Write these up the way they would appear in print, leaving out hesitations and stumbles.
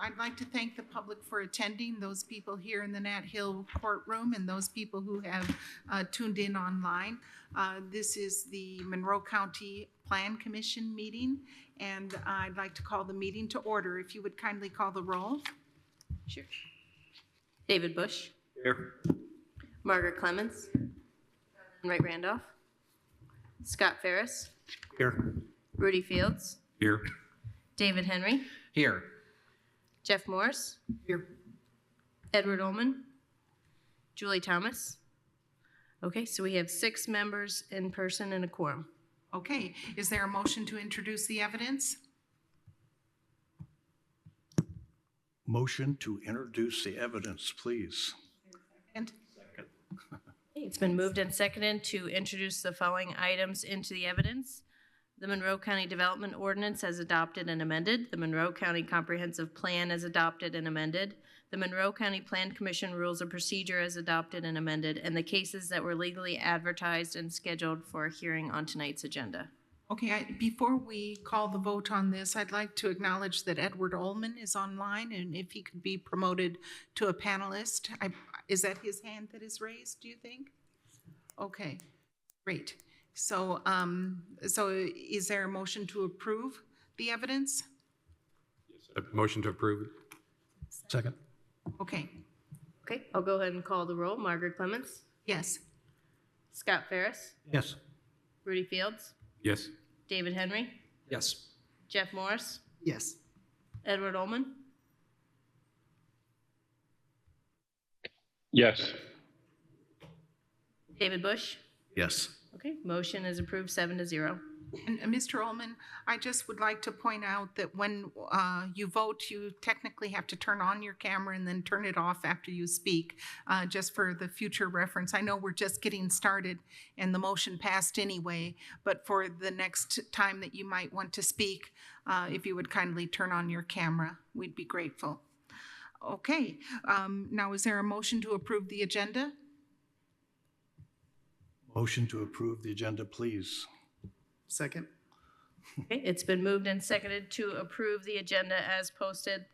I'd like to thank the public for attending, those people here in the Nat Hill courtroom and those people who have tuned in online. This is the Monroe County Plan Commission meeting, and I'd like to call the meeting to order. If you would kindly call the roll. Sure. David Bush. Here. Margaret Clemens. Wright Randolph. Scott Ferris. Here. Rudy Fields. Here. David Henry. Here. Jeff Morris. Here. Edward Ullman. Julie Thomas. Okay, so we have 6 members in person and a quorum. Okay, is there a motion to introduce the evidence? Motion to introduce the evidence, please. And Second. It's been moved and seconded to introduce the following items into the evidence. The Monroe County Development Ordinance as adopted and amended. The Monroe County Comprehensive Plan as adopted and amended. The Monroe County Plan Commission Rules of Procedure as adopted and amended. And the cases that were legally advertised and scheduled for a hearing on tonight's agenda. okay, before we call the vote on this, I'd like to acknowledge that Edward Ullman is online, and if he could be promoted to a panelist. Is that his hand that is raised, do you think? Okay, great. So, so is there a motion to approve the evidence? Yes, a motion to approve. Second. Okay, Okay, I'll go ahead and call the roll. Margaret Clemens. yes. Scott Ferris. Yes. Rudy Fields. Yes. David Henry. Yes. Jeff Morris. Yes. Edward Ullman. Yes. David Bush. Yes. Okay, motion is approved 7-0. And Mr. Ullman, I just would like to point out that when you vote, you technically have to turn on your camera and then turn it off after you speak, just for the future reference. I know we're just getting started and the motion passed anyway, but for the next time that you might want to speak, if you would kindly turn on your camera, we'd be grateful. Okay, now is there a motion to approve the agenda? Motion to approve the agenda, please. Second. Okay, it's been moved and seconded to approve the agenda as posted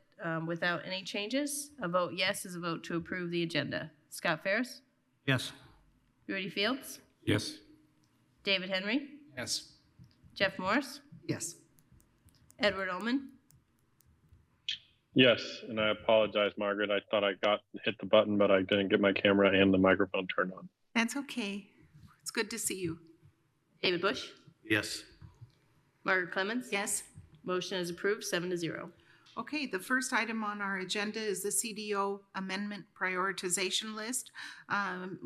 without any changes. A vote yes is a vote to approve the agenda. Scott Ferris. Yes. Rudy Fields. Yes. David Henry. Yes. Jeff Morris. Yes. Edward Ullman. Yes, and I apologize, Margaret. I thought I hit the button, but I didn't get my camera and the microphone turned on. That's okay. It's good to see you. David Bush. Yes. Margaret Clemens. Yes. Motion is approved 7-0. Okay, the first item on our agenda is the CDO amendment prioritization list.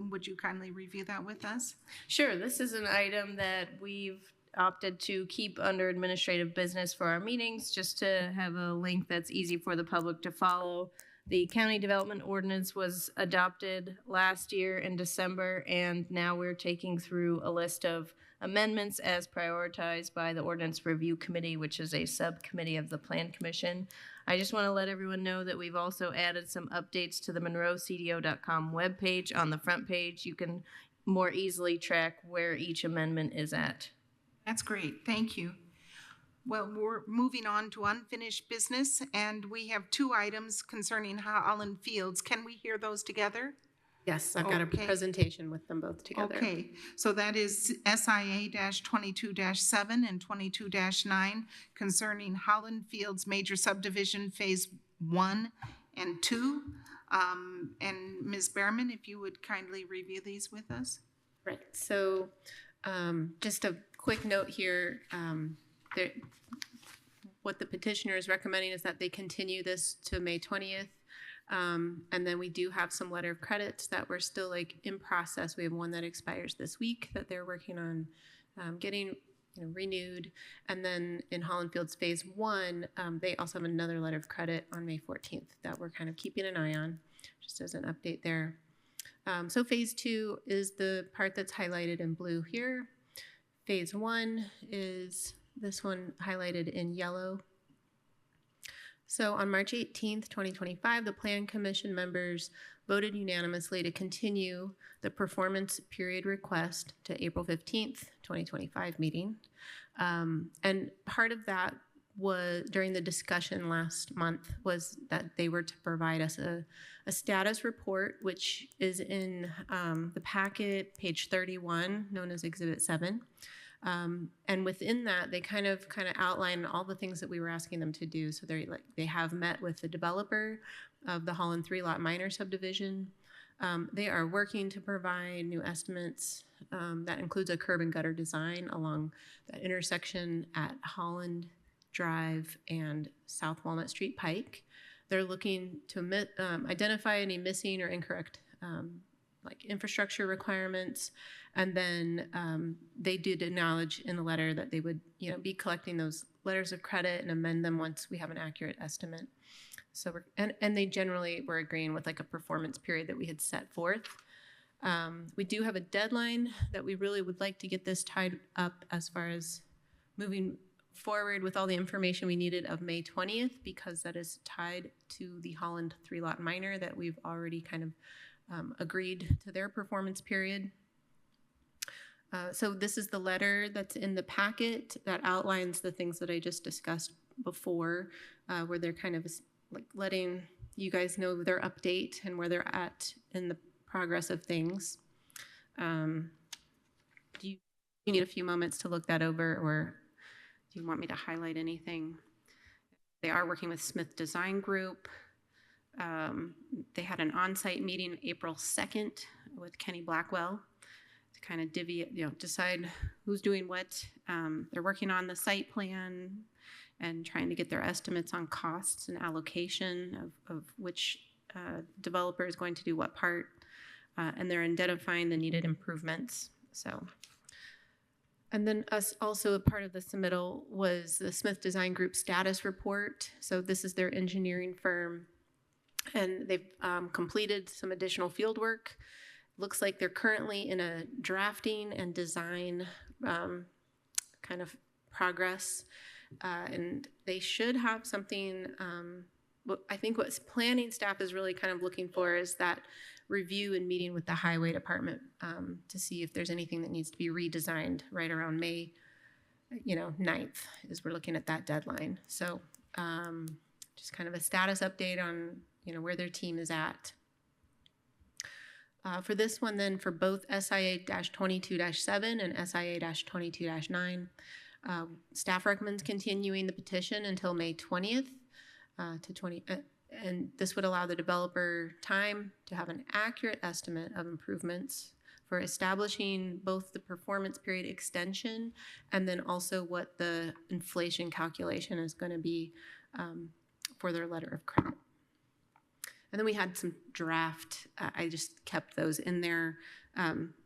Would you kindly review that with us? Sure, this is an item that we've opted to keep under administrative business for our meetings, just to have a link that's easy for the public to follow. The county development ordinance was adopted last year in December, and now we're taking through a list of amendments as prioritized by the Ordinance Review Committee, which is a subcommittee of the Plan Commission. I just want to let everyone know that we've also added some updates to the MonroeCDO.com webpage. On the front page, you can more easily track where each amendment is at. That's great, thank you. Well, we're moving on to unfinished business, and we have 2 items concerning Holland Fields. Can we hear those together? Yes, I've got a Okay. presentation with them both together. Okay, so that is SIA-22-7 and 22-9 concerning Holland Fields Major Subdivision Phase 1 and 2. And Ms. Behrman, if you would kindly review these with us. Right, so just a quick note here. What the petitioner is recommending is that they continue this to May 20th. And then we do have some letter of credits that we're still in process. We have one that expires this week that they're working on getting renewed. And then in Holland Fields Phase 1, they also have another letter of credit on May 14th that we're kind of keeping an eye on, just as an update there. So Phase 2 is the part that's highlighted in blue here. Phase 1 is this one highlighted in yellow. So on March 18th, 2025, the Plan Commission members voted unanimously to continue the performance period request to April 15th, 2025 meeting. And part of that was during the discussion last month was that they were to provide us a status report, which is in the packet, page 31, known as Exhibit 7. And within that, they kind of outline all the things that we were asking them to do. So they have met with the developer of the Holland 3-lot minor subdivision. They are working to provide new estimates. That includes a curb and gutter design along that intersection at Holland Drive and South Walnut Street Pike. They're looking to identify any missing or incorrect like infrastructure requirements. And then they did acknowledge in the letter that they would be collecting those letters of credit and amend them once we have an accurate estimate. So and they generally were agreeing with like a performance period that we had set forth. We do have a deadline that we really would like to get this tied up as far as moving forward with all the information we needed of May 20th, because that is tied to the Holland 3-lot minor that we've already kind of agreed to their performance period. So this is the letter that's in the packet that outlines the things that I just discussed before, where they're kind of like letting you guys know their update and where they're at in the progress of things. Do you need a few moments to look that over, or do you want me to highlight anything? They are working with Smith Design Group. They had an on-site meeting April 2nd with Kenny Blackwell to kind of decide who's doing what. They're working on the site plan and trying to get their estimates on costs and allocation of which developer is going to do what part. And they're identifying the needed improvements. So, and then also a part of the submittal was the Smith Design Group status report. So this is their engineering firm, and they've completed some additional field work. Looks like they're currently in a drafting and design kind of progress, and they should have something. I think what planning staff is really kind of looking for is that review and meeting with the highway department to see if there's anything that needs to be redesigned right around May 9th as we're looking at that deadline. So just kind of a status update on where their team is at. For this one then, for both SIA-22-7 and SIA-22-9, staff recommends continuing the petition until May 20th and this would allow the developer time to have an accurate estimate of improvements for establishing both the performance period extension and then also what the inflation calculation is going to be for their letter of credit. And then we had some draft, I just kept those in there,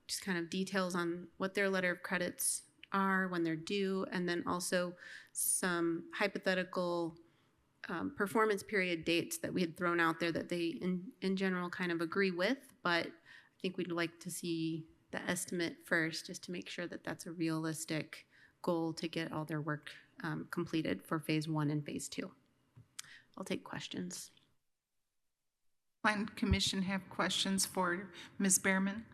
just kind of details on what their letter of credits are, when they're due, and then also some hypothetical performance period dates that we had thrown out there that they in general kind of agree with, but I think we'd like to see the estimate first just to make sure that that's a realistic goal to get all their work completed for phase 1 and phase 2. I'll take questions. Plan Commission have questions for Ms. Behrman?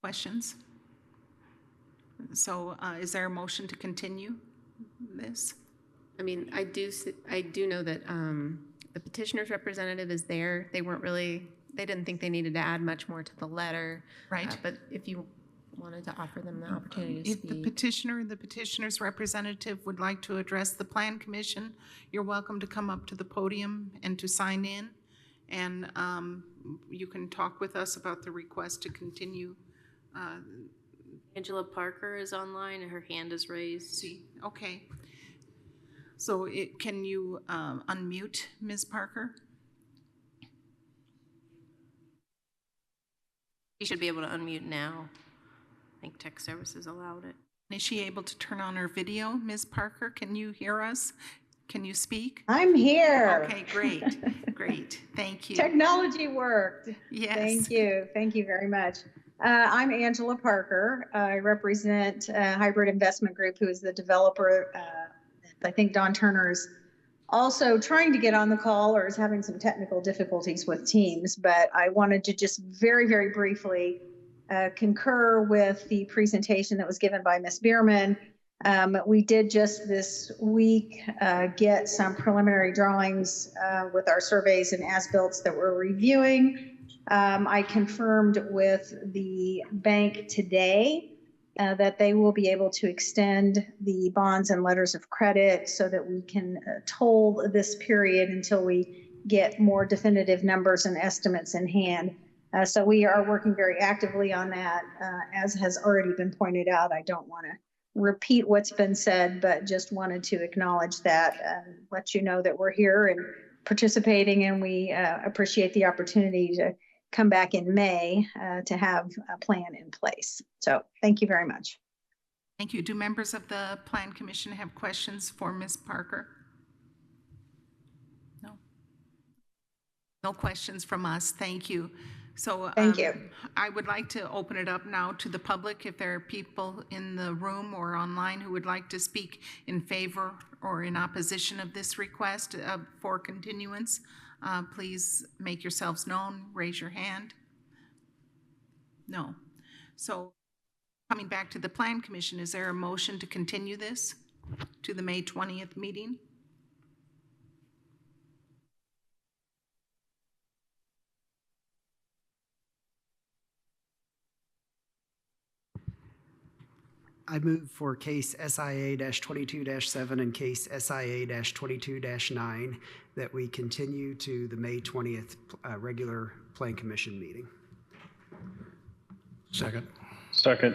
Questions? So is there a motion to continue this? I mean, I do know that the petitioner's representative is there. They didn't think they needed to add much more to the letter. Right. But if you wanted to offer them the opportunity to If speak. the petitioner, the petitioner's representative would like to address the Plan Commission, you're welcome to come up to the podium and to sign in. And you can talk with us about the request to continue. Angela Parker is online and her hand is raised. See, okay. So can you unmute Ms. Parker? You should be able to unmute now. I think tech services allowed it. Is she able to turn on her video? Ms. Parker, can you hear us? Can you speak? I'm here. Okay, great, great. Thank you. Technology worked. Yes. Thank you. Thank you very much. I'm Angela Parker. I represent Hybrid Investment Group, who is the developer. I think Don Turner's also trying to get on the call or is having some technical difficulties with Teams, but I wanted to just very, very briefly concur with the presentation that was given by Ms. Bierman. We did just this week get some preliminary drawings with our surveys and as-built that we're reviewing. I confirmed with the bank today that they will be able to extend the bonds and letters of credit so that we can toll this period until we get more definitive numbers and estimates in hand. So we are working very actively on that. As has already been pointed out, I don't want to repeat what's been said, but just wanted to acknowledge that and let you know that we're here and participating, and we appreciate the opportunity to come back in May to have a plan in place. So thank you very much. Thank you. Do members of the Plan Commission have questions for Ms. Parker? No. No questions from us. Thank you. So Thank you. I would like to open it up now to the public. If there are people in the room or online who would like to speak in favor or in opposition of this request for continuance, please make yourselves known. Raise your hand. No. So coming back to the Plan Commission, is there a motion to continue this to the May 20th meeting? I move for case SIA-22-7 and case SIA-22-9 that we continue to the May 20th regular Plan Commission meeting. Second. Second.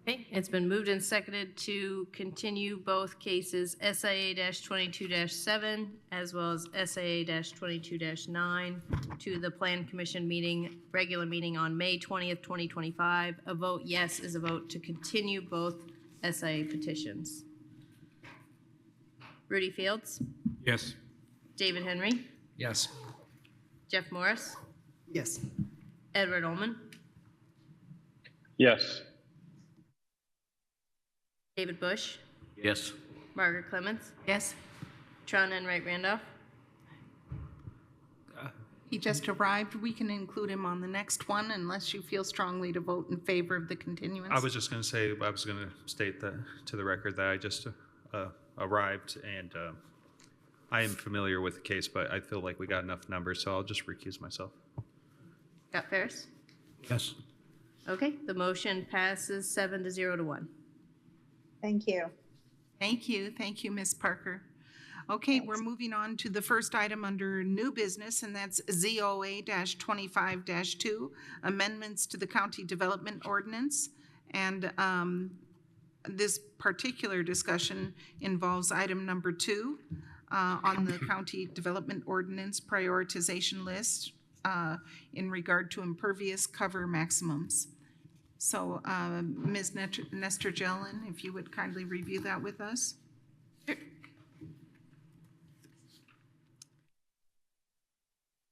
Okay, it's been moved and seconded to continue both cases SIA-22-7 as well as SIA-22-9 to the Plan Commission meeting, regular meeting on May 20th, 2025. A vote yes is a vote to continue both SIA petitions. Rudy Fields, Yes. David Henry, Yes. Jeff Morris, Yes. Edward Ullman, Yes. David Bush, Yes. Margaret Clements, Yes. Tron Enright Randolph. He just arrived. We can include him on the next one unless you feel strongly to vote in favor of the continuance. I was just going to say, I was going to state that to the record that I just arrived and I am familiar with the case, but I feel like we got enough numbers, so I'll just recuse myself. Scott Ferris. Yes. Okay, the motion passes 7-0 to 1. Thank you. Thank you. Thank you, Ms. Parker. Okay, we're moving on to the first item under new business, and that's ZOA-25-2, amendments to the county development ordinance. And this particular discussion involves item number 2 on the county development ordinance prioritization list in regard to impervious cover maximums. So Ms. Nestor Jelen, if you would kindly review that with us.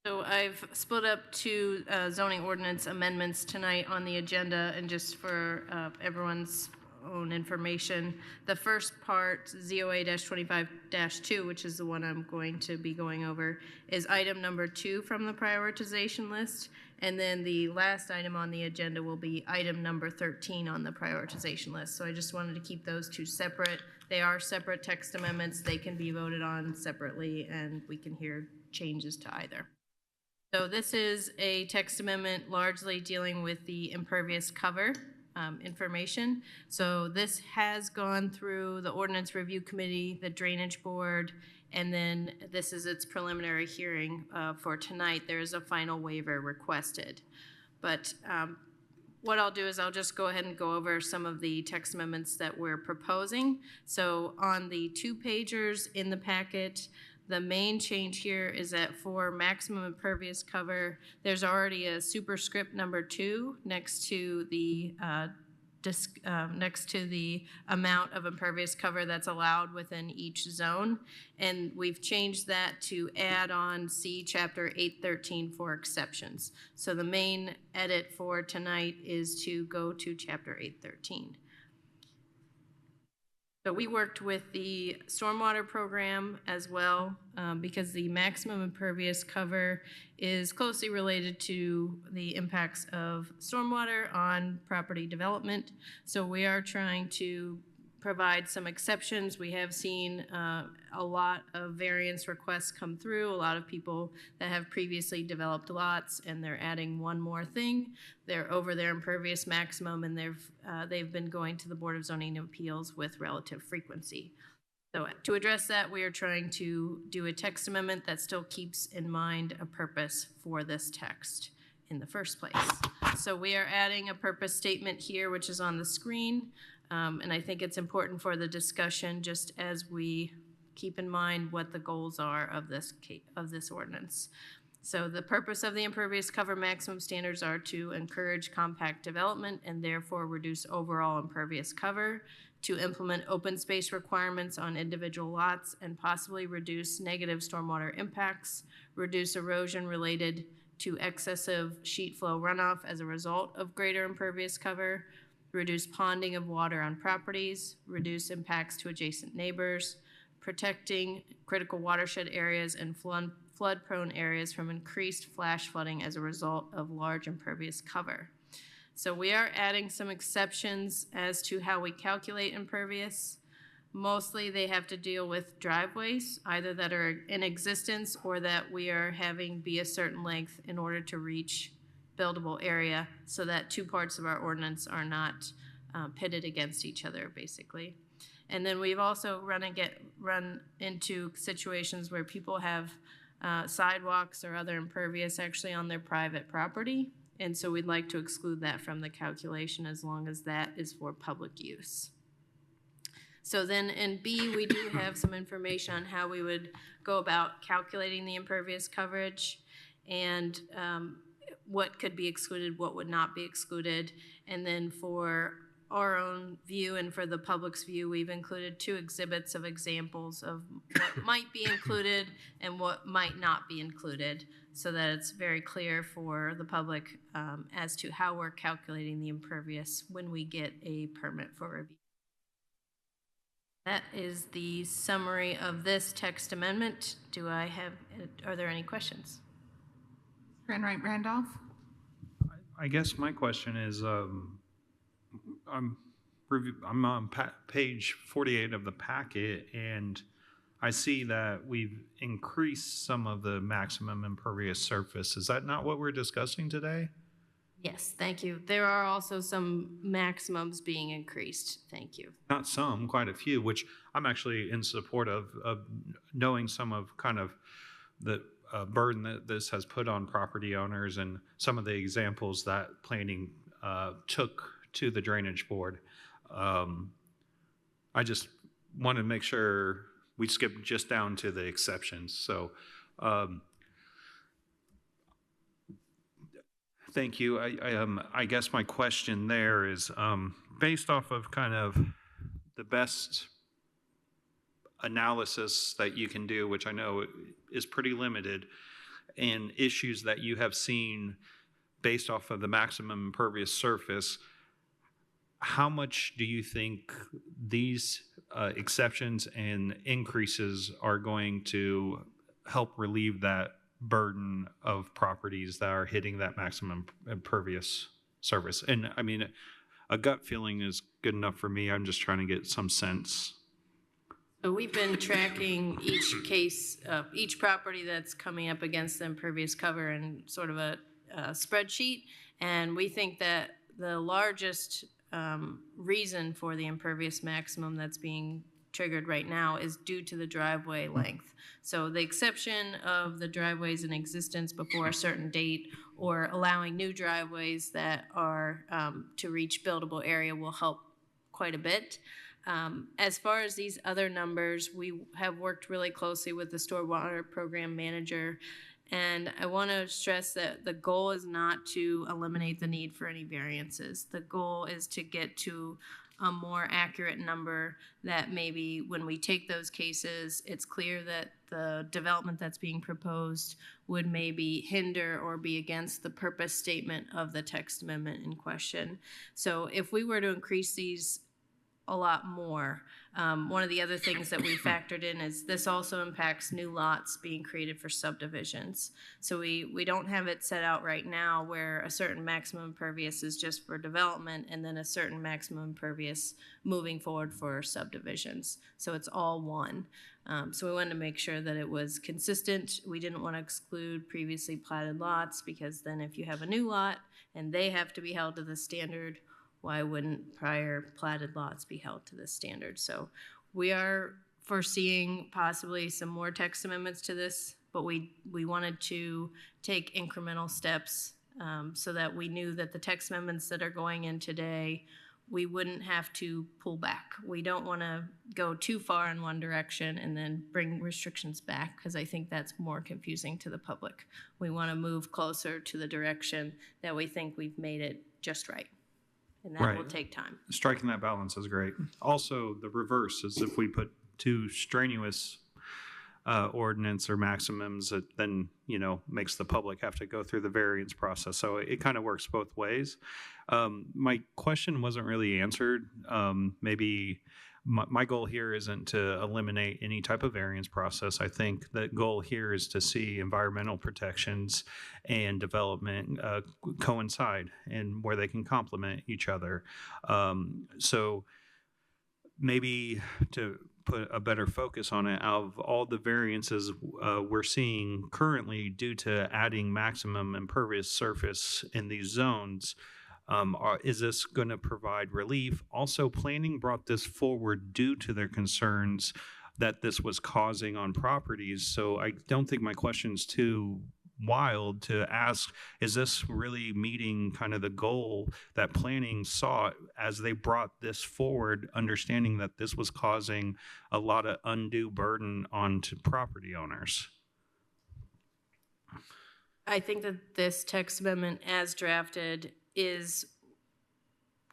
So I've split up two zoning ordinance amendments tonight on the agenda, and just for everyone's own information, the first part, ZOA-25-2, which is the one I'm going to be going over, is item number 2 from the prioritization list, and then the last item on the agenda will be item number 13 on the prioritization list. So I just wanted to keep those two separate. They are separate text amendments. They can be voted on separately, and we can hear changes to either. So this is a text amendment largely dealing with the impervious cover information. So this has gone through the Ordinance Review Committee, the Drainage Board, and then this is its preliminary hearing for tonight. There is a final waiver requested. But what I'll do is I'll just go ahead and go over some of the text amendments that we're proposing. So on the 2-pagers in the packet, the main change here is that for maximum impervious cover, there's already a superscript number 2 next to the amount of impervious cover that's allowed within each zone. And we've changed that to add on C Chapter 813 for exceptions. So the main edit for tonight is to go to Chapter 813. So we worked with the stormwater program as well, because the maximum impervious cover is closely related to the impacts of stormwater on property development. So we are trying to provide some exceptions. We have seen a lot of variance requests come through, a lot of people that have previously developed lots, and they're adding one more thing. They're over their impervious maximum, and they've been going to the Board of Zoning Appeals with relative frequency. So to address that, we are trying to do a text amendment that still keeps in mind a purpose for this text in the first place. So we are adding a purpose statement here, which is on the screen. And I think it's important for the discussion, just as we keep in mind what the goals are of this ordinance. So the purpose of the impervious cover maximum standards are to encourage compact development and therefore reduce overall impervious cover, to implement open space requirements on individual lots and possibly reduce negative stormwater impacts, reduce erosion related to excessive sheet flow runoff as a result of greater impervious cover, reduce ponding of water on properties, reduce impacts to adjacent neighbors, protecting critical watershed areas and flood-prone areas from increased flash flooding as a result of large impervious cover. So we are adding some exceptions as to how we calculate impervious. Mostly they have to deal with driveways, either that are in existence or that we are having be a certain length in order to reach buildable area, so that two parts of our ordinance are not pitted against each other, basically. And then we've also run into situations where people have sidewalks or other impervious actually on their private property, and so we'd like to exclude that from the calculation as long as that is for public use. So then in B, we do have some information on how we would go about calculating the impervious coverage, and what could be excluded, what would not be excluded. And then for our own view and for the public's view, we've included two exhibits of examples of what might be included and what might not be included, so that it's very clear for the public as to how we're calculating the impervious when we get a permit for review. That is the summary of this text amendment. Are there any questions? Enright Randolph? I guess my question is, I'm on page 48 of the packet, and I see that we've increased some of the maximum impervious surface. Is that not what we're discussing today? Yes, thank you. There are also some maximums being increased. Thank you. Not some, quite a few, which I'm actually in support of knowing some of kind of the burden that this has put on property owners and some of the examples that planning took to the drainage board. I just want to make sure we skip just down to the exceptions. So thank you. I guess my question there is based off of kind of the best analysis that you can do, which I know is pretty limited, and issues that you have seen based off of the maximum impervious surface, how much do you think these exceptions and increases are going to help relieve that burden of properties that are hitting that maximum impervious surface? And I mean, a gut feeling is good enough for me. I'm just trying to get some sense. So we've been tracking each case, each property that's coming up against the impervious cover in sort of a spreadsheet. And we think that the largest reason for the impervious maximum that's being triggered right now is due to the driveway length. So the exception of the driveways in existence before a certain date, or allowing new driveways that are to reach buildable area, will help quite a bit. As far as these other numbers, we have worked really closely with the stormwater program manager, and I want to stress that the goal is not to eliminate the need for any variances. The goal is to get to a more accurate number that maybe when we take those cases, it's clear that the development that's being proposed would maybe hinder or be against the purpose statement of the text amendment in question. So if we were to increase these a lot more. One of the other things that we factored in is this also impacts new lots being created for subdivisions. So we don't have it set out right now where a certain maximum impervious is just for development and then a certain maximum impervious moving forward for subdivisions. So it's all one. So we wanted to make sure that it was consistent. We didn't want to exclude previously platted lots because then if you have a new lot and they have to be held to the standard, why wouldn't prior platted lots be held to this standard? So we are foreseeing possibly some more text amendments to this, but we wanted to take incremental steps so that we knew that the text amendments that are going in today, we wouldn't have to pull back. We don't want to go too far in one direction and then bring restrictions back because I think that's more confusing to the public. We want to move closer to the direction that we think we've made it just right. And that will take time. Striking that balance is great. Also, the reverse is if we put too strenuous ordinance or maximums, it then, makes the public have to go through the variance process. So it kind of works both ways. My question wasn't really answered. Maybe my goal here isn't to eliminate any type of variance process. I think the goal here is to see environmental protections and development coincide and where they can complement each other. So maybe to put a better focus on it, out of all the variances we're seeing currently due to adding maximum impervious surface in these zones, is this going to provide relief? Also, planning brought this forward due to their concerns that this was causing on properties. So I don't think my question's too wild to ask, is this really meeting kind of the goal that planning sought as they brought this forward, understanding that this was causing a lot of undue burden onto property owners? I think that this text amendment as drafted is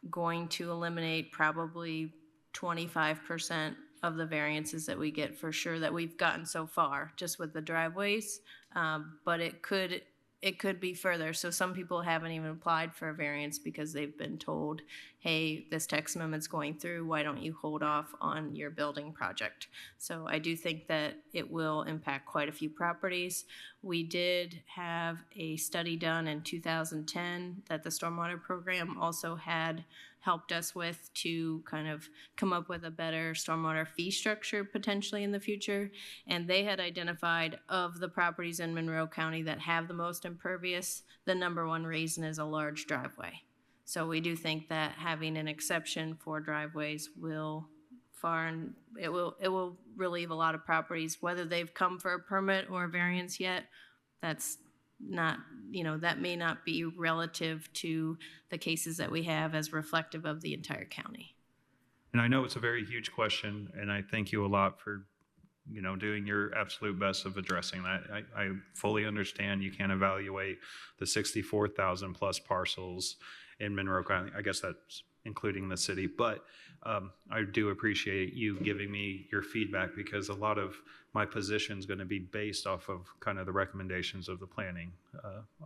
going to eliminate probably 25% of the variances that we get for sure that we've gotten so far just with the driveways. But it could be further. So some people haven't even applied for a variance because they've been told, hey, this text amendment's going through, why don't you hold off on your building project? So I do think that it will impact quite a few properties. We did have a study done in 2010 that the stormwater program also had helped us with to kind of come up with a better stormwater fee structure potentially in the future. And they had identified of the properties in Monroe County that have the most impervious, the number one reason is a large driveway. So we do think that having an exception for driveways will it will relieve a lot of properties, whether they've come for a permit or a variance yet. That's not, that may not be relative to the cases that we have as reflective of the entire county. And I know it's a very huge question, and I thank you a lot for, doing your absolute best of addressing that. I fully understand you can't evaluate the 64,000 plus parcels in Monroe County. I guess that's including the city, but I do appreciate you giving me your feedback because a lot of my position is going to be based off of kind of the recommendations of the planning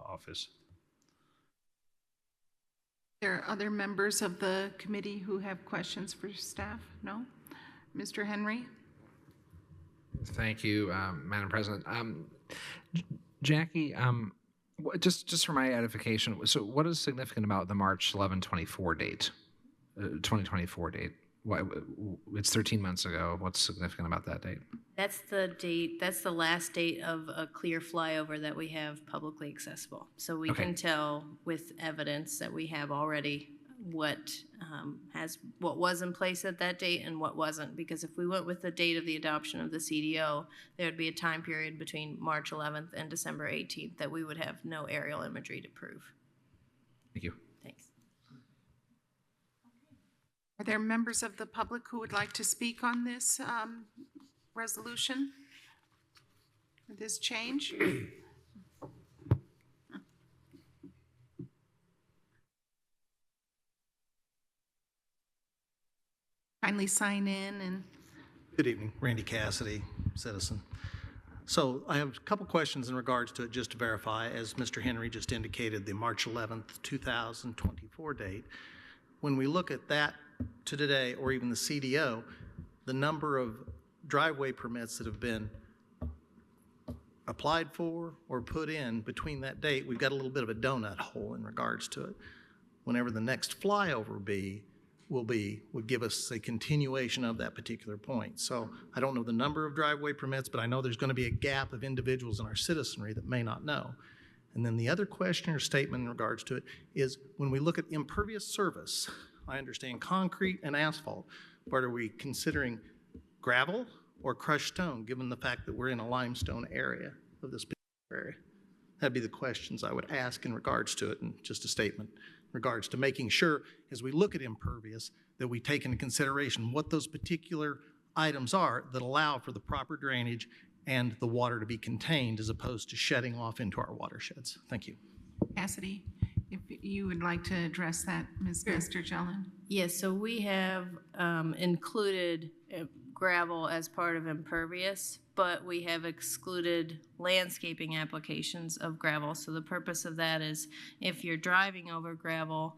office. There are other members of the committee who have questions for staff? No? Mr. Henry? Thank you, Madam President. Jackie, just for my edification, so what is significant about the March 11, 2024 date? Why, it's 13 months ago. What's significant about that date? That's the date, that's the last date of a clear flyover that we have publicly accessible. So we can tell with evidence that we have already what was in place at that date and what wasn't. Because if we went with the date of the adoption of the CDO, there would be a time period between March 11th and December 18th that we would have no aerial imagery to prove. Thank you. Thanks. Are there members of the public who would like to speak on this resolution? Or this change? Kindly sign in and. Good evening, Randy Cassidy, citizen. So I have a couple questions in regards to it, just to verify, as Mr. Henry just indicated, the March 11th, 2024 date. When we look at that to today, or even the CDO, the number of driveway permits that have been applied for or put in between that date, we've got a little bit of a donut hole in regards to it. Whenever the next flyover would give us a continuation of that particular point. So I don't know the number of driveway permits, but I know there's going to be a gap of individuals in our citizenry that may not know. And then the other question or statement in regards to it is, when we look at impervious surface, I understand concrete and asphalt, but are we considering gravel or crushed stone, given the fact that we're in a limestone area of this particular area? That'd be the questions I would ask in regards to it, and just a statement in regards to making sure, as we look at impervious, that we take into consideration what those particular items are that allow for the proper drainage and the water to be contained as opposed to shedding off into our watersheds. Thank you. Cassidy, if you would like to address that, Ms. Masterjellen. Yes, so we have included gravel as part of impervious, but we have excluded landscaping applications of gravel. So the purpose of that is, if you're driving over gravel,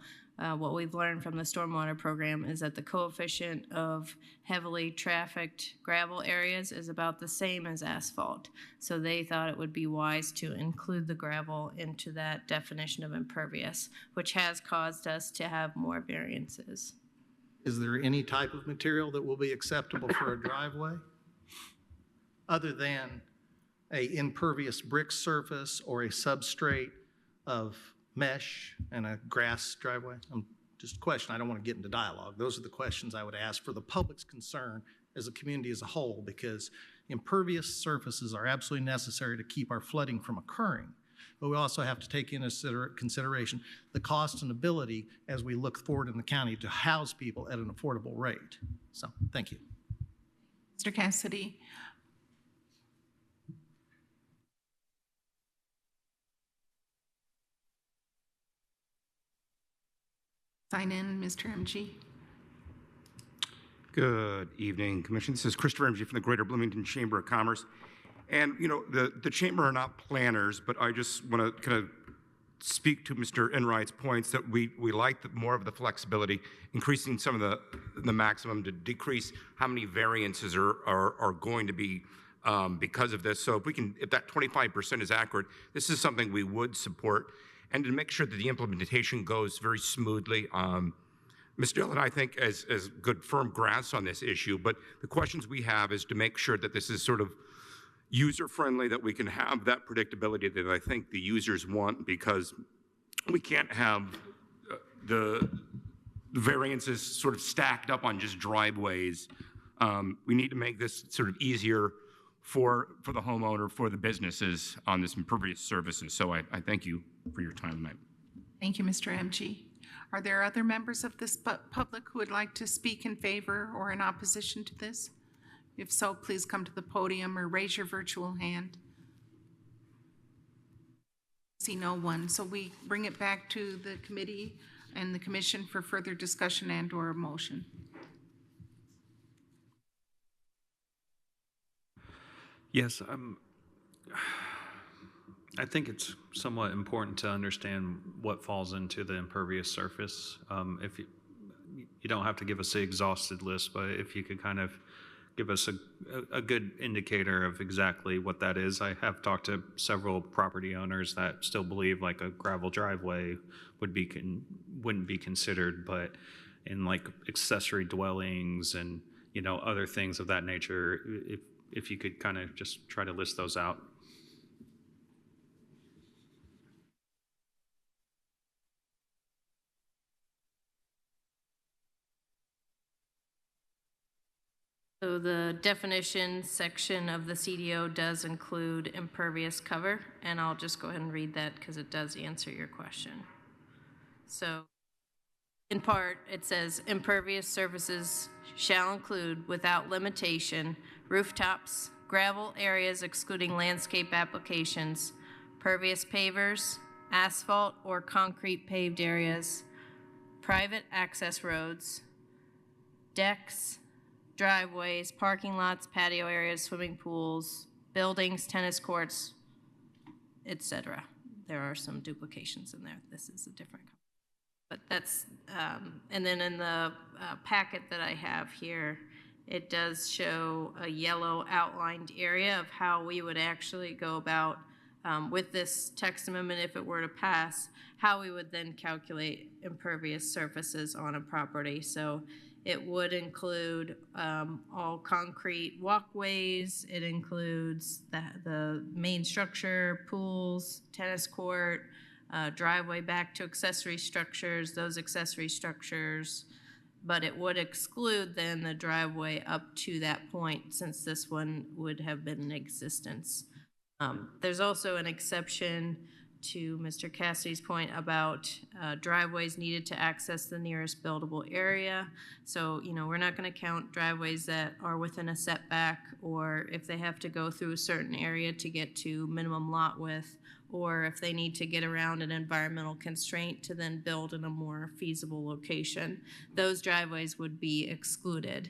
what we've learned from the stormwater program is that the coefficient of heavily trafficked gravel areas is about the same as asphalt. So they thought it would be wise to include the gravel into that definition of impervious, which has caused us to have more variances. Is there any type of material that will be acceptable for a driveway other than a impervious brick surface or a substrate of mesh and a grass driveway? Just a question. I don't want to get into dialogue. Those are the questions I would ask for the public's concern as a community as a whole, because impervious surfaces are absolutely necessary to keep our flooding from occurring. But we also have to take into consideration the cost and ability as we look forward in the county to house people at an affordable rate. So, thank you. Mr. Cassidy. Sign in, Mr. MG. Good evening, Commission. This is Christopher MG from the Greater Bloomington Chamber of Commerce. And, you know, the Chamber are not planners, but I just want to kind of speak to Mr. Enright's points that we like more of the flexibility, increasing some of the maximum to decrease how many variances are going to be because of this. So if that 25% is accurate, this is something we would support, and to make sure that the implementation goes very smoothly. Mr. Dillon, I think, as good firm grasp on this issue, but the questions we have is to make sure that this is sort of user-friendly, that we can have that predictability that I think the users want, because we can't have the variances sort of stacked up on just driveways. We need to make this sort of easier for the homeowner, for the businesses on this impervious surfaces. So I thank you for your time tonight. Thank you, Mr. MG. Are there other members of this public who would like to speak in favor or in opposition to this? If so, please come to the podium or raise your virtual hand. See no one, so we bring it back to the committee and the commission for further discussion and or a motion. Yes, I think it's somewhat important to understand what falls into the impervious surface. If you don't have to give us the exhausted list, but if you could kind of give us a good indicator of exactly what that is. I have talked to several property owners that still believe like a gravel driveway wouldn't be considered, but in like accessory dwellings and, you know, other things of that nature, if you could kind of just try to list those out. So the definition section of the CDO does include impervious cover, and I'll just go ahead and read that because it does answer your question. So in part, it says impervious surfaces shall include, without limitation, rooftops, gravel areas excluding landscape applications, pervious pavers, asphalt or concrete paved areas, private access roads, decks, driveways, parking lots, patio areas, swimming pools, buildings, tennis courts, etc. There are some duplications in there. This is a different, but that's, and then in the packet that I have here, it does show a yellow outlined area of how we would actually go about with this text amendment, if it were to pass, how we would then calculate impervious surfaces on a property. So it would include all concrete walkways. It includes the main structure, pools, tennis court, driveway back to accessory structures, those accessory structures, but it would exclude then the driveway up to that point, since this one would have been in existence. There's also an exception to Mr. Cassidy's point about driveways needed to access the nearest buildable area. So, you know, we're not going to count driveways that are within a setback, or if they have to go through a certain area to get to minimum lot width, or if they need to get around an environmental constraint to then build in a more feasible location. Those driveways would be excluded.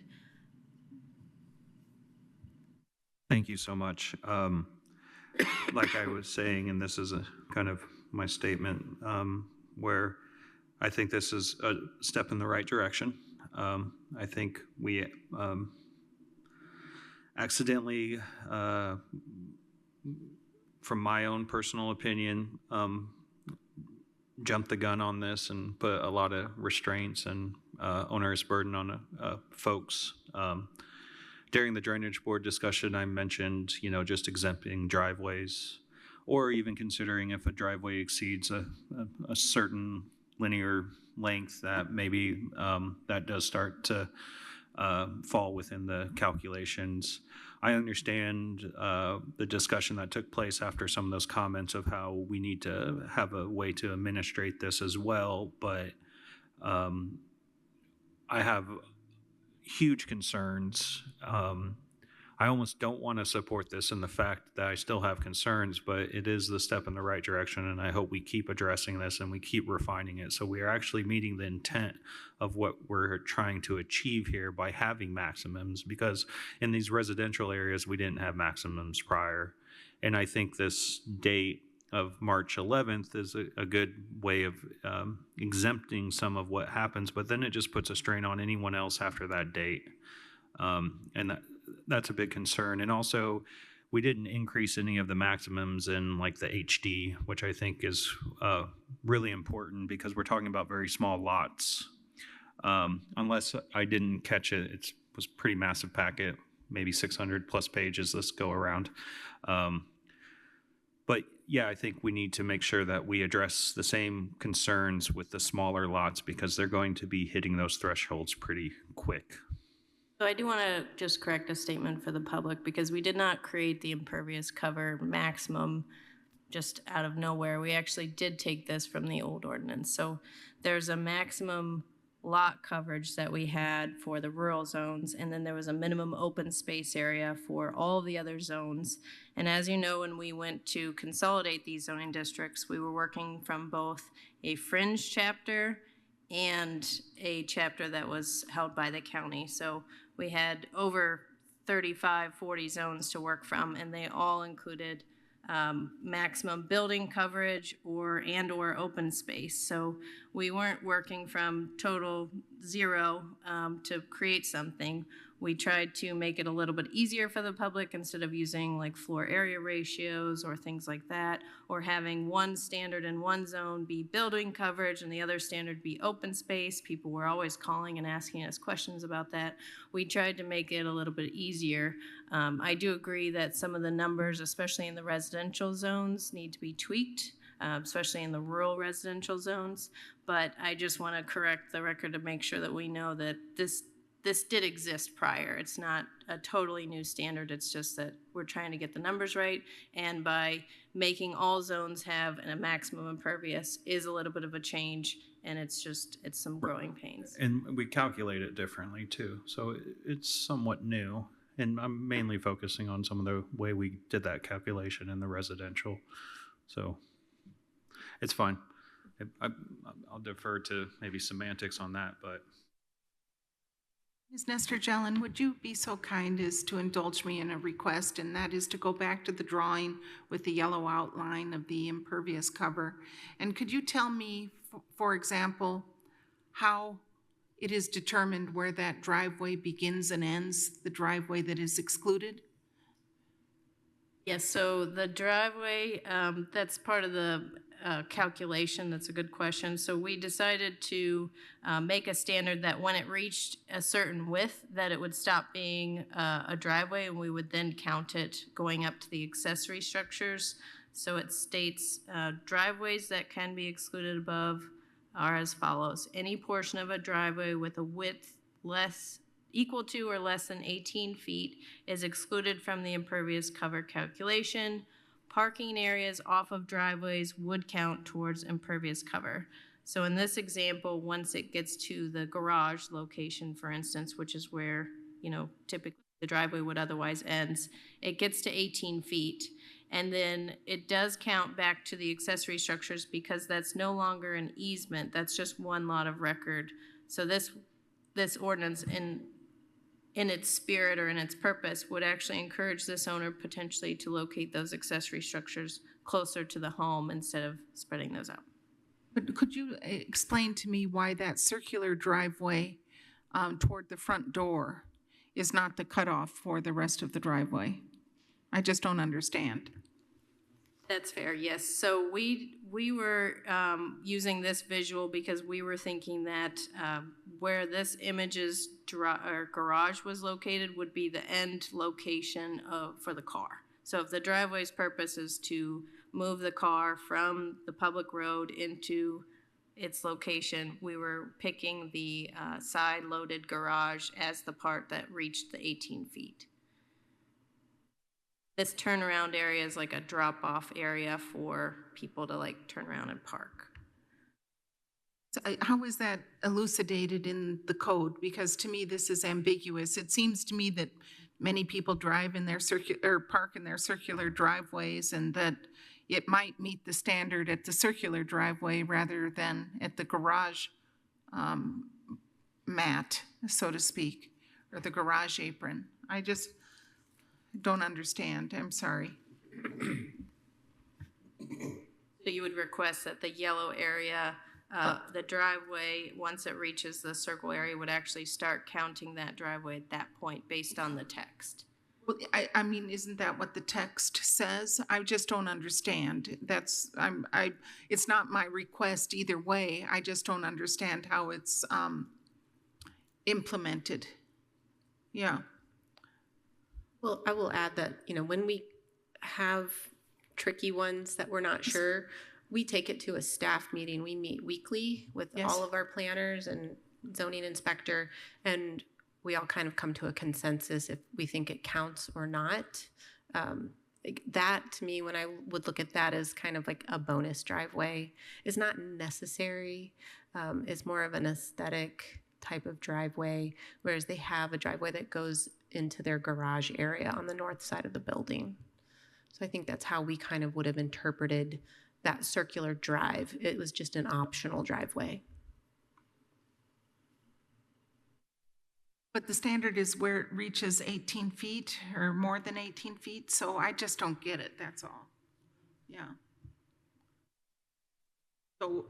Thank you so much. Like I was saying, and this is a kind of my statement, where I think this is a step in the right direction. I think we accidentally, from my own personal opinion, jumped the gun on this and put a lot of restraints and onerous burden on folks. During the drainage board discussion, I mentioned, you know, just exempting driveways, or even considering if a driveway exceeds a certain linear length, that maybe that does start to fall within the calculations. I understand the discussion that took place after some of those comments of how we need to have a way to administrate this as well, but I have huge concerns. I almost don't want to support this in the fact that I still have concerns, but it is the step in the right direction, and I hope we keep addressing this and we keep refining it so we are actually meeting the intent of what we're trying to achieve here by having maximums, because in these residential areas we didn't have maximums prior. And I think this date of March 11th is a good way of exempting some of what happens, but then it just puts a strain on anyone else after that date. And that's a big concern. And also, we didn't increase any of the maximums in like the HD, which I think is really important because we're talking about very small lots. Unless I didn't catch it, it was a pretty massive packet, maybe 600 plus pages this go around. But yeah, I think we need to make sure that we address the same concerns with the smaller lots because they're going to be hitting those thresholds pretty quick. So I do want to just correct a statement for the public, because we did not create the impervious cover maximum just out of nowhere. We actually did take this from the old ordinance. So there's a maximum lot coverage that we had for the rural zones, and then there was a minimum open space area for all the other zones. And as you know, when we went to consolidate these zoning districts, we were working from both a fringe chapter and a chapter that was held by the county. So we had over 35, 40 zones to work from, and they all included maximum building coverage or open space. So we weren't working from total zero to create something. We tried to make it a little bit easier for the public instead of using like floor area ratios or things like that, or having one standard in one zone be building coverage and the other standard be open space. People were always calling and asking us questions about that. We tried to make it a little bit easier. I do agree that some of the numbers, especially in the residential zones, need to be tweaked, especially in the rural residential zones. But I just want to correct the record to make sure that we know that this did exist prior. It's not a totally new standard. It's just that we're trying to get the numbers right. And by making all zones have a maximum impervious is a little bit of a change. And it's some growing pains. And we calculate it differently too. So it's somewhat new. And I'm mainly focusing on some of the way we did that calculation in the residential. So it's fine. I'll defer to maybe semantics on that, but. Ms. Nestor Jelen, would you be so kind as to indulge me in a request, and that is to go back to the drawing with the yellow outline of the impervious cover. And could you tell me, for example, how it is determined where that driveway begins and ends, the driveway that is excluded? Yes, so the driveway, that's part of the calculation. That's a good question. So we decided to make a standard that when it reached a certain width, that it would stop being a driveway, and we would then count it going up to the accessory structures. So it states driveways that can be excluded above are as follows. Any portion of a driveway with a width equal to or less than 18 feet is excluded from the impervious cover calculation. Parking areas off of driveways would count towards impervious cover. So in this example, once it gets to the garage location, for instance, which is where, typically the driveway would otherwise end, it gets to 18 feet. And then it does count back to the accessory structures because that's no longer an easement. That's just one lot of record. So this ordinance in its spirit or in its purpose would actually encourage this owner potentially to locate those accessory structures closer to the home instead of spreading those out. But could you explain to me why that circular driveway toward the front door is not the cutoff for the rest of the driveway? I just don't understand. That's fair, yes. So we were using this visual because we were thinking that where this image's garage was located would be the end location for the car. So if the driveway's purpose is to move the car from the public road into its location, we were picking the side-loaded garage as the part that reached the 18 feet. This turnaround area is like a drop-off area for people to turn around and park. So how is that elucidated in the code? Because to me, this is ambiguous. It seems to me that many people drive in their park in their circular driveways, and that it might meet the standard at the circular driveway rather than at the garage mat, so to speak, or the garage apron. I just don't understand. I'm sorry. So you would request that the yellow area, the driveway, once it reaches the circle area, would actually start counting that driveway at that point based on the text. Well, I mean, isn't that what the text says? I just don't understand. It's not my request either way. I just don't understand how it's implemented. Yeah. Well, I will add that, when we have tricky ones that we're not sure, we take it to a staff meeting. We meet weekly with all of our planners and zoning inspector, and we all kind of come to a consensus if we think it counts or not. That, to me, when I would look at that as kind of like a bonus driveway, is not necessary. It's more of an aesthetic type of driveway, whereas they have a driveway that goes into their garage area on the north side of the building. So I think that's how we kind of would have interpreted that circular drive. It was just an optional driveway. But the standard is where it reaches 18 feet or more than 18 feet, so I just don't get it, that's all. Yeah. So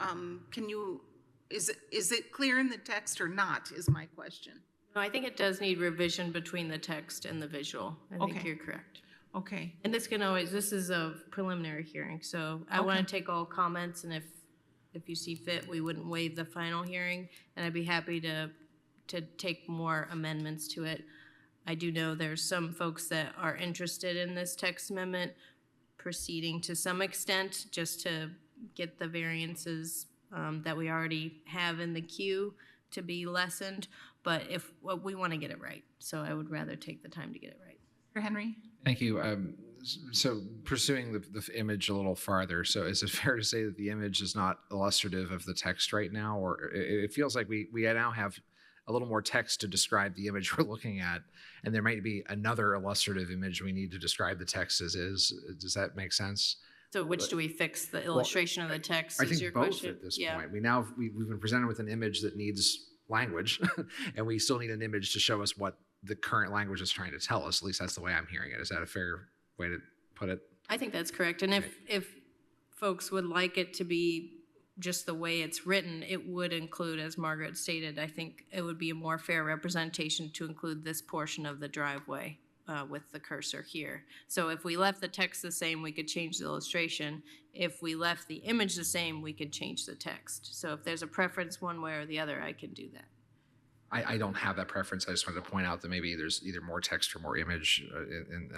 is it clear in the text or not, is my question. No, I think it does need revision between the text and the visual. I think you're correct. Okay. And this is a preliminary hearing, so I want to take all comments, and if you see fit, we wouldn't waive the final hearing, and I'd be happy to take more amendments to it. I do know there's some folks that are interested in this text amendment proceeding to some extent just to get the variances that we already have in the queue to be lessened, but we want to get it right, so I would rather take the time to get it right. Mr. Henry? Thank you. So pursuing the image a little farther, so is it fair to say that the image is not illustrative of the text right now, or it feels like we now have a little more text to describe the image we're looking at, and there might be another illustrative image we need to describe the text as is. Does that make sense? So which do we fix, the illustration of the text? I think your both question? at this point. We've been presented with an image that needs language, and we still need an image to show us what the current language is trying to tell us. At least that's the way I'm hearing it. Is that a fair way to put it? I think that's correct. And if folks would like it to be just the way it's written, it would include, as Margaret stated, I think it would be a more fair representation to include this portion of the driveway with the cursor here. So if we left the text the same, we could change the illustration. If we left the image the same, we could change the text. So if there's a preference one way or the other, I can do that. I don't have that preference. I just wanted to point out that maybe there's either more text or more image in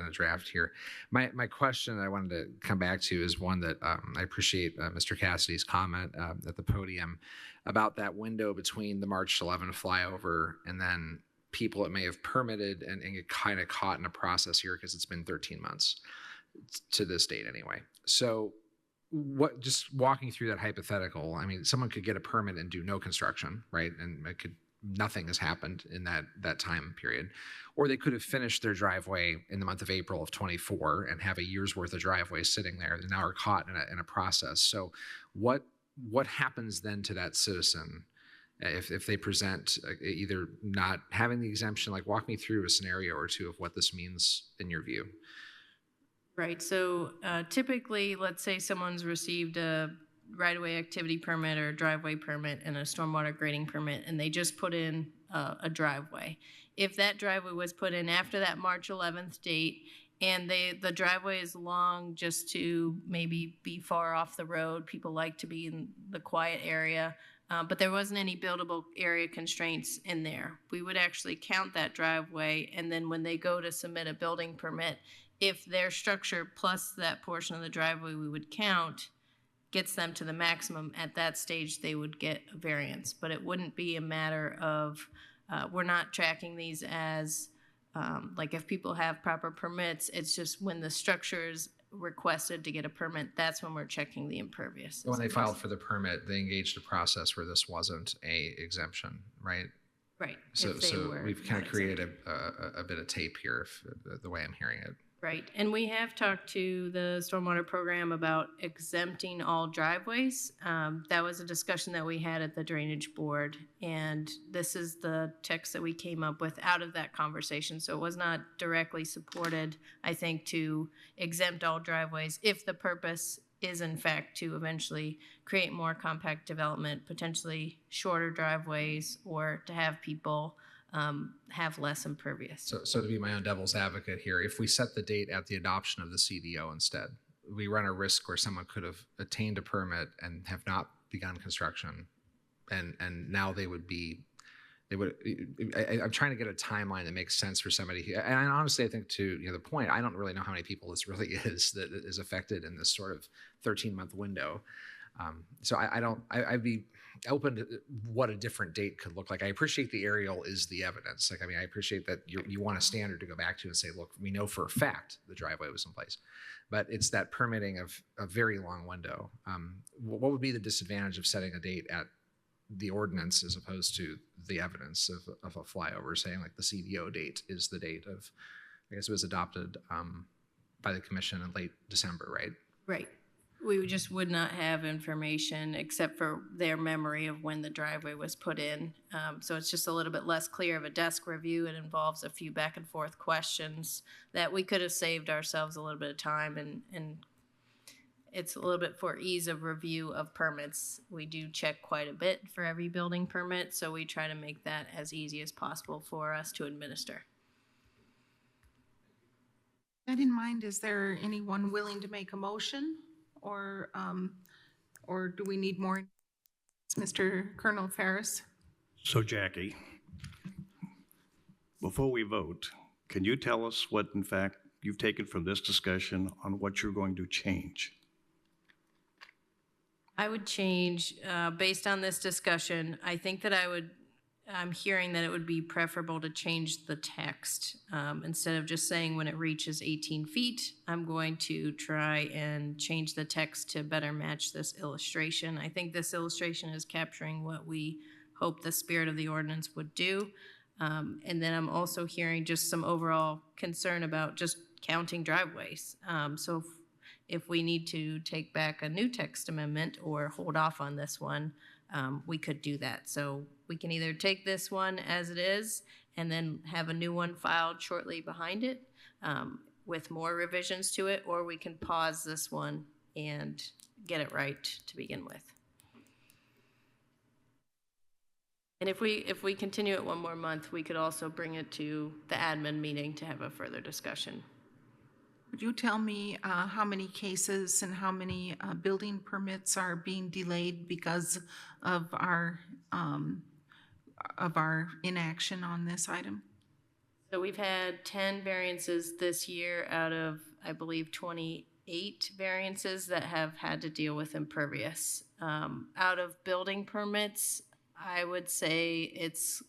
a draft here. My question I wanted to come back to is one that I appreciate Mr. Cassidy's comment at the podium about that window between the March 11 flyover and then people it may have permitted and get kind of caught in a process here because it's been 13 months to this date anyway. So what, just walking through that hypothetical, I mean, someone could get a permit and do no construction, right? And it could, nothing has happened in that time period. Or they could have finished their driveway in the month of April of 24 and have a year's worth of driveway sitting there. They now are caught in a process. So what happens then to that citizen if they present either not having the exemption? Like, walk me through a scenario or two of what this means in your view. Right. So typically, let's say someone's received a right-of-way activity permit or a driveway permit and a stormwater grading permit, and they just put in a driveway. If that driveway was put in after that March 11th date, and the driveway is long just to maybe be far off the road, people like to be in the quiet area, but there wasn't any buildable area constraints in there, we would actually count that driveway, and then when they go to submit a building permit, if their structure plus that portion of the driveway we would count gets them to the maximum, at that stage they would get a variance. But it wouldn't be a matter of, we're not tracking these as, like if people have proper permits, it's just when the structure is requested to get a permit, that's when we're checking the impervious. When they filed for the permit, they engaged a process where this wasn't a exemption, right? Right. So we've kind of created a bit of tape here, the way I'm hearing it. Right, and we have talked to the stormwater program about exempting all driveways. That was a discussion that we had at the drainage board, and this is the text that we came up with out of that conversation. So it was not directly supported, I think, to exempt all driveways if the purpose is in fact to eventually create more compact development, potentially shorter driveways, or to have people have less impervious. So to be my own devil's advocate here, if we set the date at the adoption of the CDO instead, we run a risk where someone could have attained a permit and have not begun construction, and now I'm trying to get a timeline that makes sense for somebody. And honestly, I think to the point, I don't really know how many people this really is that is affected in this sort of 13-month window. So I'd be open to what a different date could look like. I appreciate the aerial is the evidence. Like, I mean, I appreciate that you want a standard to go back to and say, look, we know for a fact the driveway was in place, but it's that permitting of a very long window. What would be the disadvantage of setting a date at the ordinance as opposed to the evidence of a flyover, saying like the CDO date is the date of, I guess it was adopted by the commission in late December, right? Right. We just would not have information except for their memory of when the driveway was put in. So it's just a little bit less clear of a desk review. It involves a few back and forth questions that we could have saved ourselves a little bit of time, and it's a little bit for ease of review of permits. We do check quite a bit for every building permit, so we try to make that as easy as possible for us to administer. That in mind, is there anyone willing to make a motion? Or do we need more? Mr. Colonel Ferris? So Jackie, before we vote, can you tell us what, in fact, you've taken from this discussion on what you're going to change? I would change, based on this discussion, I think that I'm hearing that it would be preferable to change the text. Instead of just saying when it reaches 18 feet, I'm going to try and change the text to better match this illustration. I think this illustration is capturing what we hope the spirit of the ordinance would do. And then I'm also hearing just some overall concern about just counting driveways. So if we need to take back a new text amendment or hold off on this one, we could do that. So we can either take this one as it is and then have a new one filed shortly behind it with more revisions to it, or we can pause this one and get it right to begin with. And if we continue it one more month, we could also bring it to the admin meeting to have a further discussion. Would you tell me how many cases and how many building permits are being delayed because of our inaction on this item? So we've had 10 variances this year out of, I believe, 28 variances that have had to deal with impervious. Out of building permits, I would say it's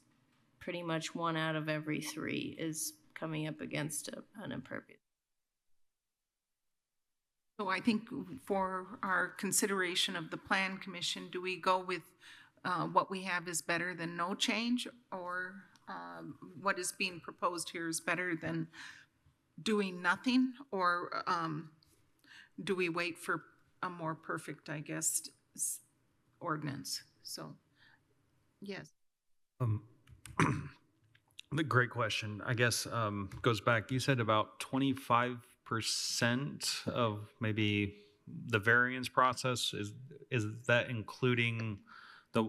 pretty much 1 out of every 3 is coming up against an impervious. So I think for our consideration of the Plan Commission, do we go with what we have is better than no change, or what is being proposed here is better than doing nothing, or do we wait for a more perfect, I guess, ordinance? So, yes. Great question. I guess goes back, you said about 25% of maybe the variance process, is that including the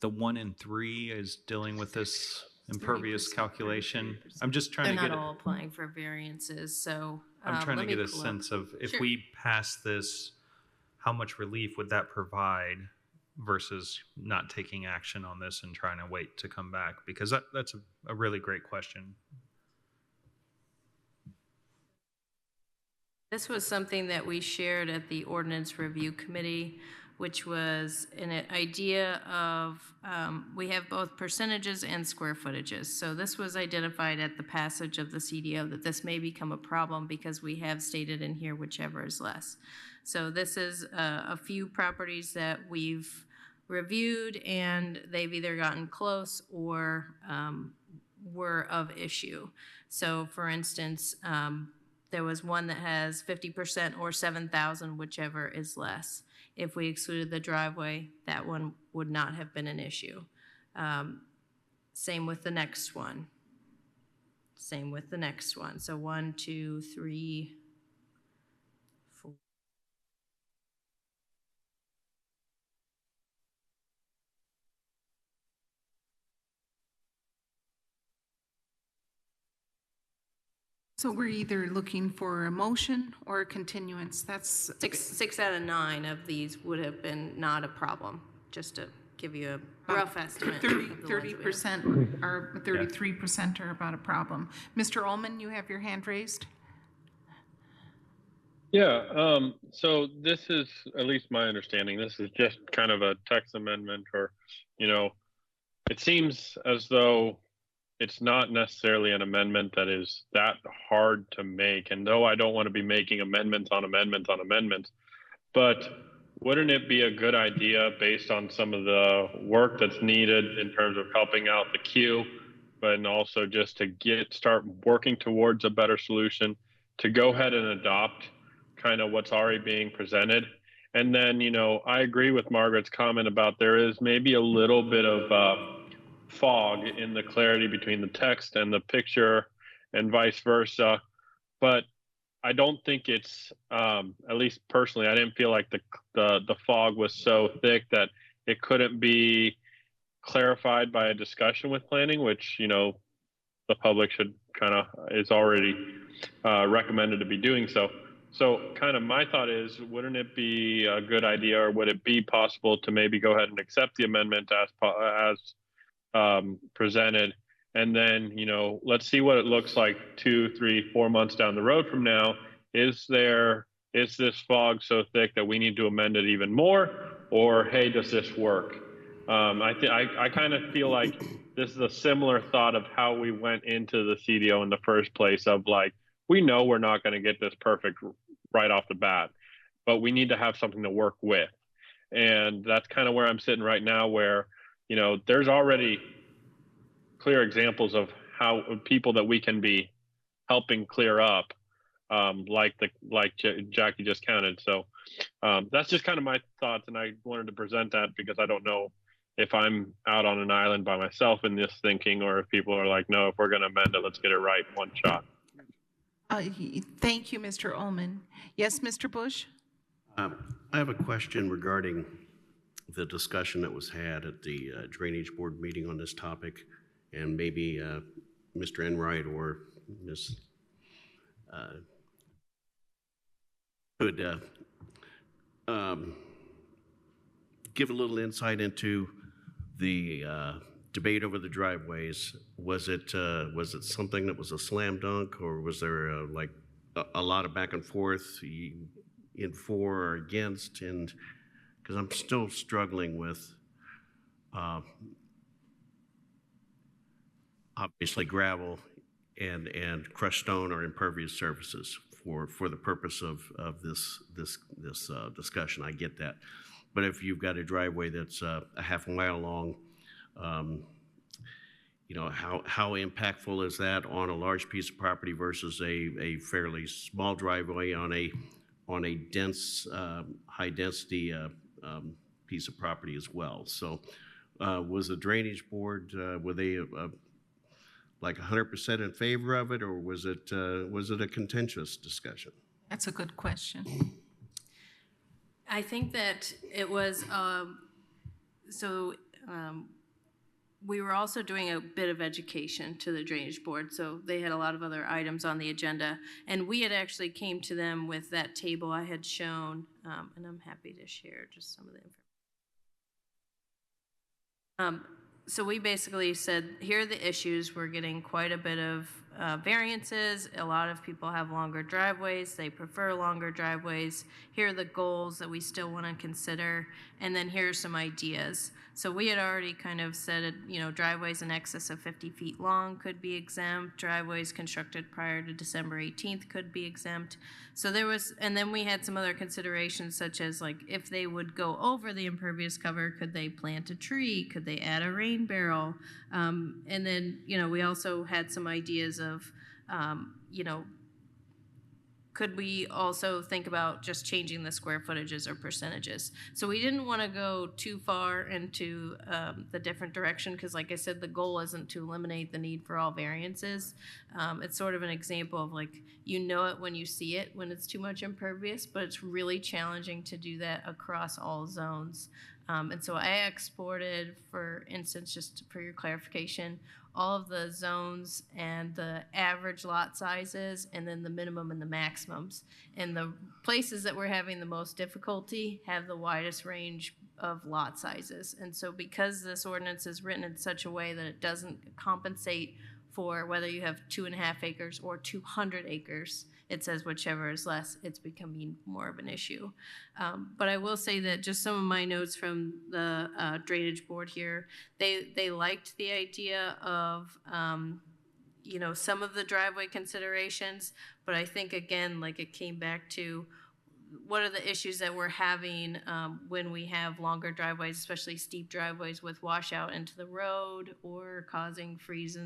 1 in 3 is dealing with this impervious calculation? I'm just trying They're to not get all applying for variances, so I'm trying to let me get a pull up. sense of if Sure. we pass this, how much relief would that provide versus not taking action on this and trying to wait to come back? Because that's a really great question. This was something that we shared at the Ordinance Review Committee, which was an idea of, we have both percentages and square footages. So this was identified at the passage of the CDO that this may become a problem because we have stated in here whichever is less. So this is a few properties that we've reviewed and they've either gotten close or were of issue. So for instance, there was one that has 50% or 7,000, whichever is less. If we excluded the driveway, that one would not have been an issue. Same with the next one. Same with the next one. So 1, 2, 3, 4. So we're either looking for a motion or a continuance. That's 6 out of 9 of these would have been not a problem, just to give you a rough estimate. 30% or 33% are about a problem. Mr. Ullman, you have your hand raised. Yeah, so this is, at least my understanding, this is just kind of a text amendment, or, it seems as though it's not necessarily an amendment that is that hard to make. And though I don't want to be making amendments on amendments on amendments, but wouldn't it be a good idea based on some of the work that's needed in terms of helping out the queue, but also just to start working towards a better solution, to go ahead and adopt kind of what's already being presented? And then, I agree with Margaret's comment about there is maybe a little bit of fog in the clarity between the text and the picture and vice versa. But I don't think it's, at least personally, I didn't feel like the fog was so thick that it couldn't be clarified by a discussion with planning, which, the public should is already recommended to be doing so. So kind of my thought is, wouldn't it be a good idea, or would it be possible to maybe go ahead and accept the amendment as presented, and then let's see what it looks like 2, 3, 4 months down the road from now. Is this fog so thick that we need to amend it even more, or hey, does this work? I kind of feel like this is a similar thought of how we went into the CDO in the first place, of like, we know we're not going to get this perfect right off the bat, but we need to have something to work with. And that's kind of where I'm sitting right now, where there's already clear examples of how people that we can be helping clear up, like Jackie just counted. So that's just kind of my thoughts, and I wanted to present that because I don't know if I'm out on an island by myself in this thinking, or if people are like, no, if we're going to amend it, let's get it right one shot. Thank you, Mr. Ullman. Yes, Mr. Bush? I have a question regarding the discussion that was had at the Drainage Board meeting on this topic, and maybe Mr. Enright or Ms. could give a little insight into the debate over the driveways. Was it something that was a slam dunk, or was there like a lot of back and forth in for or against? And because I'm still struggling with obviously gravel and crushed stone are impervious surfaces for the purpose of this discussion. I get that. But if you've got a driveway that's a half a mile long, you know, how impactful is that on a large piece of property versus a fairly small driveway on a dense, high density piece of property as well? So was the Drainage Board, were they like 100% in favor of it, or was it a contentious discussion? That's a good question. I think that it was, we were also doing a bit of education to the Drainage Board, so they had a lot of other items on the agenda, and we had actually came to them with that table I had shown, and I'm happy to share just some of the information. So we basically said, here are the issues. We're getting quite a bit of variances. A lot of people have longer driveways. They prefer longer driveways. Here are the goals that we still want to consider. And then here are some ideas. So we had already kind of said, you know, driveways in excess of 50 feet long could be exempt. Driveways constructed prior to December 18th could be exempt. So there was, and then we had some other considerations such as like if they would go over the impervious cover, could they plant a tree? Could they add a rain barrel? And then, you know, we also had some ideas of, you know, could we also think about just changing the square footages or percentages? So we didn't want to go too far into the different direction because, like I said, the goal isn't to eliminate the need for all variances. It's sort of an example of like, you know it when you see it when it's too much impervious, but it's really challenging to do that across all zones. And so I exported, for instance, just for your clarification, all of the zones and the average lot sizes and then the minimum and the maximums. And the places that we're having the most difficulty have the widest range of lot sizes. And so because this ordinance is written in such a way that it doesn't compensate for whether you have 2.5 acres or 200 acres, it says whichever is less, it's becoming more of an issue. But I will say that just some of my notes from the Drainage Board here, they liked the idea of, you know, some of the driveway considerations, but I think again, like it came back to what are the issues that we're having when we have longer driveways, especially steep driveways with washout into the road or causing freeze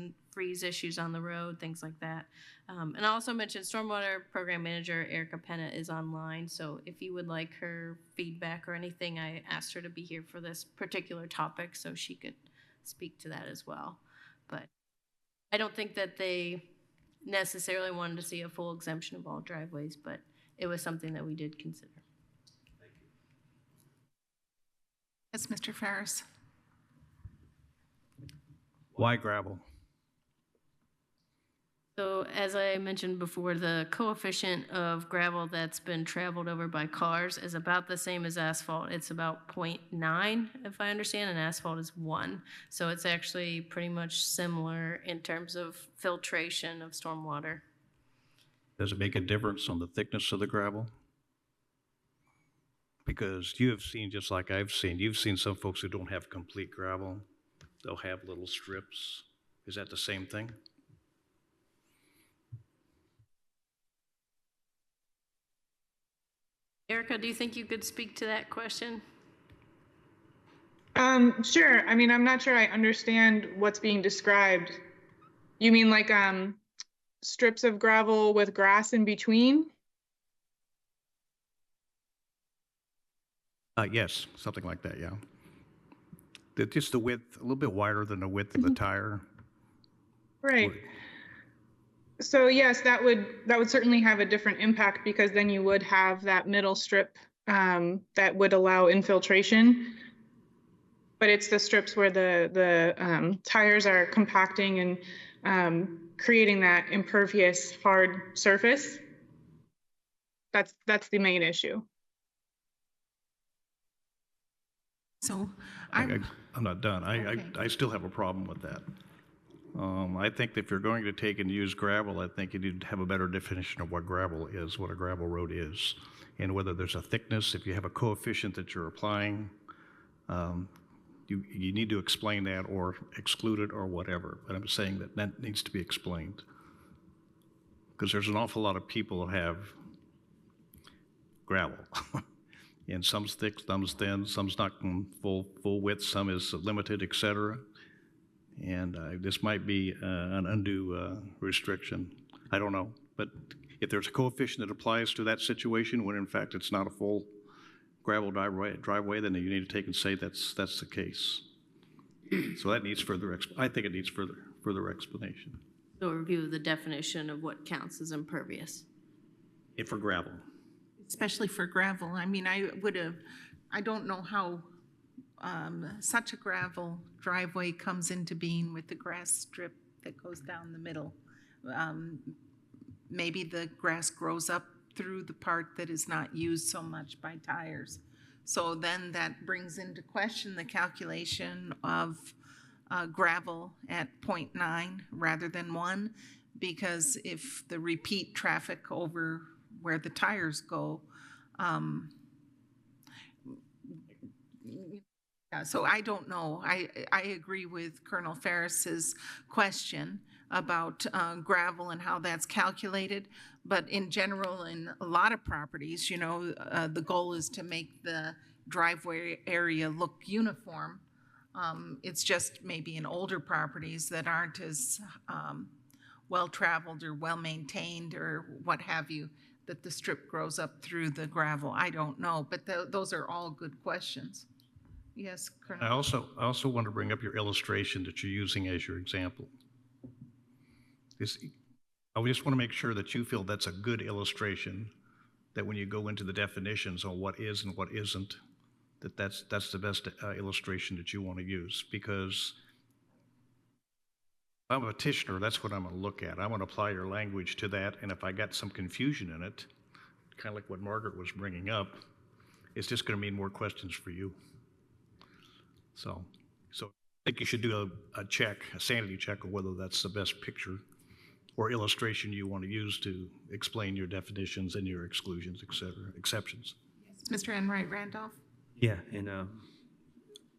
issues on the road, things like that. And I also mentioned Stormwater Program Manager Erica Penna is online, so if you would like her feedback or anything, I asked her to be here for this particular topic so she could speak to that as well. But I don't think that they necessarily wanted to see a full exemption of all driveways, but it was something that we did consider. Thank you. Yes, Mr. Ferris. Why gravel? So as I mentioned before, the coefficient of gravel that's been traveled over by cars is about the same as asphalt. It's about 0.9, if I understand, and asphalt is 1. So it's actually pretty much similar in terms of filtration of stormwater. Does it make a difference on the thickness of the gravel? Because you have seen, just like I've seen, you've seen some folks who don't have complete gravel. They'll have little strips. Is that the same thing? Erica, do you think you could speak to that question? Sure. I mean, I'm not sure I understand what's being described. You mean like strips of gravel with grass in between? Yes, something like that, yeah. Just the width, a little bit wider than the width of the tire. Right. So yes, that would certainly have a different impact because then you would have that middle strip that would allow infiltration. but it's the strips where the tires are compacting and creating that impervious hard surface. That's the main issue. So I'm not done. I still have a problem with that. I think that if you're going to take and use gravel, I think you need to have a better definition of what gravel is, what a gravel road is, and whether there's a thickness, if you have a coefficient that you're applying, you need to explain that or exclude it or whatever. But I'm saying that that needs to be explained. Because there's an awful lot of people that have gravel. And some's thick, some's thin, some's not full width, some is limited, et cetera. And this might be an undue restriction. I don't know. But if there's a coefficient that applies to that situation when in fact it's not a full gravel driveway, then you need to take and say that's the case. So that needs further, I think it needs further explanation. So a review of the definition of what counts as impervious. If for gravel. especially for gravel. I mean, I don't know how such a gravel driveway comes into being with the grass strip that goes down the middle. Maybe the grass grows up through the part that is not used so much by tires. So then that brings into question the calculation of gravel at 0.9 rather than 1, because if the repeat traffic over where the tires go, yeah, so I don't know. I agree with Colonel Ferris's question about gravel and how that's calculated, but in general, in a lot of properties, you know, the goal is to make the driveway area look uniform. It's just maybe in older properties that aren't as well-traveled or well-maintained or what have you, that the strip grows up through the gravel. I don't know, but those are all good questions. Yes, Colonel. I also want to bring up your illustration that you're using as your example. I just want to make sure that you feel that's a good illustration, that when you go into the definitions on what is and what isn't, that's the best illustration that you want to use, because I'm a petitioner, that's what I'm going to look at. I want to apply your language to that, and if I got some confusion in it, kind of like what Margaret was bringing up, it's just going to mean more questions for you. So I think you should do a sanity check of whether that's the best picture or illustration you want to use to explain your definitions and your exclusions, et cetera, exceptions. Yes. Mr. Enright Randolph? Yeah, and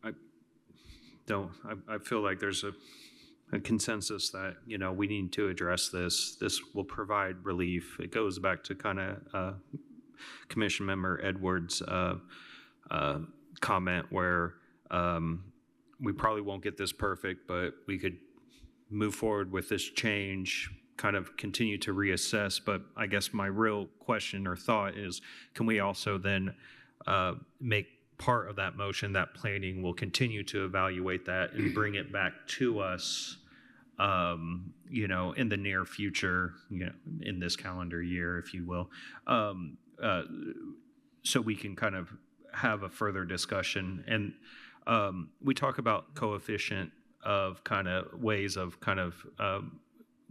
I feel like there's a consensus that, you know, we need to address this. This will provide relief. It goes back to kind of Commission Member Edwards' comment where we probably won't get this perfect, but we could move forward with this change, kind of continue to reassess. But I guess my real question or thought is, can we also then make part of that motion that planning will continue to evaluate that and bring it back to us, you know, in the near future, you know, in this calendar year, if you will, so we can kind of have a further discussion. And we talk about coefficient of kind of ways of kind of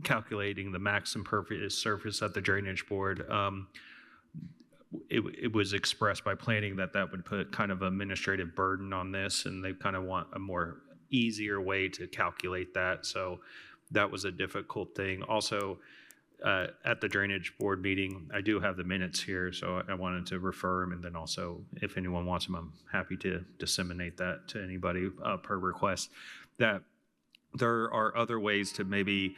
calculating the max impervious surface at the drainage board. It was expressed by planning that would put kind of administrative burden on this, and they kind of want a more easier way to calculate that. So that was a difficult thing. Also, at the drainage board meeting, I do have the minutes here, so I wanted to refer them, and then also, if anyone wants them, I'm happy to disseminate that to anybody per request. That there are other ways to maybe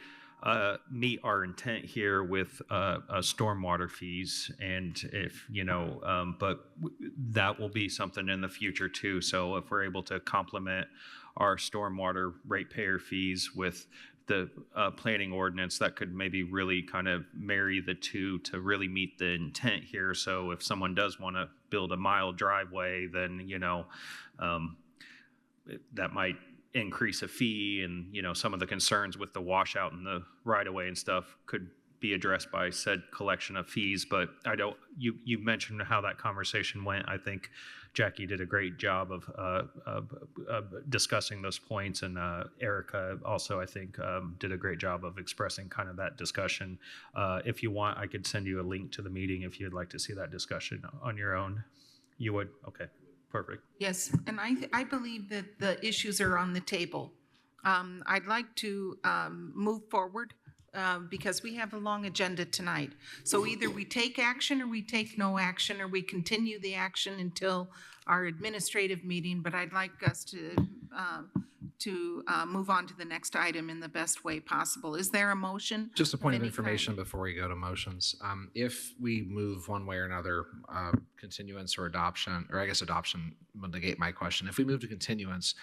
meet our intent here with stormwater fees, and if, you know, but that will be something in the future too. So if we're able to complement our stormwater ratepayer fees with the planning ordinance, that could maybe really kind of marry the two to really meet the intent here. So if someone does want to build a mile driveway, then, you know, that might increase a fee, and, you know, some of the concerns with the washout and the right of way and stuff could be addressed by said collection of fees. But I don't, you mentioned how that conversation went. I think Jackie did a great job of discussing those points, and Erica also, I think, did a great job of expressing kind of that discussion. If you want, I could send you a link to the meeting if you'd like to see that discussion on your own. You would? Okay, perfect. Yes, and I believe that the issues are on the table. I'd like to move forward because we have a long agenda tonight. So either we take action or we take no action, or we continue the action until our administrative meeting, but I'd like us to move on to the next item in the best way possible. Is there a motion? Just a point of any information before we go to motions. If we move one way or another, continuance or adoption, or I guess adoption would negate my question. If we move to continuance,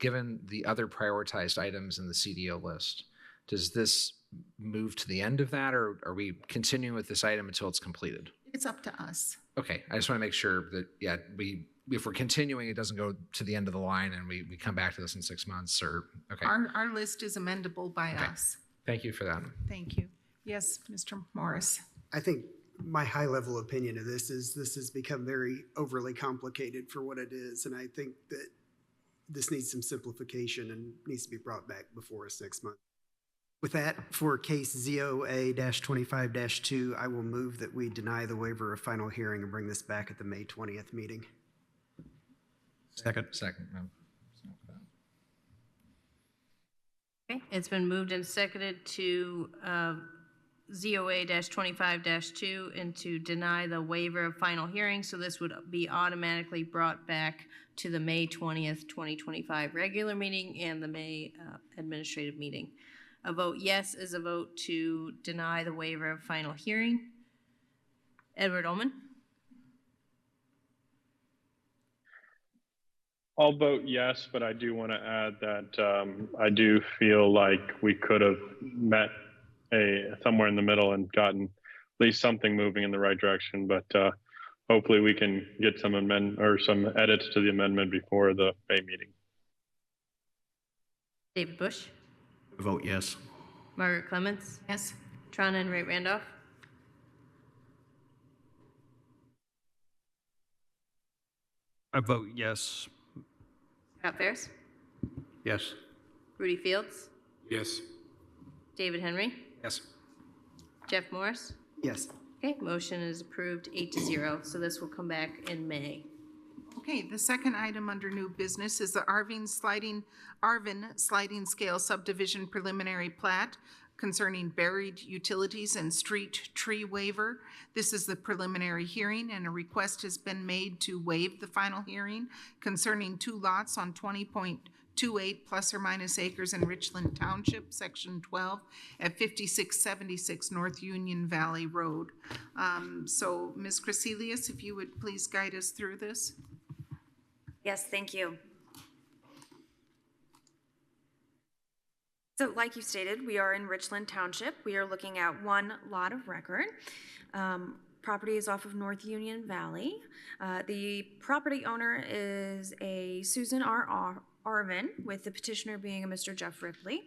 given the other prioritized items in the CDO list, does this move to the end of that, or are we continuing with this item until it's completed? It's up to us. Okay, I just want to make sure that, yeah, if we're continuing, it doesn't go to the end of the line and we come back to this in 6 months, or, okay. Our list is amendable by us. Thank you for that. Thank you. Yes, Mr. Morris. I think my high level opinion of this is this has become very overly complicated for what it is. And I think that this needs some simplification and needs to be brought back before us next month. With that, for case ZOA-25-2, I will move that we deny the waiver of final hearing and bring this back at the May 20th meeting. Second. Okay, it's been moved and seconded to ZOA-25-2 and to deny the waiver of final hearing. So this would be automatically brought back to the May 20th, 2025 regular meeting and the May administrative meeting. A vote yes is a vote to deny the waiver of final hearing. Edward Ullman? I'll vote yes, but I do want to add that I do feel like we could have met somewhere in the middle and gotten at least something moving in the right direction. But hopefully we can get some some edits to the amendment before the May meeting. David Bush? Vote yes. Margaret Clements? Yes. Trona and Wright Randolph? I vote yes. Scott Ferris? Yes. Rudy Fields? Yes. David Henry? Yes. Jeff Morris? Yes. Okay, motion is approved 8-0, so this will come back in May. Okay, the second item under new business is the Arvin sliding scale subdivision preliminary plat concerning buried utilities and street tree waiver. This is the preliminary hearing, and a request has been made to waive the final hearing concerning 2 lots on 20.28 plus or minus acres in Richland Township, Section 12, at 5676 North Union Valley Road. So, Ms. Crecelius, if you would please guide us through this. Yes, thank you. So like you stated, we are in Richland Township. We are looking at 1 lot of record. Property is off of North Union Valley. The property owner is a Susan R. Arvin, with the petitioner being a Mr. Jeff Ripley.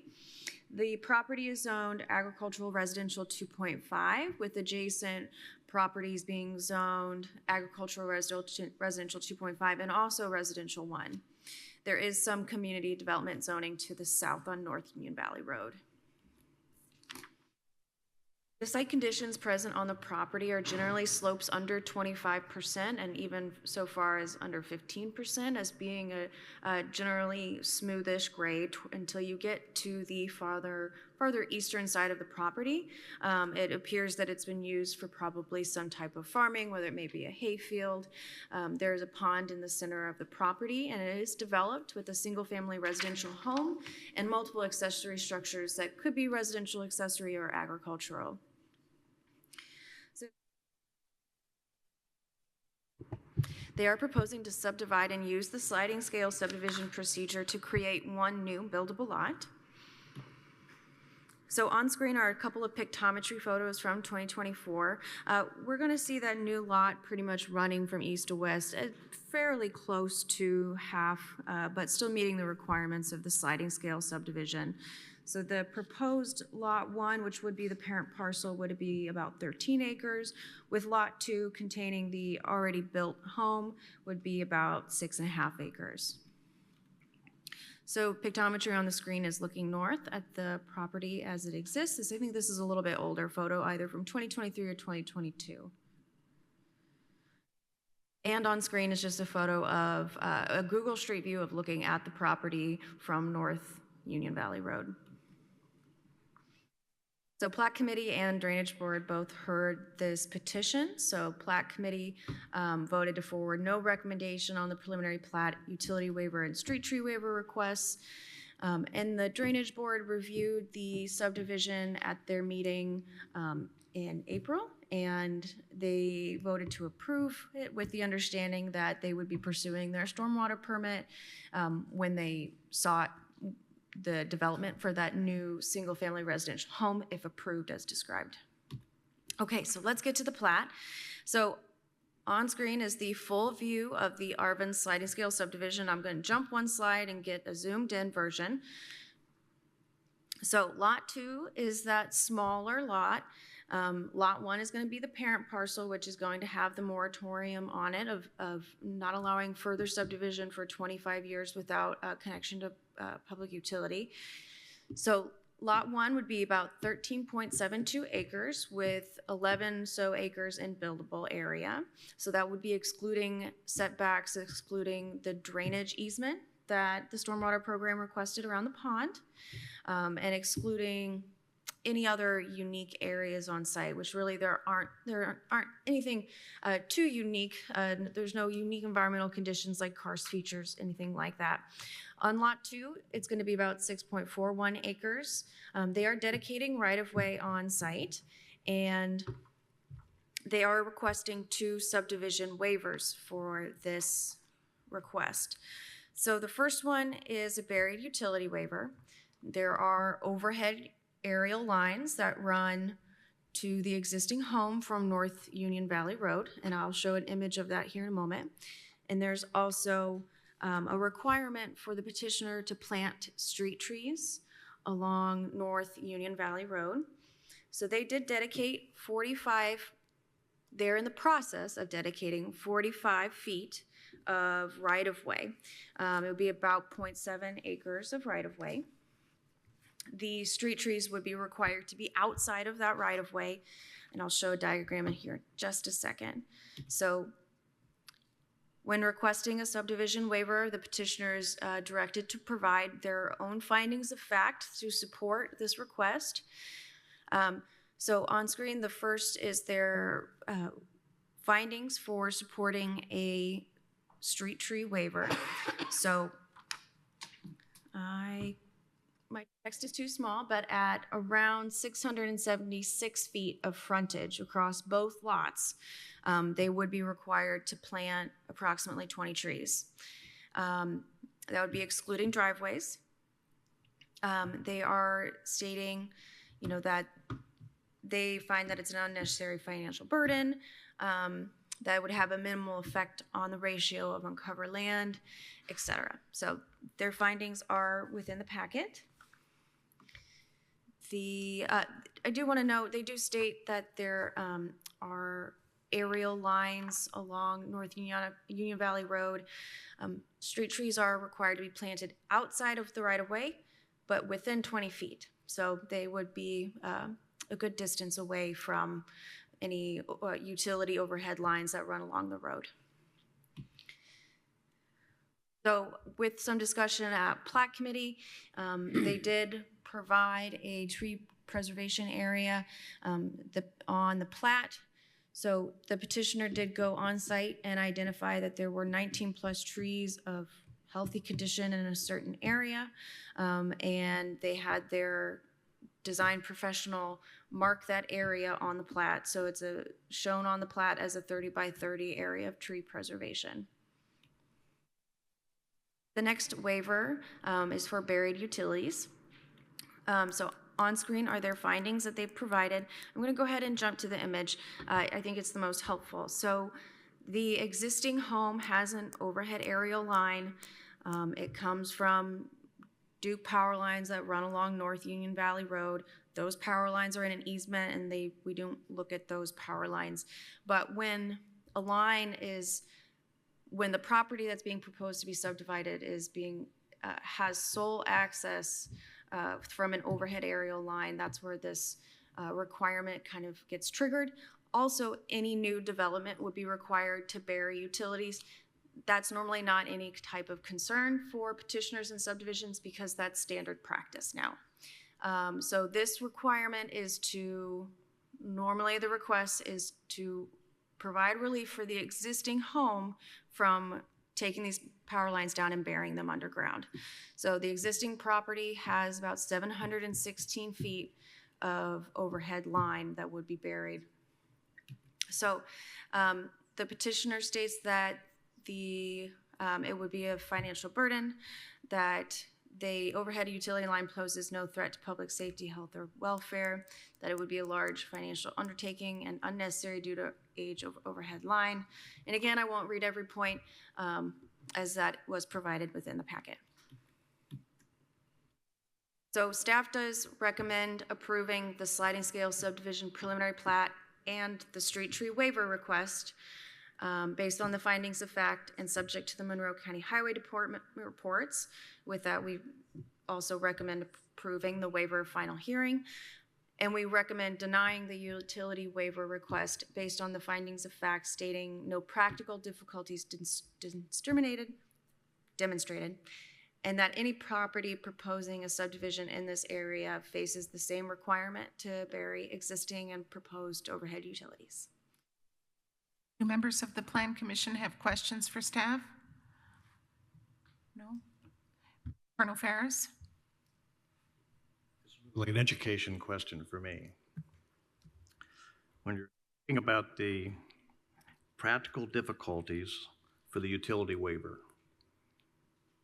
The property is zoned agricultural residential 2.5, with adjacent properties being zoned agricultural residential 2.5 and also residential 1. There is some community development zoning to the south on North Union Valley Road. The site conditions present on the property are generally slopes under 25% and even so far as under 15%, as being a generally smoothish grade until you get to the farther eastern side of the property. It appears that it's been used for probably some type of farming, whether it may be a hayfield. There is a pond in the center of the property, and it is developed with a single-family residential home and multiple accessory structures that could be residential, accessory, or agricultural. They are proposing to subdivide and use the sliding scale subdivision procedure to create 1 new buildable lot. So on screen are a couple of pictometry photos from 2024. We're going to see that new lot pretty much running from east to west, fairly close to half, but still meeting the requirements of the sliding scale subdivision. So the proposed lot 1, which would be the parent parcel, would be about 13 acres, with lot 2 containing the already built home would be about 6.5 acres. So pictometry on the screen is looking north at the property as it exists. I think this is a little bit older photo, either from 2023 or 2022. And on screen is just a photo of a Google Street View of looking at the property from North Union Valley Road. So Plat Committee and Drainage Board both heard this petition. So Plat Committee voted to forward no recommendation on the preliminary plat, utility waiver, and street tree waiver requests. And the Drainage Board reviewed the subdivision at their meeting in April, and they voted to approve it with the understanding that they would be pursuing their stormwater permit when they sought the development for that new single-family residential home if approved as described. Okay, so let's get to the plat. So on screen is the full view of the Arvin sliding scale subdivision. I'm going to jump one slide and get a zoomed in version. So lot 2 is that smaller lot. Lot 1 is going to be the parent parcel, which is going to have the moratorium on it of not allowing further subdivision for 25 years without a connection to public utility. So lot 1 would be about 13.72 acres with 11 so acres in buildable area. So that would be excluding setbacks, excluding the drainage easement that the stormwater program requested around the pond, and excluding any other unique areas on site, which really there aren't anything too unique. There's no unique environmental conditions like karst features, anything like that. On lot 2, it's going to be about 6.41 acres. They are dedicating right-of-way on site, and they are requesting 2 subdivision waivers for this request. So the first one is a buried utility waiver. There are overhead aerial lines that run to the existing home from North Union Valley Road, and I'll show an image of that here in a moment. And there's also a requirement for the petitioner to plant street trees along North Union Valley Road. So they did dedicate 45, they're in the process of dedicating 45 feet of right-of-way. It would be about 0.7 acres of right-of-way. The street trees would be required to be outside of that right-of-way, and I'll show a diagram in here in just a second. So when requesting a subdivision waiver, the petitioner is directed to provide their own findings of fact to support this request. So on screen, the first is their findings for supporting a street tree waiver. So my text is too small, but at around 676 feet of frontage across both lots, they would be required to plant approximately 20 trees. That would be excluding driveways. They are stating, that they find that it's an unnecessary financial burden, that would have a minimal effect on the ratio of uncovered land, etc. So their findings are within the packet. I do want to note, they do state that there are aerial lines along North Union Valley Road. Street trees are required to be planted outside of the right-of-way, but within 20 feet. So they would be a good distance away from any utility overhead lines that run along the road. So with some discussion at Plat Committee, they did provide a tree preservation area on the plat. So the petitioner did go on site and identify that there were 19 plus trees of healthy condition in a certain area, and they had their design professional mark that area on the plat. So it's shown on the plat as a 30 by 30 area of tree preservation. The next waiver is for buried utilities. So On screen are their findings that they've provided. I'm going to go ahead and jump to the image. I think it's the most helpful. So the existing home has an overhead aerial line. It comes from Duke power lines that run along North Union Valley Road. Those power lines are in an easement, and we don't look at those power lines. But when a line is, when the property that's being proposed to be subdivided is being has sole access from an overhead aerial line, that's where this requirement kind of gets triggered. Also, any new development would be required to bury utilities. That's normally not any type of concern for petitioners and subdivisions because that's standard practice now. So this requirement is to, normally the request is to provide relief for the existing home from taking these power lines down and burying them underground. So the existing property has about 716 feet of overhead line that would be buried. So the petitioner states that it would be a financial burden, that the overhead utility line poses no threat to public safety, health, or welfare, that it would be a large financial undertaking and unnecessary due to age of overhead line. And again, I won't read every point as that was provided within the packet. So staff does recommend approving the sliding scale subdivision preliminary plat and the street tree waiver request based on the findings of fact and subject to the Monroe County Highway Department reports. With that, we also recommend approving the waiver final hearing. And we recommend denying the utility waiver request based on the findings of fact stating no practical difficulties demonstrated, and that any property proposing a subdivision in this area faces the same requirement to bury existing and proposed overhead utilities. Do members of the Plan Commission have questions for staff? No? Colonel Ferris? Like an education question for me. When you're thinking about the practical difficulties for the utility waiver,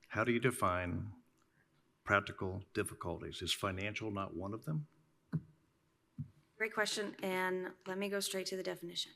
how do you define practical difficulties? Is financial not one of them? Great question, and let me go straight to the definition.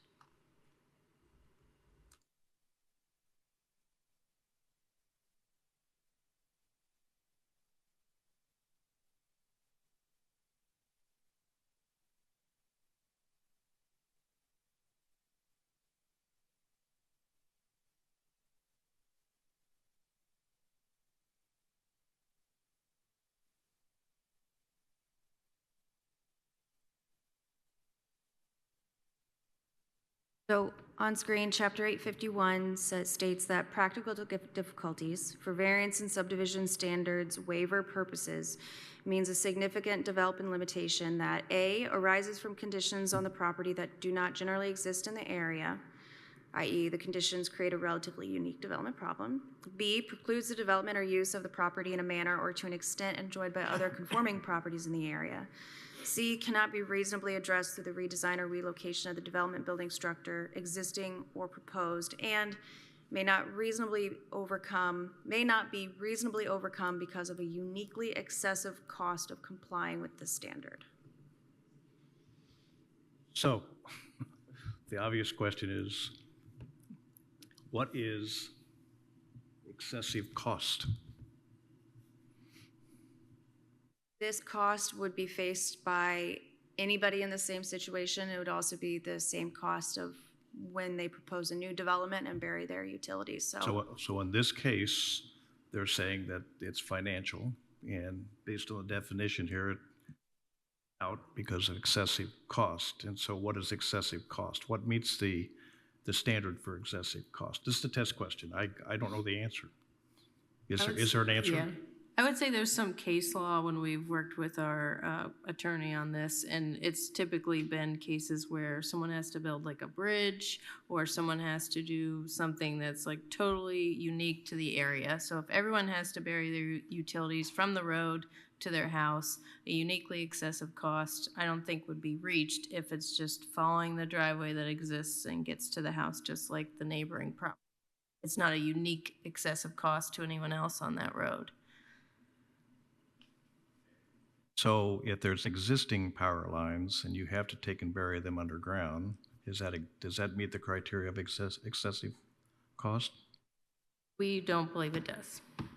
So on screen, Chapter 851 states that practical difficulties for variance and subdivision standards waiver purposes means a significant development limitation that A, arises from conditions on the property that do not generally exist in the area, i.e. the conditions create a relatively unique development problem. B, precludes the development or use of the property in a manner or to an extent enjoyed by other conforming properties in the area. C, cannot be reasonably addressed through the redesign or relocation of the development building structure, existing or proposed, and may not be reasonably overcome because of a uniquely excessive cost of complying with the standard. So, the obvious question is, what is excessive cost? This cost would be faced by anybody in the same situation. It would also be the same cost of when they propose a new development and bury their utilities. So in this case, they're saying that it's financial, and based on the definition here, it's out because of excessive cost. And so what is excessive cost? What meets the standard for excessive cost? This is a test question. I don't know the answer. Is there an answer? Yeah. I would say there's some case law when we've worked with our attorney on this, and it's typically been cases where someone has to build like a bridge or someone has to do something that's like totally unique to the area. So if everyone has to bury their utilities from the road to their house, a uniquely excessive cost I don't think would be reached if it's just following the driveway that exists and gets to the house just like the neighboring property. It's not a unique excessive cost to anyone else on that road. So if there's existing power lines and you have to take and bury them underground, does that meet the criteria of excessive cost? We don't believe it does. Can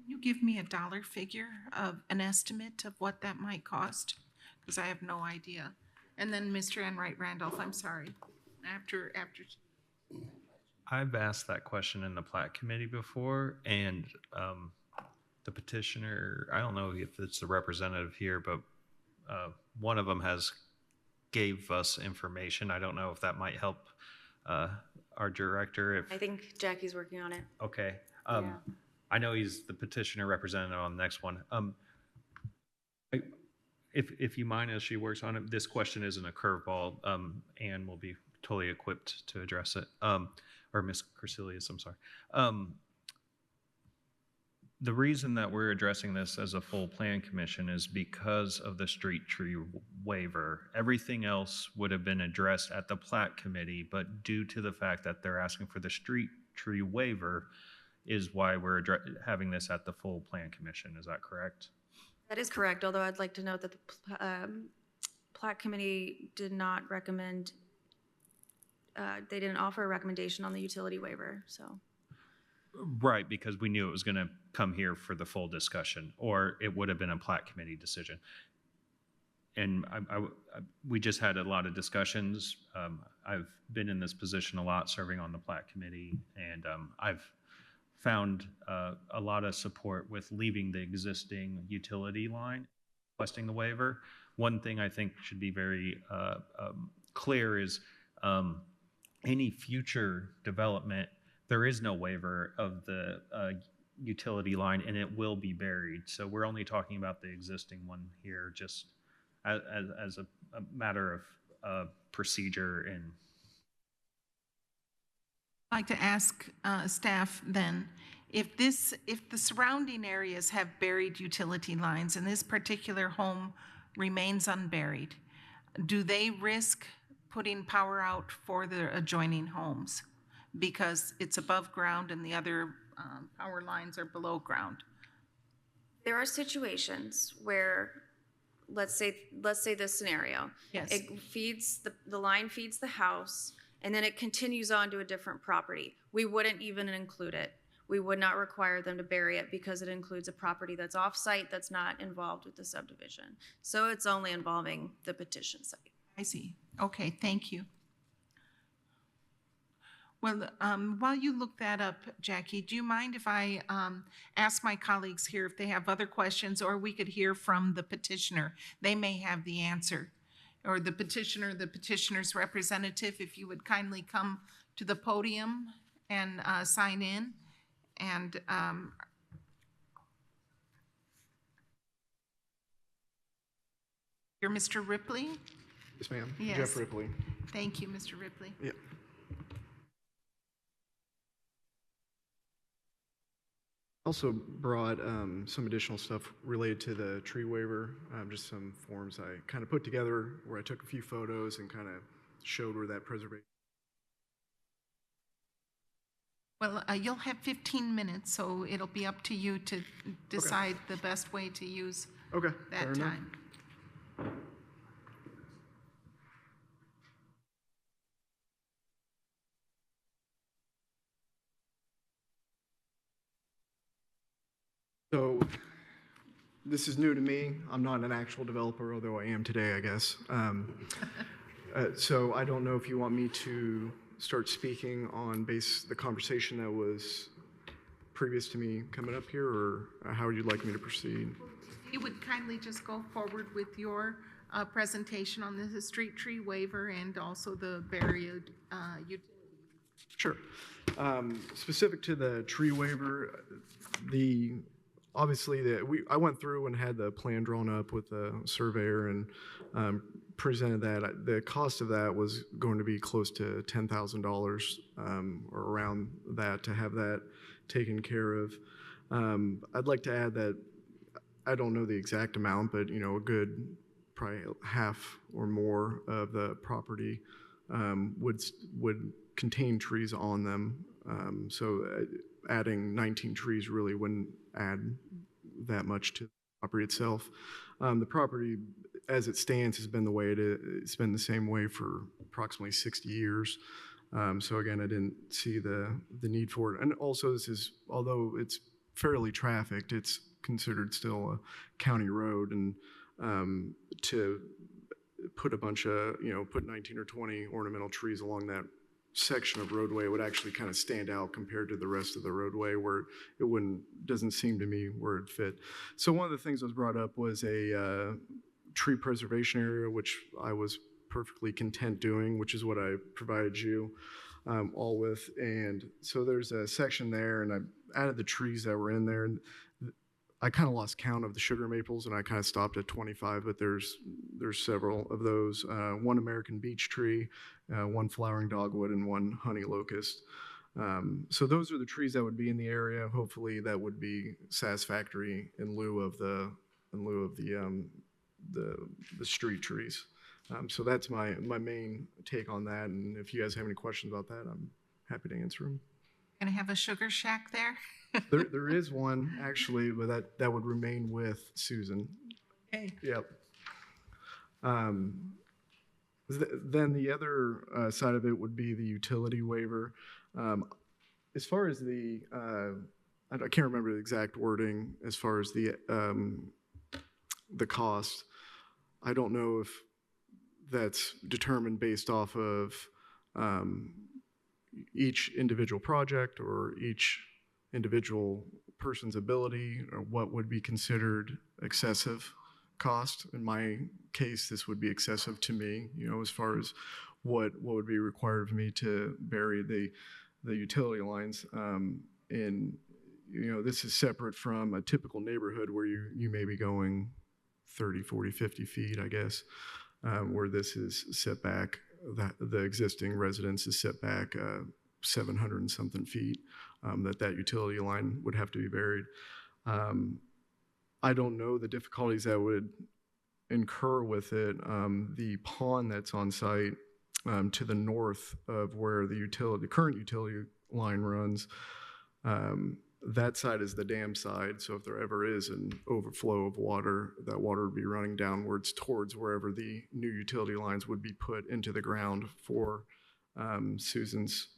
you give me a dollar figure of an estimate of what that might cost? Because I have no idea. And then Mr. Enright Randolph, I'm sorry. After. I've asked that question in the plat committee before, and the petitioner, I don't know if it's the representative here, but one of them has gave us information. I don't know if that might help our director. I think Jackie's working on it. Okay. Yeah. I know he's the petitioner representative on the next one. If you mind, as she works on it, this question isn't a curveball. Anne will be totally equipped to address it. Or Ms. Corsilius, I'm sorry. The reason that we're addressing this as a full plan commission is because of the street tree waiver. Everything else would have been addressed at the plat committee, but due to the fact that they're asking for the street tree waiver is why we're having this at the full plan commission. Is that correct? That is correct, although I'd like to note that the plat committee did not recommend, they didn't offer a recommendation on the utility waiver, so. Right, because we knew it was going to come here for the full discussion, or it would have been a plat committee decision. And we just had a lot of discussions. I've been in this position a lot, serving on the plat committee, and I've found a lot of support with leaving the existing utility line, requesting the waiver. One thing I think should be very clear is any future development, there is no waiver of the utility line, and it will be buried. So we're only talking about the existing one here, just as a matter of procedure. And I'd like to ask staff then, if the surrounding areas have buried utility lines and this particular home remains unburied, do they risk putting power out for the adjoining homes because it's above ground and the other power lines are below ground? There are situations where, let's say this scenario. Yes. It feeds, the line feeds the house, and then it continues on to a different property. We wouldn't even include it. We would not require them to bury it because it includes a property that's off-site that's not involved with the subdivision. So it's only involving the petition site. I see. Okay, thank you. Well, while you look that up, Jackie, do you mind if I ask my colleagues here if they have other questions, or we could hear from the petitioner? They may have the answer. Or the petitioner, the petitioner's representative, if you would kindly come to the podium and sign in. And you're Mr. Ripley? Yes, ma'am. Yes. Jeff Ripley. Thank you, Mr. Ripley. Yep. Also brought some additional stuff related to the tree waiver, just some forms I kind of put together where I took a few photos and kind of showed where that preservation. Well, you'll have 15 minutes, so it'll be up to you to decide the best way to use that time. So this is new to me. I'm not an actual developer, although I am today, I guess. So I don't know if you want me to start speaking on the conversation that was previous to me coming up here, or how would you like me to proceed? You would kindly just go forward with your presentation on the street tree waiver and also the buried utilities. Sure. Specific to the tree waiver, I went through and had the plan drawn up with the surveyor and presented that. The cost of that was going to be close to $10,000 or around that to have that taken care of. I'd like to add that I don't know the exact amount, but a good probably half or more of the property would contain trees on them. So adding 19 trees really wouldn't add that much to property itself. The property, as it stands, has been the way it is. It's been the same way for approximately 60 years. So again, I didn't see the need for it. And also, this is, although it's fairly trafficked, it's considered still a county road, and to put a bunch of, put 19 or 20 ornamental trees along that section of roadway would actually kind of stand out compared to the rest of the roadway, where it doesn't seem to me where it'd fit. So one of the things that was brought up was a tree preservation area, which I was perfectly content doing, which is what I provided you all with. And so there's a section there, and I added the trees that were in there. And I kind of lost count of the sugar maples, and I kind of stopped at 25, but there's several of those. One American beech tree, one flowering dogwood, and one honey locust. So those are the trees that would be in the area. Hopefully that would be satisfactory in lieu of the street trees. So that's my main take on that. And if you guys have any questions about that, I'm happy to answer them. Gonna have a sugar shack there? There is one actually, but that would remain with Susan. Okay. Yep. Then the other side of it would be the utility waiver. As far as I can't remember the exact wording as far as the cost. I don't know if that's determined based off of each individual project or each individual person's ability, or what would be considered excessive cost. In my case, this would be excessive to me, as far as what would be required of me to bury the utility lines. And, this is separate from a typical neighborhood where you may be going 30, 40, 50 feet, I guess, where this is set back, the existing residence is set back 700 and something feet, that utility line would have to be buried. I don't know the difficulties that would incur with it. The pond that's on site to the north of where the current utility line runs, that side is the dam side. So if there ever is an overflow of water, that water would be running downwards towards wherever the new utility lines would be put into the ground for Susan's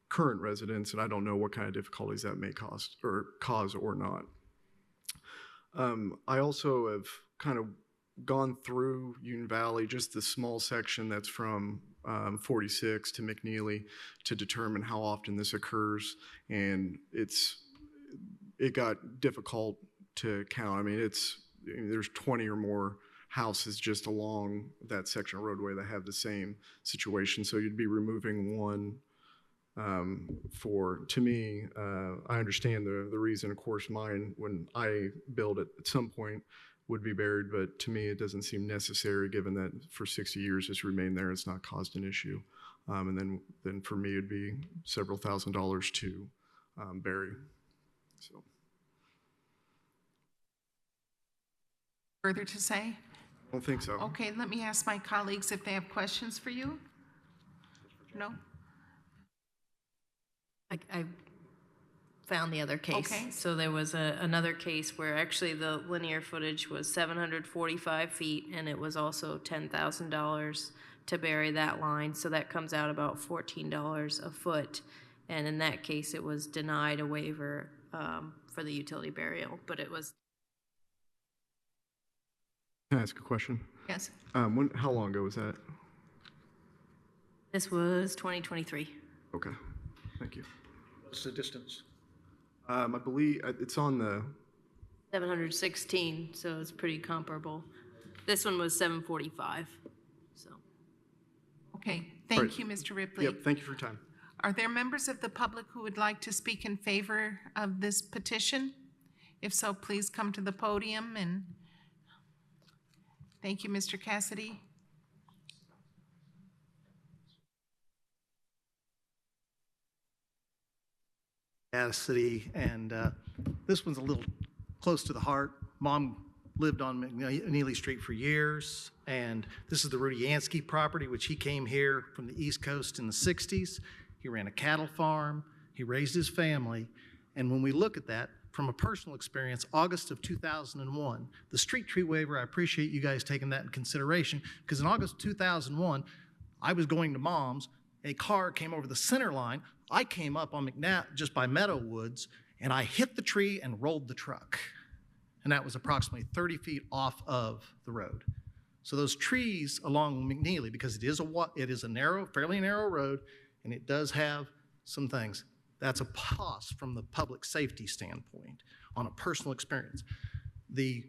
current residence. And I don't know what kind of difficulties that may cause or not. I also have kind of gone through Union Valley, just the small section that's from 46 to McNeely, to determine how often this occurs, and it got difficult to count. I mean, there's 20 or more houses just along that section of roadway that have the same situation, so you'd be removing one. To me, I understand the reason. Of course, mine, when I build it, at some point would be buried, but to me, it doesn't seem necessary, given that for 60 years it's remained there. It's not caused an issue. And then for me, it'd be several $1,000s to bury. So. Further to say? I don't think so. Okay, let me ask my colleagues if they have questions for you. No? I found the other case. Okay. So there was another case where actually the linear footage was 745 feet, and it was also $10,000 to bury that line. So that comes out about $14 a foot. And in that case, it was denied a waiver for the utility burial, but it was. Can I ask a question? Yes. How long ago was that? This was 2023. Okay, thank you. What's the distance? I believe it's on the 716, so it's pretty comparable. This one was 745. So. Okay, thank you, Mr. Ripley. Yep, thank you for your time. Are there members of the public who would like to speak in favor of this petition? If so, please come to the podium, and thank you, Mr. Cassidy. City, and this one's a little close to the heart. Mom lived on McNeely Street for years, and this is the Rudy Yansky property, which he came here from the East Coast in the 60s. He ran a cattle farm, he raised his family, and when we look at that, from a personal experience, August of 2001. The street tree waiver, I appreciate you guys taking that in consideration, because in August 2001, I was going to Mom's, a car came over the center line, I came up on McNabb, just by Meadowwoods, and I hit the tree and rolled the truck. And that was approximately 30 feet off of the road. So those trees along McNeely, because it is a narrow, fairly narrow road, and it does have some things, that's a pause from the public safety standpoint on a personal experience. The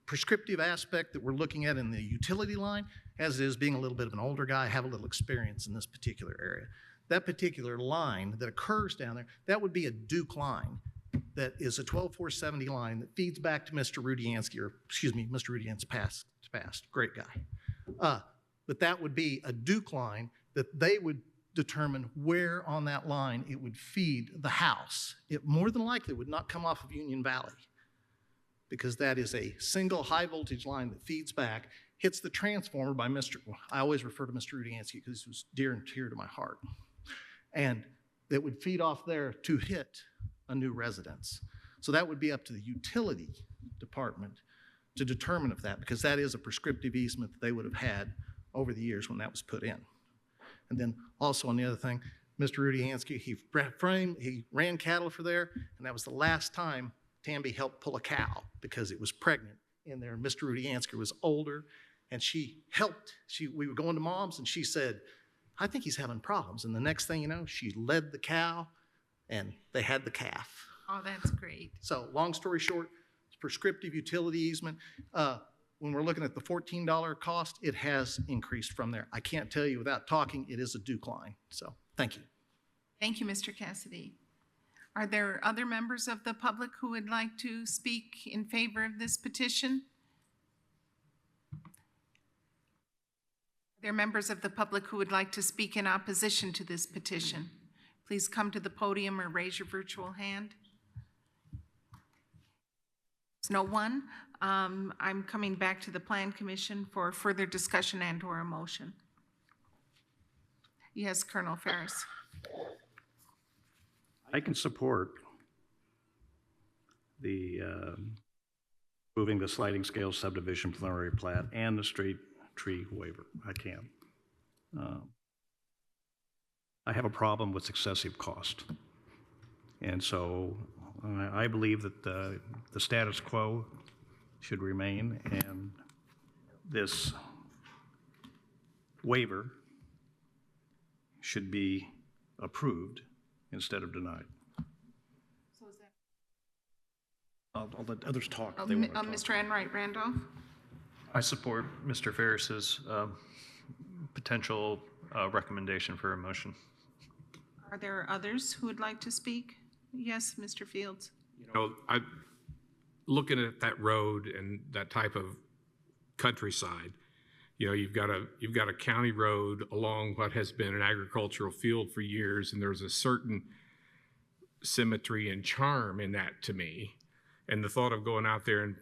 prescriptive aspect that we're looking at in the utility line, as it is being a little bit of an older guy, I have a little experience in this particular area. That particular line that occurs down there, that would be a Duke line. That is a 12470 line that feeds back to Mr. Rudiansky, or excuse me, Mr. Rudiansky's passed, great guy. But that would be a Duke line that they would determine where on that line it would feed the house. It more than likely would not come off of Union Valley, because that is a single high voltage line that feeds back, hits the transformer by I always refer to Mr. Rudiansky because he was dear and dear to my heart. And that would feed off there to hit a new residence. So that would be up to the utility department to determine if that, because that is a prescriptive easement that they would have had over the years when that was put in. And then also on the other thing, Mr. Rudiansky, he ran cattle for there, and that was the last time Tamby helped pull a cow because it was pregnant in there. Mr. Rudiansky was older, and she helped. We were going to Mom's, and she said, I think he's having problems. And the next thing you know, she led the cow, and they had the calf. Oh, that's great. So long story short, prescriptive utility easement. When we're looking at the $14 cost, it has increased from there. I can't tell you without talking, it is a Duke line. So thank you. Thank you, Mr. Cassidy. Are there other members of the public who would like to speak in favor of this petition? Are there members of the public who would like to speak in opposition to this petition? Please come to the podium or raise your virtual hand. There's no one. I'm coming back to the Plan Commission for further discussion and or a motion. Yes, Colonel Ferris. I can support the moving the sliding scale subdivision preliminary plat and the street tree waiver. I can. I have a problem with excessive cost. And so I believe that the status quo should remain, and this waiver should be approved instead of denied. So is that I'll let others talk if they want to talk. Mr. Enright Randolph? I support Mr. Ferris's potential recommendation for a motion. Are there others who would like to speak? Yes, Mr. Fields. You know, I looking at that road and that type of countryside, you know, you've got a county road along what has been an agricultural field for years, and there's a certain symmetry and charm in that to me. And the thought of going out there and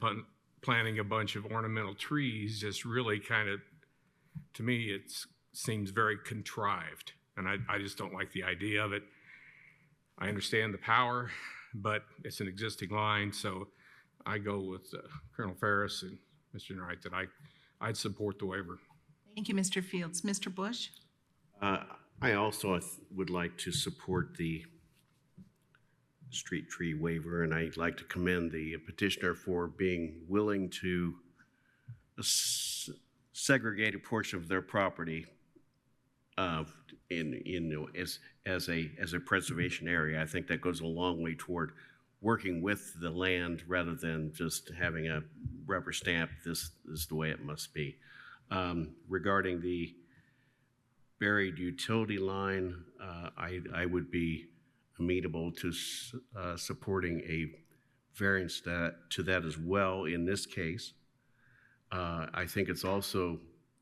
planting a bunch of ornamental trees just really kind of, to me, it seems very contrived. And I just don't like the idea of it. I understand the power, but it's an existing line, so I go with Colonel Ferris and Mr. Enright that I'd support the waiver. Thank you, Mr. Fields. Mr. Bush? I also would like to support the street tree waiver, and I'd like to commend the petitioner for being willing to segregate a portion of their property as a preservation area. I think that goes a long way toward working with the land rather than just having a rubber stamp, this is the way it must be. Regarding the buried utility line, I would be amenable to supporting a variance to that as well in this case. I think it's also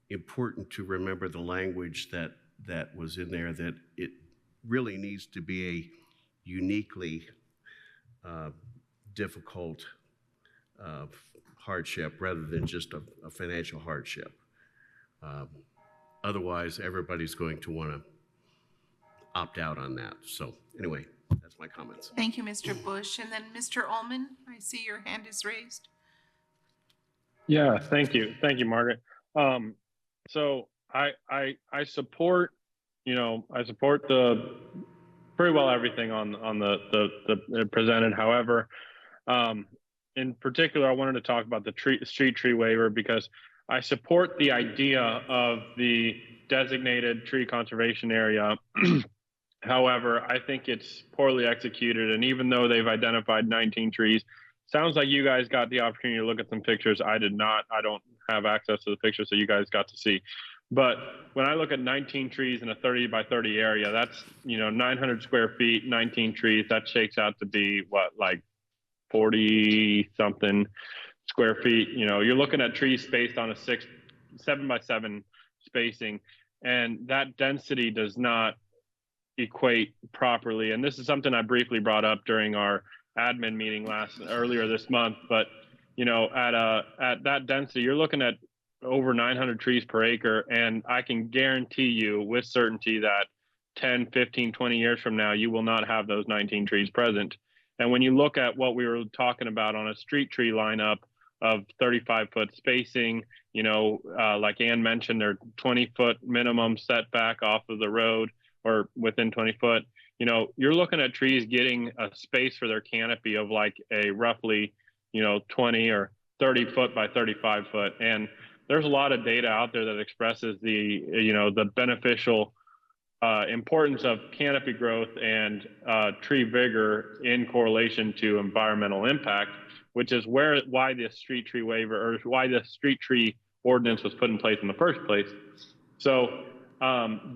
important to remember the language that was in there, that it really needs to be a uniquely difficult hardship rather than just a financial hardship. Otherwise, everybody's going to want to opt out on that. So anyway, That's my comments. Thank you, Mr. Bush. And then Mr. Ullman, I see your hand is raised. Yeah, thank you, Margaret. So I support, I support the pretty well everything on the presented. However, in particular, I wanted to talk about the street tree waiver because I support the idea of the designated tree conservation area. However, I think it's poorly executed. And even though they've identified 19 trees, sounds like you guys got the opportunity to look at some pictures. I did not. I don't have access to the pictures that you guys got to see. But when I look at 19 trees in a 30 by 30 area, that's, 900 square feet, 19 trees, that shakes out to be what, like 40 something square feet. You're looking at trees spaced on a 7 by 7 spacing, and that density does not equate properly. And this is something I briefly brought up during our admin meeting earlier this month. But at that density, you're looking at over 900 trees per acre, and I can guarantee you with certainty that 10, 15, 20 years from now, you will not have those 19 trees present. And when you look at what we were talking about on a street tree lineup of 35-foot spacing, like Ann mentioned, they're 20-foot minimum setback off of the road or within 20 foot, you're looking at trees getting a space for their canopy of like a roughly, 20 or 30 foot by 35 foot. And there's a lot of data out there that expresses the beneficial importance of canopy growth and tree vigor in correlation to environmental impact, which is why the street tree waiver or why the street tree ordinance was put in place in the first place. So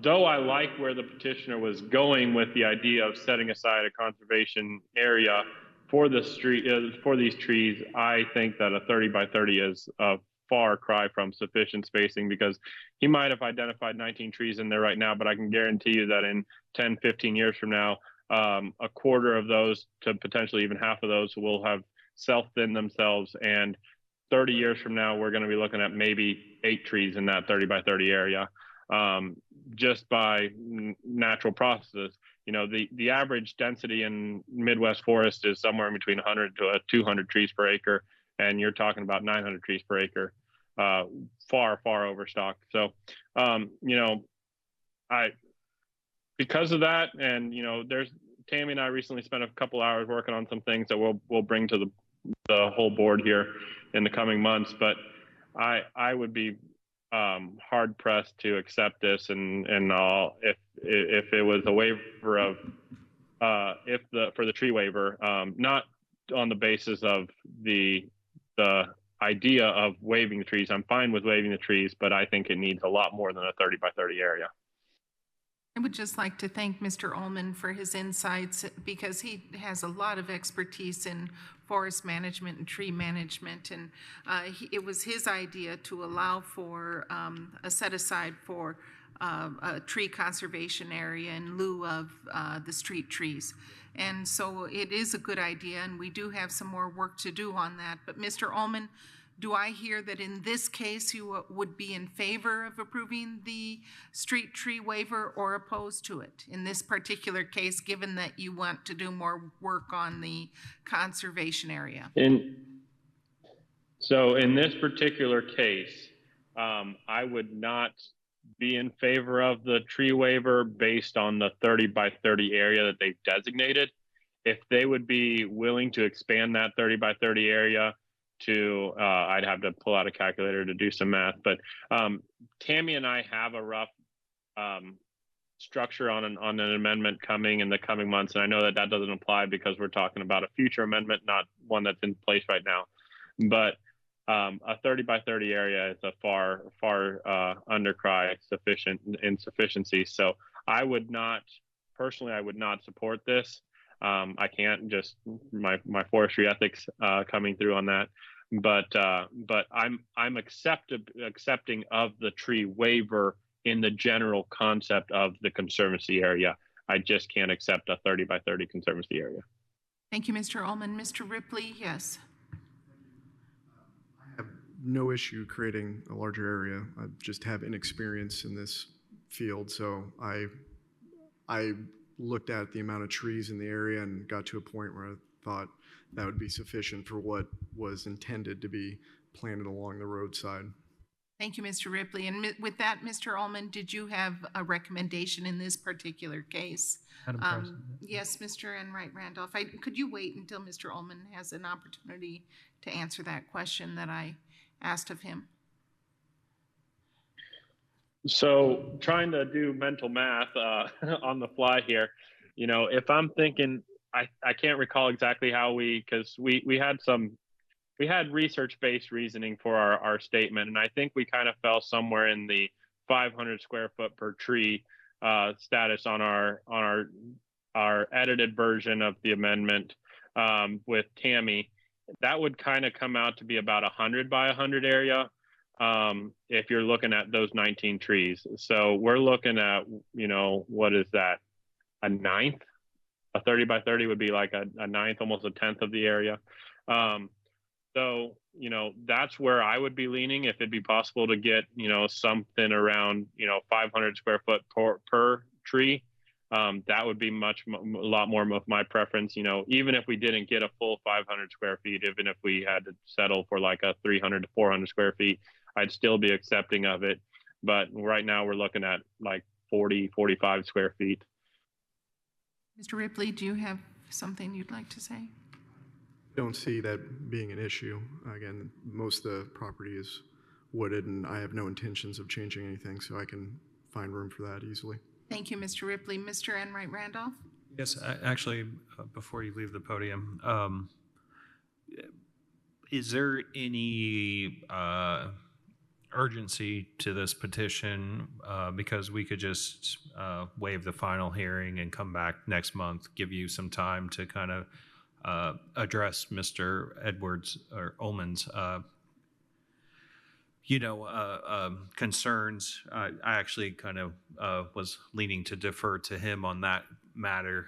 though I like where the petitioner was going with the idea of setting aside a conservation area for these trees, I think that a 30 by 30 is a far cry from sufficient spacing, because he might have identified 19 trees in there right now, but I can guarantee you that in 10, 15 years from now, a quarter of those to potentially even half of those will have self-thinned themselves. And 30 years from now, we're going to be looking at maybe 8 trees in that 30 by 30 area. Just by natural processes. The average density in Midwest forest is somewhere in between 100 to 200 trees per acre, and you're talking about 900 trees per acre, far overstocked. So, because of that, and there's Tammy and I recently spent a couple hours working on some things that we'll bring to the whole board here in the coming months. But I would be hard pressed to accept this, and if it was a waiver of for the tree waiver, not on the basis of the idea of waiving the trees. I'm fine with waiving the trees, but I think it needs a lot more than a 30 by 30 area. I would just like to thank Mr. Ullman for his insights, because he has a lot of expertise in forest management and tree management. And it was his idea to allow for a set aside for a tree conservation area in lieu of the street trees. And so it is a good idea, and we do have some more work to do on that. But Mr. Ullman, do I hear that in this case you would be in favor of approving the street tree waiver or opposed to it in this particular case, given that you want to do more work on the conservation area? So in this particular case, I would not be in favor of the tree waiver based on the 30 by 30 area that they've designated. If they would be willing to expand that 30 by 30 area to, I'd have to pull out a calculator to do some math, but Tammy and I have a rough structure on an amendment coming in the coming months. And I know that doesn't apply because we're talking about a future amendment, not one that's in place right now. But a 30 by 30 area is a far undercry insufficiency. So I would not support this. I can't, just my forestry ethics coming through on that. But I'm accepting of the tree waiver in the general concept of the conservancy area. I just can't accept a 30 by 30 conservancy area. Thank you, Mr. Ullman. Mr. Ripley, yes. I have no issue creating a larger area. I just have inexperience in this field, so I looked at the amount of trees in the area and got to a point where I thought that would be sufficient for what was intended to be planted along the roadside. Thank you, Mr. Ripley. And with that, Mr. Ullman, did you have a recommendation in this particular case? Madam President. Yes, Mr. Enright Randolph. Could you wait until Mr. Ullman has an opportunity to answer that question that I asked of him? So trying to do mental math on the fly here, you know, if I'm thinking, I can't recall exactly how because we had research-based reasoning for our statement, and I think we kind of fell somewhere in the 500 square foot per tree status on our edited version of the amendment with Tammy. That would kind of come out to be about 100 by 100 area if you're looking at those 19 trees. So we're looking at, you know, what is that? A ninth? A 30 by 30 would be like a ninth, almost a tenth of the area. So, you know, that's where I would be leaning if it'd be possible to get, you know, something around, you know, 500 square foot per tree. That would be a lot more of my preference. You know, even if we didn't get a full 500 square feet, even if we had to settle for like a 300 to 400 square feet, I'd still be accepting of it. But right now we're looking at like 40, 45 square feet. Mr. Ripley, do you have something you'd like to say? Don't see that being an issue. Again, most of the property is wooded, and I have no intentions of changing anything, so I can find room for that easily. Thank you, Mr. Ripley. Mr. Enright Randolph? Yes, actually, before you leave the podium, is there any urgency to this petition? Because we could just waive the final hearing and come back next month, give you some time to kind of address Mr. Edwards or Ullman's, concerns. I actually kind of was leaning to defer to him on that matter.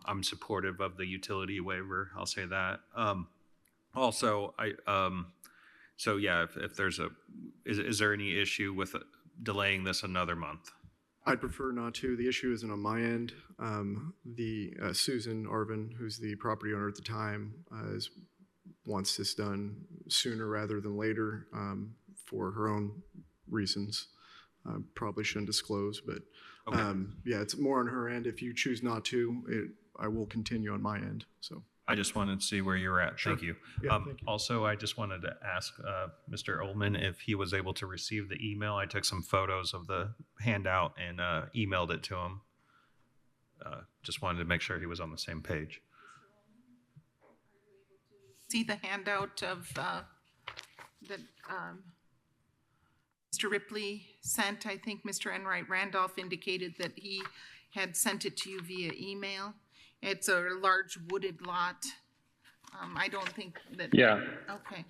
I'm supportive of the utility waiver. I'll say that. Also, so yeah, if there's is there any issue with delaying this another month? I'd prefer not to. The issue isn't on my end. Susan Arvin, who's the property owner at the time, wants this done sooner rather than later for her own reasons. Probably shouldn't disclose, but okay. Yeah, it's more on her end. If you choose not to, I will continue on my end. So I just wanted to see where you're at. Sure. Thank you. Yeah, thank you. Also, I just wanted to ask Mr. Ullman if he was able to receive the email. I took some photos of the handout and emailed it to him. Just wanted to make sure he was on the same page. See the handout of that Mr. Ripley sent. I think Mr. Enright Randolph indicated that he had sent it to you via email. It's a large wooded lot. I don't think that. Yeah. Okay.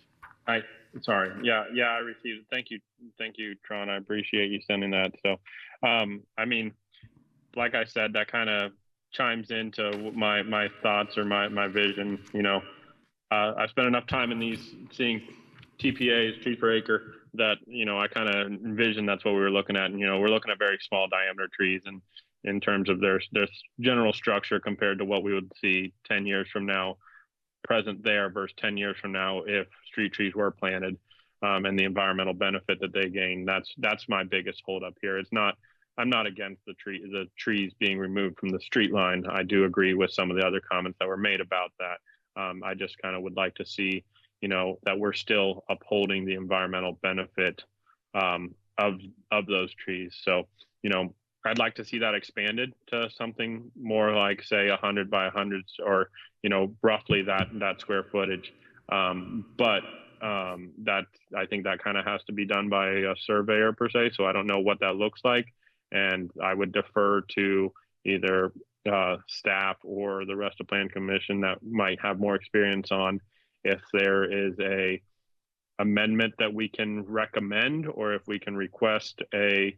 Sorry. Yeah, I received it. Thank you, Tron. I appreciate you sending that. So, I mean, like I said, that kind of chimes into my thoughts or my vision. You know, I spent enough time in these seeing TPAs, tree per acre, that, you know, I kind of envision that's what we were looking at. And, you know, we're looking at very small diameter trees, and in terms of their general structure compared to what we would see 10 years from now, present there versus 10 years from now if street trees were planted, and the environmental benefit that they gain. That's my biggest holdup here. I'm not against the trees being removed from the street line. I do agree with some of the other comments that were made about that. I just kind of would like to see, you know, that we're still upholding the environmental benefit of those trees. So, you know, I'd like to see that expanded to something more like, say, 100 by 100, or, you know, roughly that square footage. But that, I think that kind of has to be done by a surveyor per se. So I don't know what that looks like, and I would defer to either staff or the rest of Plan Commission that might have more experience on if there is a amendment that we can recommend, or if we can request a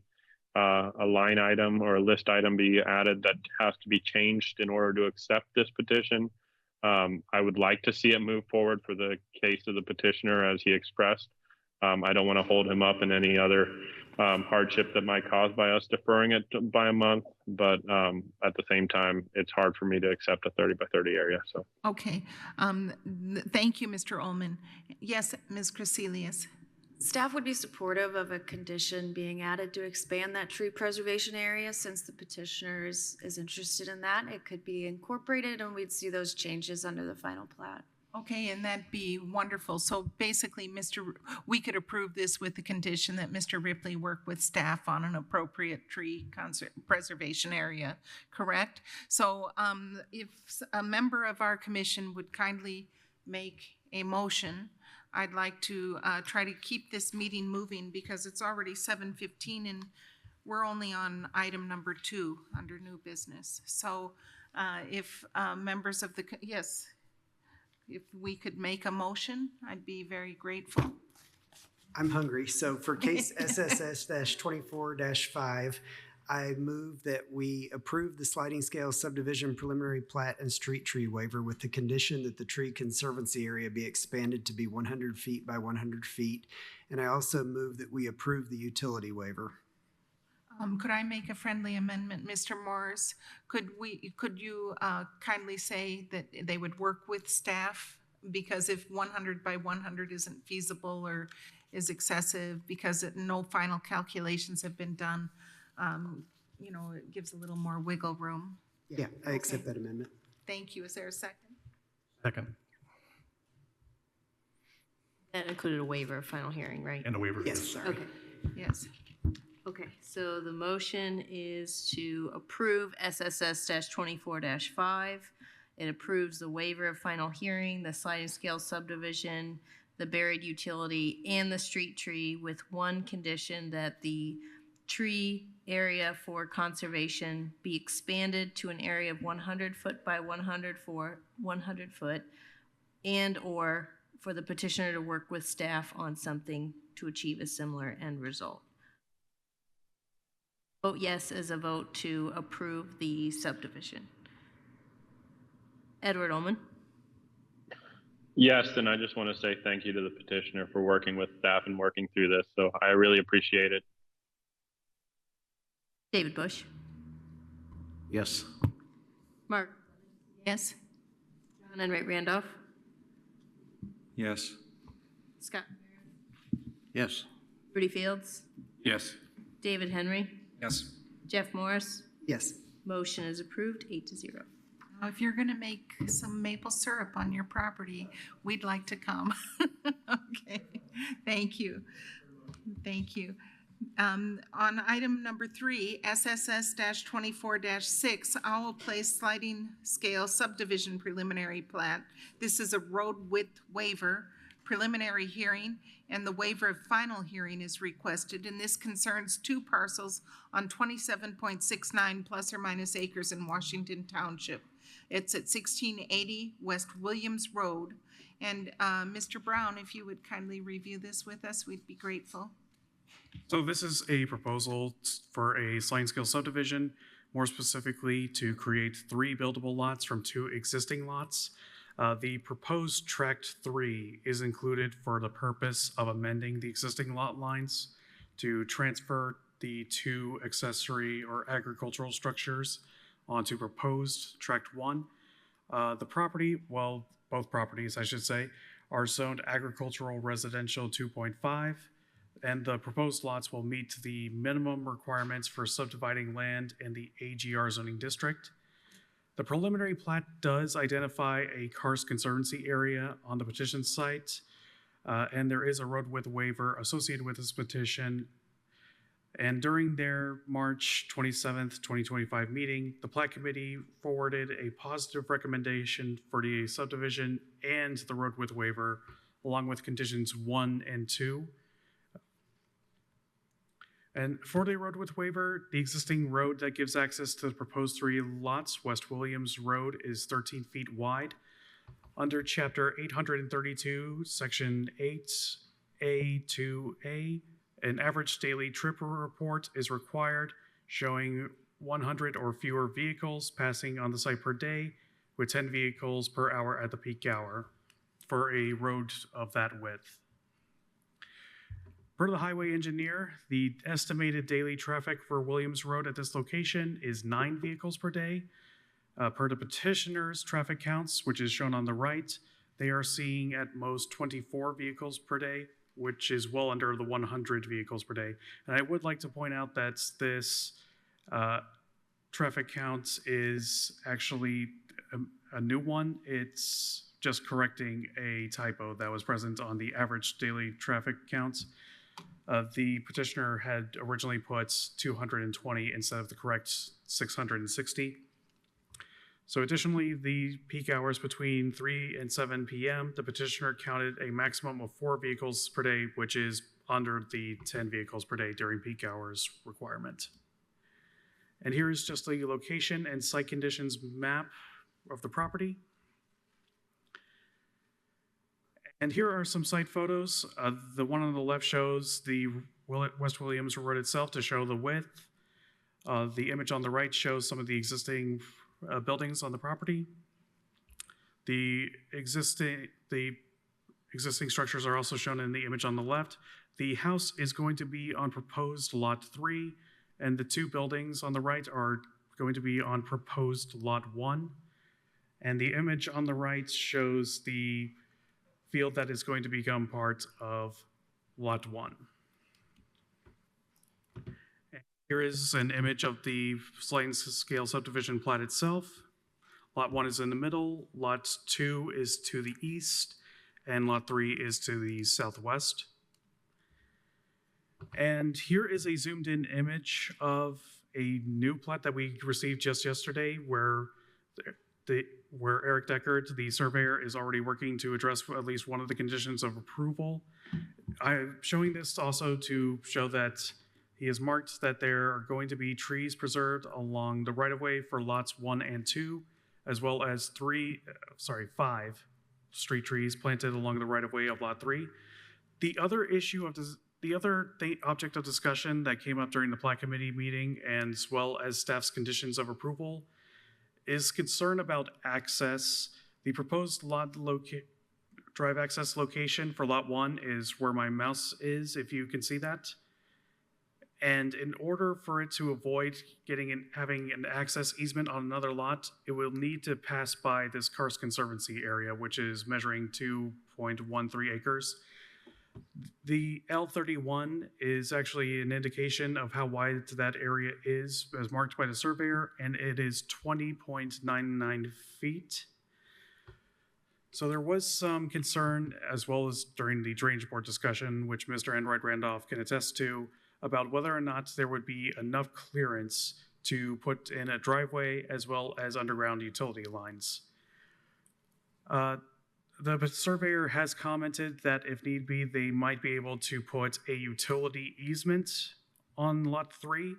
line item or a list item be added that has to be changed in order to accept this petition. I would like to see it move forward for the case of the petitioner as he expressed. I don't want to hold him up in any other hardship that might cause by us deferring it by a month. But at the same time, it's hard for me to accept a 30 by 30 area. So. Okay. Thank you, Mr. Ullman. Yes, Ms. Crecelius. Staff would be supportive of a condition being added to expand that tree preservation area since the petitioner is interested in that. It could be incorporated and we'd see those changes under the final plat. Okay, and that'd be wonderful. So basically, we could approve this with the condition that Mr. Ripley work with staff on an appropriate tree preservation area, correct? So if a member of our commission would kindly make a motion, I'd like to try to keep this meeting moving because it's already 7:15 and we're only on item number 2 under new business. So if members of the, yes, if we could make a motion, I'd be very grateful. I'm hungry. So for case SSS-24-5, I move that we approve the sliding scale subdivision preliminary plat and street tree waiver with the condition that the tree conservancy area be expanded to be 100 feet by 100 feet. And I also move that we approve the utility waiver. Could I make a friendly amendment, Mr. Morris? Could you kindly say that they would work with staff? Because if 100 by 100 isn't feasible or is excessive because no final calculations have been done, it gives a little more wiggle room. Yeah, I accept that amendment. Thank you. Is there a second? Second. That included a waiver of final hearing, right? And a waiver. Yes, sorry. Okay. Yes. Okay, so the motion is to approve SSS-24-5. It approves the waiver of final hearing, the sliding scale subdivision, the buried utility, and the street tree with one condition that the tree area for conservation be expanded to an area of 100 foot by 100 for 100 foot and or for the petitioner to work with staff on something to achieve a similar end result. Vote yes as a vote to approve the subdivision. Edward Ullman. Yes, and I just want to say thank you to the petitioner for working with staff and working through this. So I really appreciate it. David Bush. Yes. Mark. Yes. John Enright Randolph. Yes. Scott. Yes. Rudy Fields. Yes. David Henry. Yes. Jeff Morris. Yes. Motion is approved 8-0. Now, if you're going to make some maple syrup on your property, we'd like to come. Okay. Thank you. Thank you. On item number 3, SSS-24-6, Owl Place Sliding Scale Subdivision Preliminary Plat. This is a road width waiver, preliminary hearing, and the waiver of final hearing is requested, and this concerns 2 parcels on 27.69 plus or minus acres in Washington Township. It's at 1680 West Williams Road. And Mr. Brown, if you would kindly review this with us, we'd be grateful. So this is a proposal for a sliding scale subdivision, more specifically to create 3 buildable lots from 2 existing lots. The proposed Tract 3 is included for the purpose of amending the existing lot lines to transfer the 2 accessory or agricultural structures onto proposed Tract 1. The property, well, both properties, I should say, are zoned agricultural residential 2.5, and the proposed lots will meet the minimum requirements for subdividing land in the AGR zoning district. The preliminary plat does identify a karst conservancy area on the petition site, and there is a road width waiver associated with this petition. And during their March 27th, 2025 meeting, the plat committee forwarded a positive recommendation for the subdivision and the road width waiver, along with conditions 1 and 2. And for the road width waiver, the existing road that gives access to the proposed 3 lots, West Williams Road, is 13 feet wide. Under Chapter 832, Section 8A2A, an average daily trip report is required, showing 100 or fewer vehicles passing on the site per day, with 10 vehicles per hour at the peak hour, for a road of that width. Per the highway engineer, the estimated daily traffic for Williams Road at this location is 9 vehicles per day. Per the petitioner's traffic counts, which is shown on the right, they are seeing at most 24 vehicles per day, which is well under the 100 vehicles per day. And I would like to point out that this traffic count is actually a new one. It's just correcting a typo that was present on the average daily traffic counts. The petitioner had originally put 220 instead of the correct 660. So additionally, the peak hours between 3 and 7 p.m., the petitioner counted a maximum of 4 vehicles per day, which is under the 10 vehicles per day during peak hours requirement. And here is just the location and site conditions map of the property. And here are some site photos. The one on the left shows the West Williams Road itself to show the width. The image on the right shows some of the existing buildings on the property. The existing structures are also shown in the image on the left. The house is going to be on proposed lot 3, and the 2 buildings on the right are going to be on proposed lot 1. And the image on the right shows the field that is going to become part of lot 1. Here is an image of the sliding scale subdivision plat itself. Lot 1 is in the middle, lot 2 is to the east, and lot 3 is to the southwest. And here is a zoomed in image of a new plat that we received just yesterday where Eric Deckard, the surveyor, is already working to address at least one of the conditions of approval. I'm showing this also to show that he has marked that there are going to be trees preserved along the right-of-way for lots 1 and 2, as well as 5 street trees planted along the right-of-way of lot 3. The other issue of the other object of discussion that came up during the plat committee meeting, and as well as staff's conditions of approval, is concern about access. The proposed drive access location for lot 1 is where my mouse is, if you can see that. And in order for it to avoid having an access easement on another lot, it will need to pass by this Karst Conservancy area, which is measuring 2.13 acres. The L31 is actually an indication of how wide that area is, as marked by the surveyor, and it is 20.99 feet. So there was some concern, as well as during the drainage board discussion, which Mr. Enright Randolph can attest to, about whether or not there would be enough clearance to put in a driveway as well as underground utility lines. The surveyor has commented that if need be, they might be able to put a utility easement on lot 3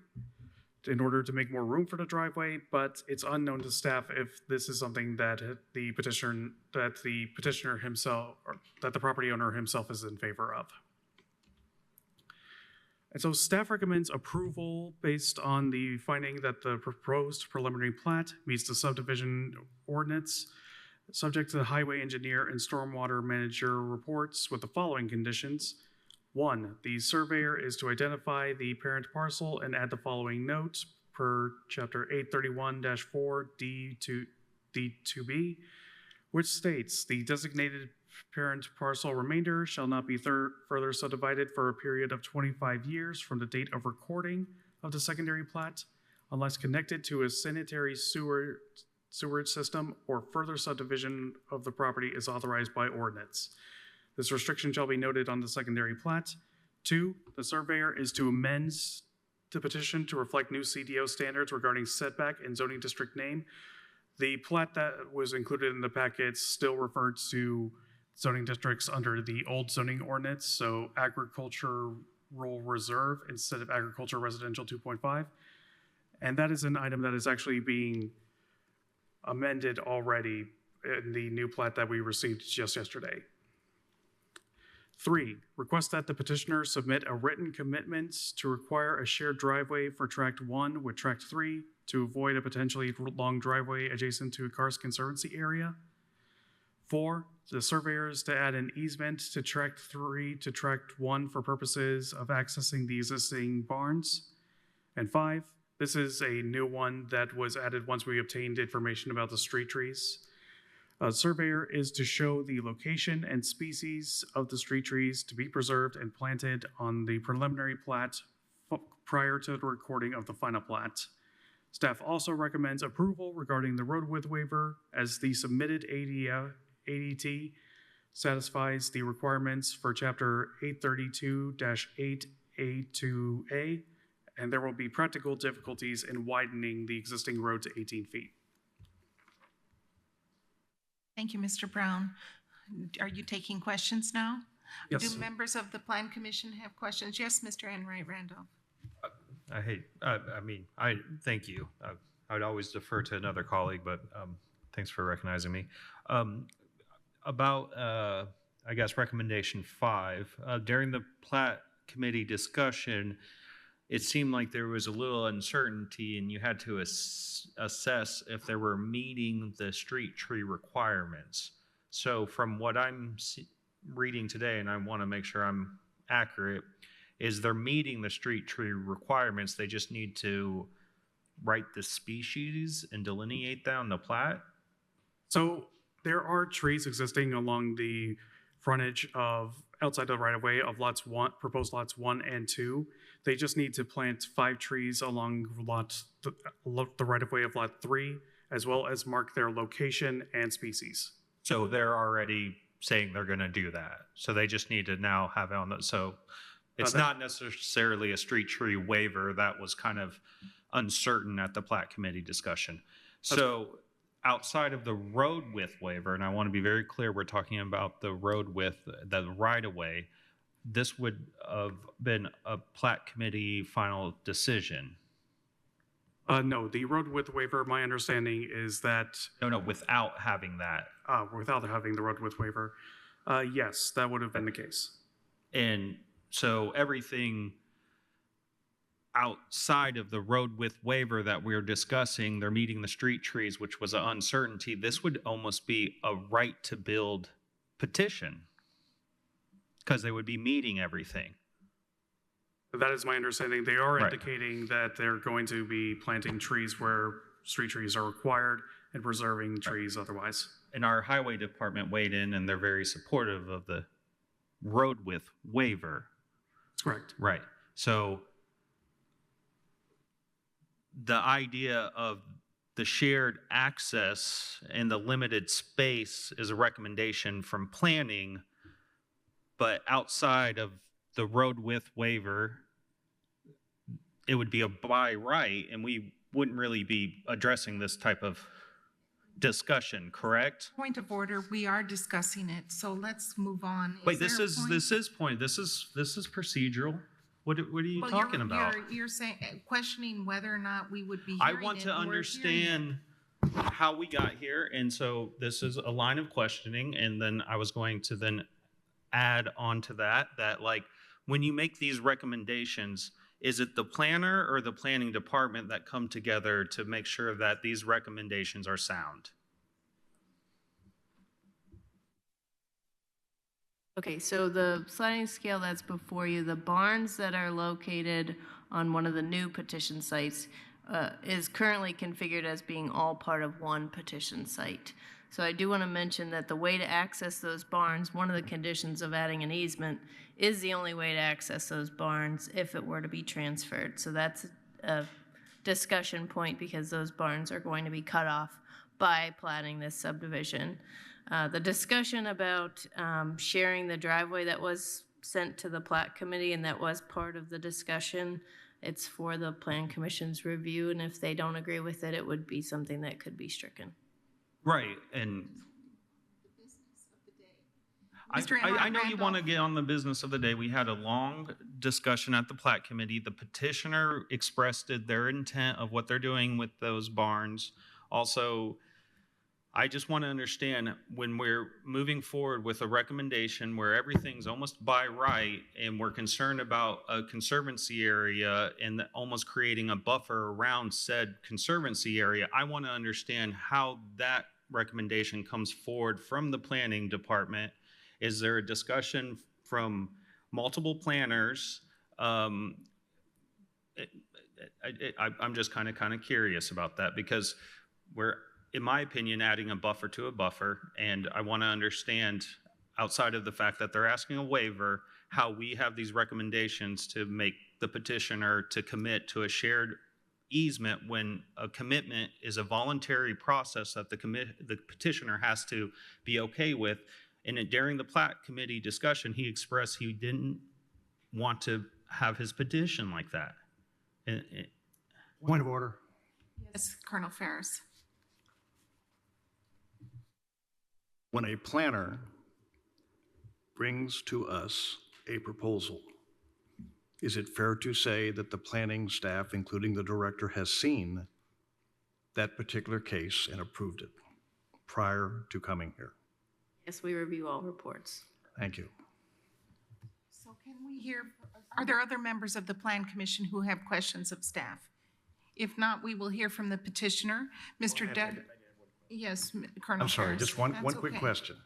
in order to make more room for the driveway, but it's unknown to staff if this is something that the petitioner himself, or that the property owner himself is in favor of. And so staff recommends approval based on the finding that the proposed preliminary plat meets the subdivision ordinance, subject to the highway engineer and stormwater manager reports with the following conditions. 1, the surveyor is to identify the parent parcel and add the following notes per chapter 831-4 D2B, which states the designated parent parcel remainder shall not be further subdivided for a period of 25 years from the date of recording of the secondary plat, unless connected to a sanitary sewerage system or further subdivision of the property is authorized by ordinance. This restriction shall be noted on the secondary plat. 2, the surveyor is to amend the petition to reflect new CDO standards regarding setback and zoning district name. The plat that was included in the packet still referred to zoning districts under the old zoning ordinance, so agricultural reserve instead of agriculture residential 2.5. And that is an item that is actually being amended already in the new plat that we received just yesterday. 3, request that the petitioner submit a written commitment to require a shared driveway for tract 1 with tract 3 to avoid a potentially long driveway adjacent to a Karst Conservancy area. 4, the surveyors to add an easement to tract 3 to tract 1 for purposes of accessing the existing barns. And 5, this is a new one that was added once we obtained information about the street trees. A surveyor is to show the location and species of the street trees to be preserved and planted on the preliminary plat prior to the recording of the final plat. Staff also recommends approval regarding the road width waiver as the submitted ADT satisfies the requirements for Chapter 832-8A2A, and there will be practical difficulties in widening the existing road to 18 feet. Thank you, Mr. Brown. Are you taking questions now? Yes. Do members of the Plan Commission have questions? Yes, Mr. Enright Randolph. Thank you. I would always defer to another colleague, but thanks for recognizing me. About, I guess, recommendation 5, during the Plat Committee discussion, it seemed like there was a little uncertainty and you had to assess if they were meeting the street tree requirements. So from what I'm reading today, and I want to make sure I'm accurate, is they're meeting the street tree requirements. They just need to write the species and delineate that on the plat? So there are trees existing along the frontage of outside the right of way of proposed lots 1 and 2. They just need to plant 5 trees along the right of way of lot 3, as well as mark their location and species. So they're already saying they're going to do that. So they just need to now have it on the, so it's not necessarily a street tree waiver. That was kind of uncertain at the Plat Committee discussion. So outside of the road width waiver, and I want to be very clear, we're talking about the road width, the right of way, this would have been a Plat Committee final decision. No, the road width waiver, my understanding is that... No, without having that. Without having the road width waiver. Yes, that would have been the case. And so everything outside of the road width waiver that we're discussing, they're meeting the street trees, which was an uncertainty. This would almost be a right to build petition because they would be meeting everything. That is my understanding. They are indicating that they're going to be planting trees where street trees are required and preserving trees otherwise. And our highway department weighed in and they're very supportive of the road width waiver. That's correct. Right. So the idea of the shared access and the limited space is a recommendation from planning, but outside of the road width waiver, it would be a by right, and we wouldn't really be addressing this type of discussion, correct? Point of order, we are discussing it, so let's move on. Wait, this is procedural. What are you talking about? You're saying, questioning whether or not we would be I hearing want it. to We're understand how we got here, and so this is a line of questioning, and then I was going to then add on to that like when you make these recommendations, is it the planner or the planning department that come together to make sure that these recommendations are sound? Okay, so the sliding scale that's before you, the barns that are located on one of the new petition sites is currently configured as being all part of one petition site. So I do want to mention that the way to access those barns, one of the conditions of adding an easement is the only way to access those barns if it were to be transferred. So that's a discussion point because those barns are going to be cut off by platting this subdivision. The discussion about sharing the driveway that was sent to the Plat Committee and that was part of the discussion, it's for the Plan Commission's review, and if they don't agree with it, it would be something that could be stricken. Right, and I know you want to get on the business of the day. We had a long discussion at the Plat Committee. The petitioner expressed their intent of what they're doing with those barns. Also, I just want to understand when we're moving forward with a recommendation where everything's almost by right and we're concerned about a conservancy area and almost creating a buffer around said conservancy area, I want to understand how that recommendation comes forward from the planning department, is there a discussion from multiple planners? I'm just kind of curious about that, because we're, in my opinion, adding a buffer to a buffer, and I want to understand, outside of the fact that they're asking a waiver, how we have these recommendations to make the petitioner to commit to a shared easement when a commitment is a voluntary process that the petitioner has to be okay with. And during the plat committee discussion, he expressed he didn't want to have his petition like that. Point of order. Yes, Colonel Ferris. When a planner brings to us a proposal, is it fair to say that the planning staff, including the director, has seen that particular case and approved it prior to coming here? Yes, we review all reports. Thank you. So can we hear, are there other members of the Plan Commission who have questions of staff? If not, we will hear from the petitioner. Mr. Yes, Colonel I'm sorry, Ferris. just one That's quick okay. question.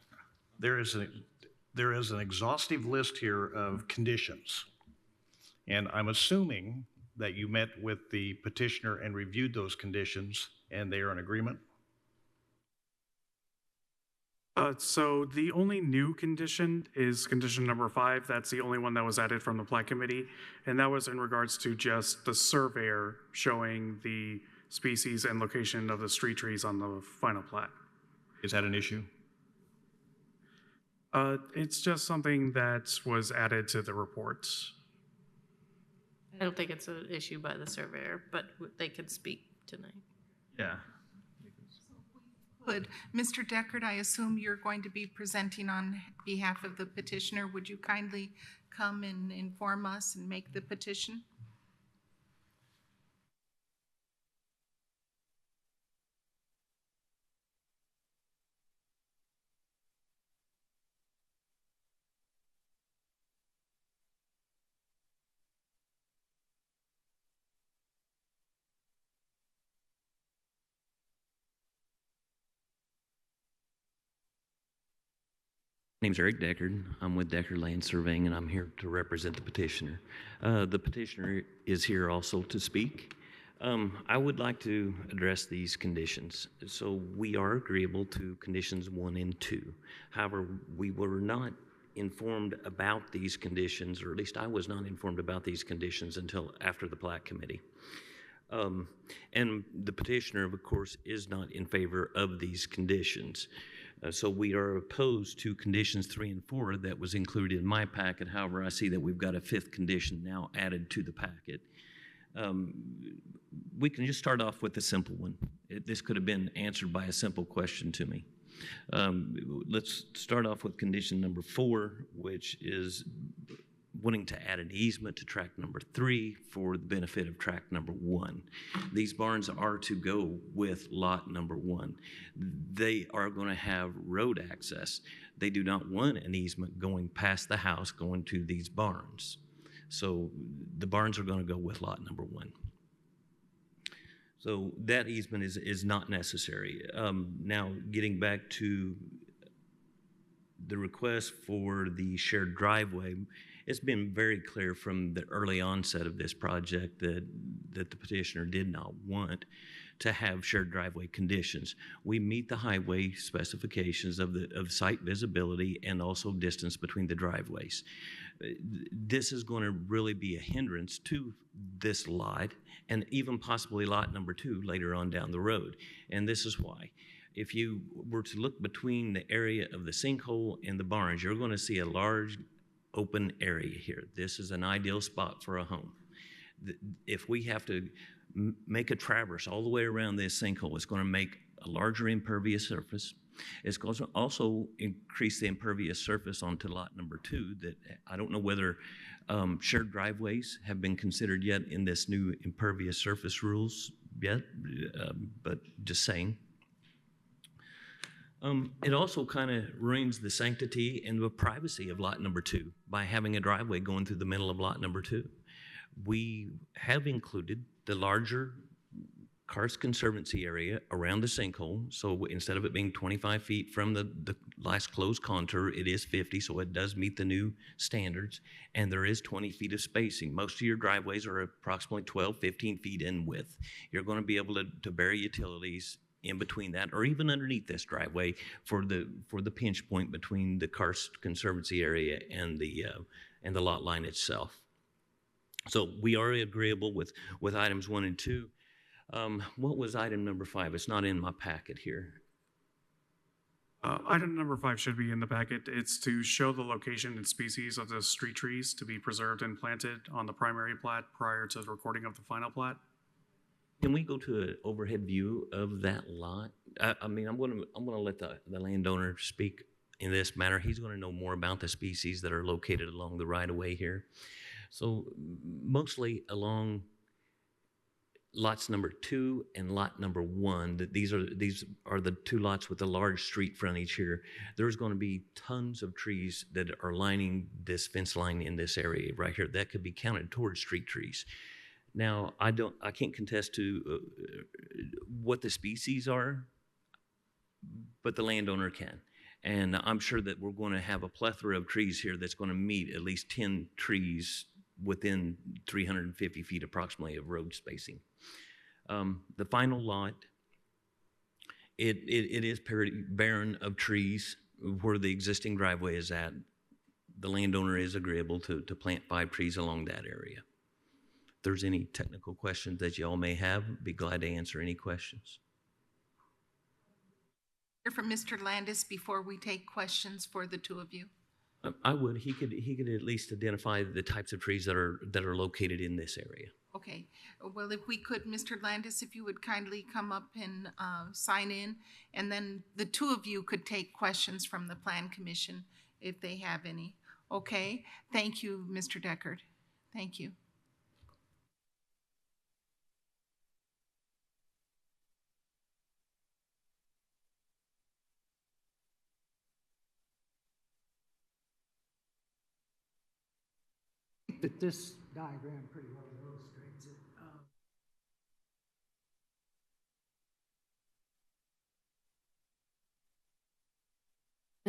There is an exhaustive list here of conditions. And I'm assuming that you met with the petitioner and reviewed those conditions and they are in agreement? So the only new condition is condition number 5. That's the only one that was added from the plat committee. And that was in regards to just the surveyor showing the species and location of the street trees on the final plat. Is that an issue? It's just something that was added to the reports. I don't think it's an issue by the surveyor, but they could speak tonight. Yeah. Good. Mr. Deckard, I assume you're going to be presenting on behalf of the petitioner. Would you kindly come and inform us and make the petition? My name's Eric Deckard. I'm with Deckard Land Surveying, and I'm here to represent the petitioner. The petitioner is here also to speak. I would like to address these conditions. So we are agreeable to conditions 1 and 2. However, we were not informed about these conditions, or at least I was not informed about these conditions until after the plat committee. And the petitioner, of course, is not in favor of these conditions. So we are opposed to conditions 3 and 4 that was included in my packet. However, I see that we've got a 5th condition now added to the packet. We can just start off with a simple one. This could have been answered by a simple question to me. Let's start off with condition number 4, which is wanting to add an easement to tract number 3 for the benefit of tract number 1. These barns are to go with lot number 1. They are going to have road access. They do not want an easement going past the house going to these barns. So the barns are going to go with lot number 1. So that easement is not necessary. Now, getting back to the request for the shared driveway, it's been very clear from the early onset of this project that the petitioner did not want to have shared driveway conditions. We meet the highway specifications of site visibility and also distance between the driveways. This is going to really be a hindrance to this lot and even possibly lot number 2 later on down the road. And this is why. If you were to look between the area of the sinkhole and the barns, you're going to see a large open area here. This is an ideal spot for a home. If we have to make a traverse all the way around this sinkhole, it's going to make a larger impervious surface. It's going to also increase the impervious surface onto lot number 2 that I don't know whether shared driveways have been considered yet in this new impervious surface rules yet, but just saying. It also kind of ruins the sanctity and the privacy of lot number 2 by having a driveway going through the middle of lot number 2. We have included the larger Karst Conservancy area around the sinkhole. So instead of it being 25 feet from the last closed contour, it is 50, so it does meet the new standards. And there is 20 feet of spacing. Most of your driveways are approximately 12, 15 feet in width. You're going to be able to bury utilities in between that, or even underneath this driveway for the pinch point between the Karst Conservancy area and the lot line itself. So we are agreeable with items 1 and 2. What was item number 5? It's not in my packet here. Item number 5 should be in the packet. It's to show the location and species of the street trees to be preserved and planted on the primary plat prior to the recording of the final plat. Can we go to an overhead view of that lot? I mean, I'm going to let the landowner speak in this matter. He's going to know more about the species that are located along the right-of-way here. So mostly along lots number 2 and lot number 1, these are the 2 lots with the large street frontage here. There's going to be tons of trees that are lining this fence line in this area right here. That could be counted towards street trees. Now, I can't contest to what the species are, but the landowner can. And I'm sure that we're going to have a plethora of trees here that's going to meet at least 10 trees within 350 feet approximately of road spacing. The final lot, it is barren of trees where the existing driveway is at. The landowner is agreeable to plant 5 trees along that area. If there's any technical questions that y'all may have, be glad to answer any questions. Hear from Mr. Landis before we take questions for the 2 of you. I would. He could at least identify the types of trees that are located in this area. Okay. Well, if we could, Mr. Landis, if you would kindly come up and sign in, and then the 2 of you could take questions from the Plan Commission if they have any. Okay. Thank you, Mr. Deckard. Thank you. That this diagram pretty well illustrates it.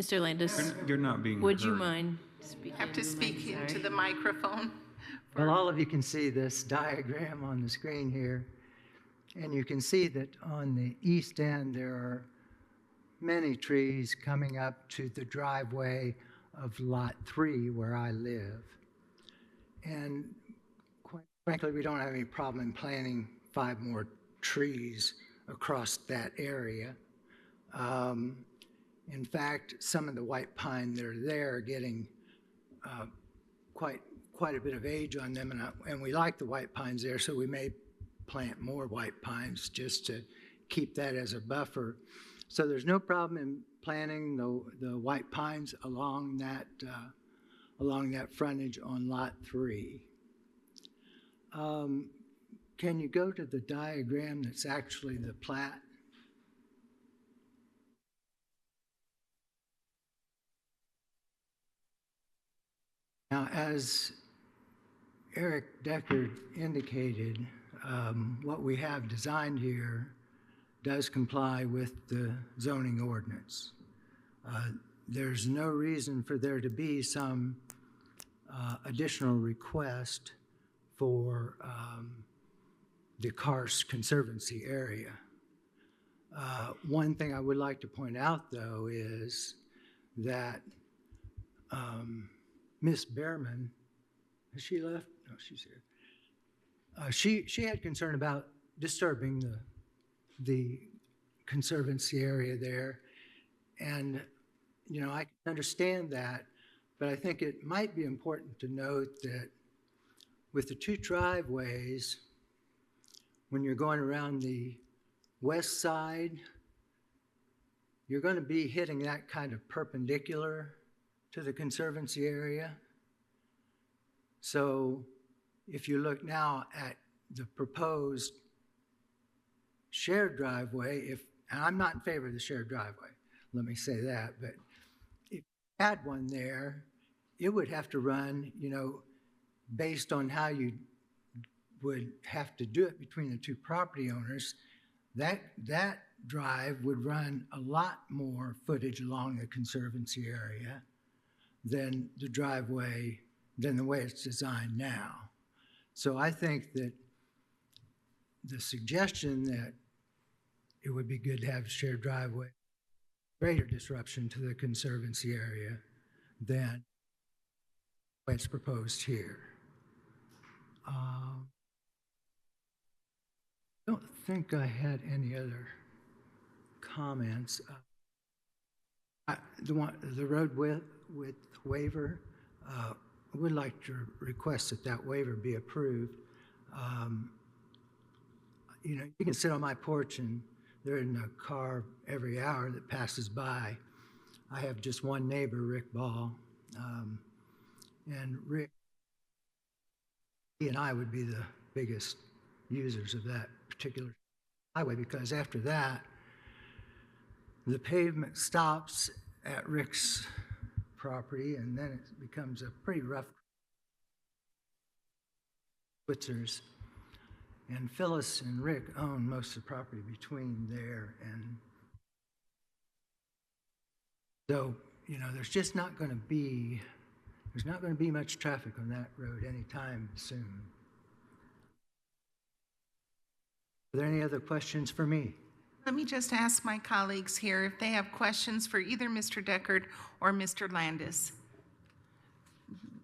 Mr. Landis, You're not being would you heard. mind speaking? Have to speak into the microphone. Well, all of you can see this diagram on the screen here, and you can see that on the east end there are many trees coming up to the driveway of Lot 3 where I live. And quite frankly, we don't have any problem in planting 5 more trees across that area. In fact, some of the white pine that are there are getting quite a bit of age on them, and we like the white pines there, so we may plant more white pines just to keep that as a buffer. So there's no problem in planting the white pines along that frontage on Lot 3. Can you go to the diagram that's actually the plat? Now, as Eric Deckard indicated, what we have designed here does comply with the zoning ordinance. There's no reason for there to be some additional request for the Karst Conservancy area. One thing I would like to point out, though, is that Miss Behrman, has she left? No, she's here. She had concern about disturbing the Conservancy area there, and you know, I can understand that, but I think it might be important to note that with the 2 driveways, when you're going around the west side, you're going to be hitting that kind of perpendicular to the Conservancy area. So if you look now at the proposed shared driveway, and I'm not in favor of the shared driveway, let me say that, but if you had one there, it would have to run, you know, based on how you would have to do it between the 2 property owners, That drive would run a lot more footage along the Conservancy area than the way it's designed now. So I think that the suggestion that it would be good to have a shared driveway, greater disruption to the Conservancy area than what's proposed here. I don't think I had any other comments. The road width waiver, I would like to request that waiver be approved. You know, you can sit on my porch and there isn't a car every hour that passes by. I have just one neighbor, Rick Ball, and Rick, he and I would be the biggest users of that particular highway, because after that, the pavement stops at Rick's property and then it becomes a pretty rough Switzer's. And Phyllis and Rick own most of the property between there and so, you know, there's not going to be much traffic on that road anytime soon. Are there any other questions for me? Let me just ask my colleagues here if they have questions for either Mr. Deckard or Mr. Landis.